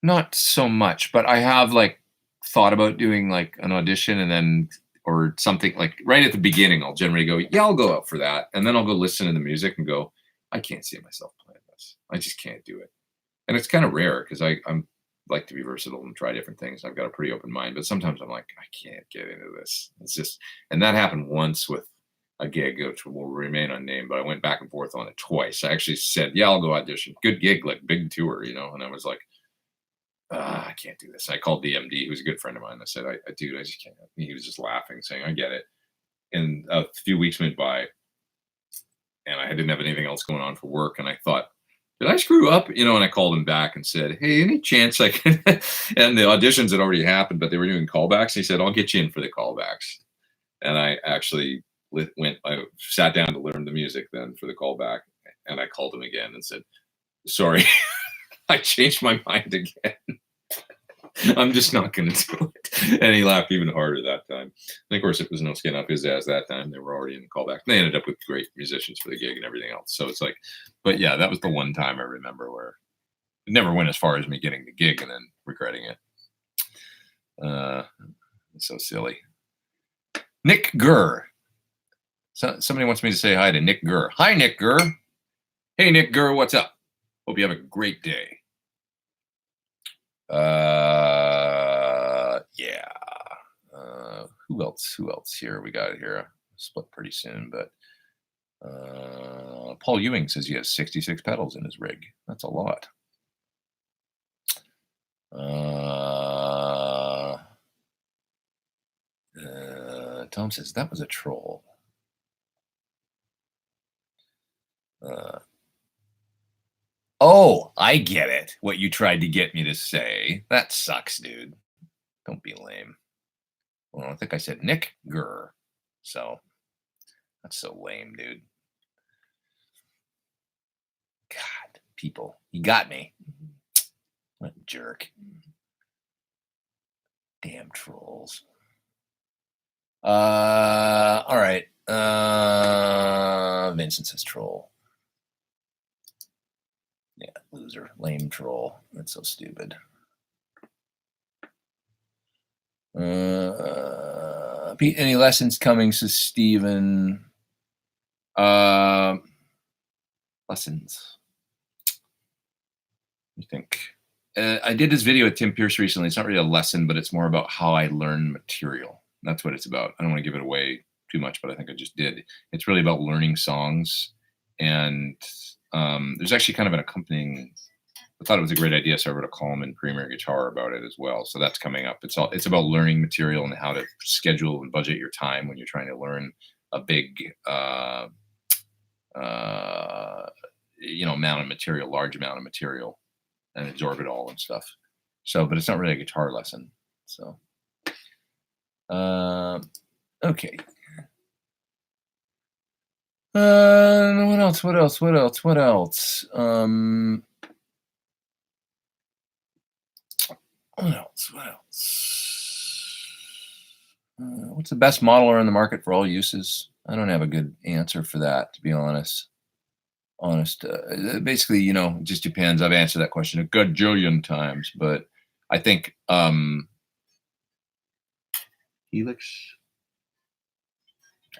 not so much, but I have like thought about doing like an audition and then or something like right at the beginning, I'll generally go, yeah, I'll go out for that. And then I'll go listen to the music and go, I can't see myself playing this. I just can't do it. And it's kind of rare because I'm like to be versatile and try different things. I've got a pretty open mind, but sometimes I'm like, I can't get into this. It's just, and that happened once with a gig, which will remain unnamed, but I went back and forth on it twice. I actually said, yeah, I'll go audition. Good gig, like big tour, you know? And I was like, I can't do this. And I called the MD, who's a good friend of mine. I said, dude, I just can't. And he was just laughing, saying, I get it. And a few weeks went by and I didn't have anything else going on for work. And I thought, did I screw up? You know, and I called him back and said, hey, any chance I can? And the auditions had already happened, but they were doing callbacks. He said, I'll get you in for the callbacks. And I actually I sat down to learn the music then for the callback. And I called him again and said, sorry, I changed my mind again. I'm just not going to do it. And he laughed even harder that time. And of course, it was no skin off his ass that time. They were already in the callback. They ended up with great musicians for the gig and everything else. So it's like, but yeah, that was the one time I remember where it never went as far as me getting the gig and then regretting it. So silly. Nick Gurr. Somebody wants me to say hi to Nick Gurr. Hi, Nick Gurr. Hey, Nick Gurr, what's up? Hope you have a great day. Yeah. Who else here? We got here. Split pretty soon, but Paul Ewing says he has 66 pedals in his rig. That's a lot. Tom says that was a troll. Oh, I get it. What you tried to get me to say. That sucks, dude. Don't be lame. Well, I think I said Nick Gurr. So that's so lame, dude. God, people. You got me. What a jerk. Damn trolls. All right. Vincent says troll. Yeah, loser. Lame troll. That's so stupid. Pete, any lessons coming, says Steven. Lessons. I think. I did this video with Tim Pierce recently. It's not really a lesson, but it's more about how I learn material. That's what it's about. I don't want to give it away too much, but I think I just did. It's really about learning songs. And there's actually kind of an accompanying, I thought it was a great idea, so I wrote a column in Premier Guitar about it as well. So that's coming up. It's about learning material and how to schedule and budget your time when you're trying to learn a big amount of material, large amount of material, and absorb it all and stuff. So, but it's not really a guitar lesson. So, okay. What else? What's the best modeler in the market for all uses? I don't have a good answer for that, to be honest. Basically, it just depends. I've answered that question a gajillion times, but I think Helix,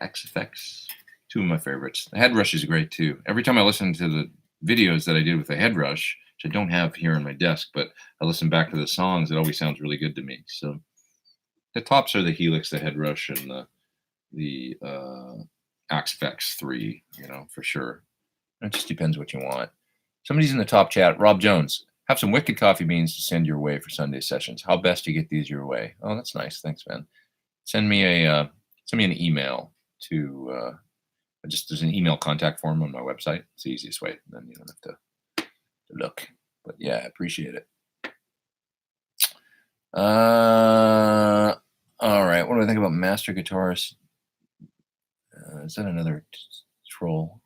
XFX, two of my favorites. The head rush is great too. Every time I listen to the videos that I did with the head rush, which I don't have here on my desk, but I listen back to the songs, it always sounds really good to me. So the tops are the Helix, the head rush, and the XFX 3, for sure. It just depends what you want. Somebody's in the top chat. Rob Jones, have some wicked coffee beans to send your way for Sunday sessions. How best to get these your way? Oh, that's nice. Thanks, man. Send me an email to there's an email contact form on my website. It's the easiest way. Then you don't have to look. But yeah, I appreciate it. All right. What do I think about master guitarists Is that another troll?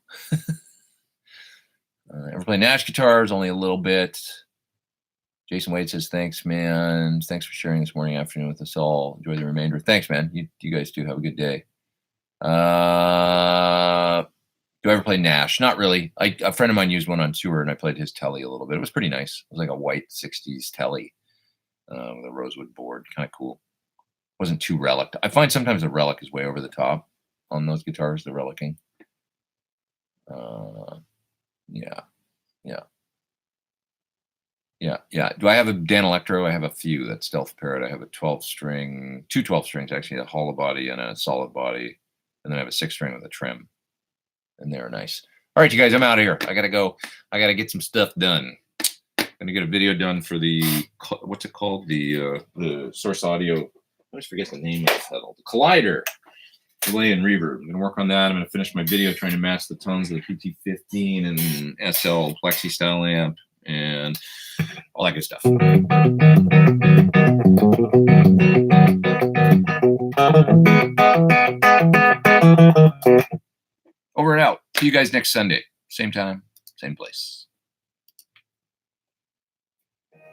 Ever play Nash guitars? Only a little bit. Jason Wade says, thanks, man. Thanks for sharing this morning, afternoon with us all. Enjoy the remainder. Thanks, man. You guys do have a good day. Do I ever play Nash? Not really. A friend of mine used one on tour, and I played his Telly a little bit. It was pretty nice. It was like a white 60s Telly with a rosewood board. Kind of cool. Wasn't too relic. I find sometimes the relic is way over the top on those guitars, the relicking. Yeah. Do I have a Dan Electro? I have a few. That's Stealth Parrot. I have a 12-string, two 12 strings actually, a hollow body and a solid body, and then I have a 6-string with a trim, and they're nice. All right, you guys, I'm out of here. I gotta go. I gotta get some stuff done. I'm gonna get a video done for the what's it called? The Source Audio. I always forget the name of the pedal. The Collider. Delay and reverb. I'm gonna work on that. I'm gonna finish my video trying to match the tones of the PT15 and SL Plexi style amp and all that good stuff. Over and out. See you guys next Sunday. Same time, same place.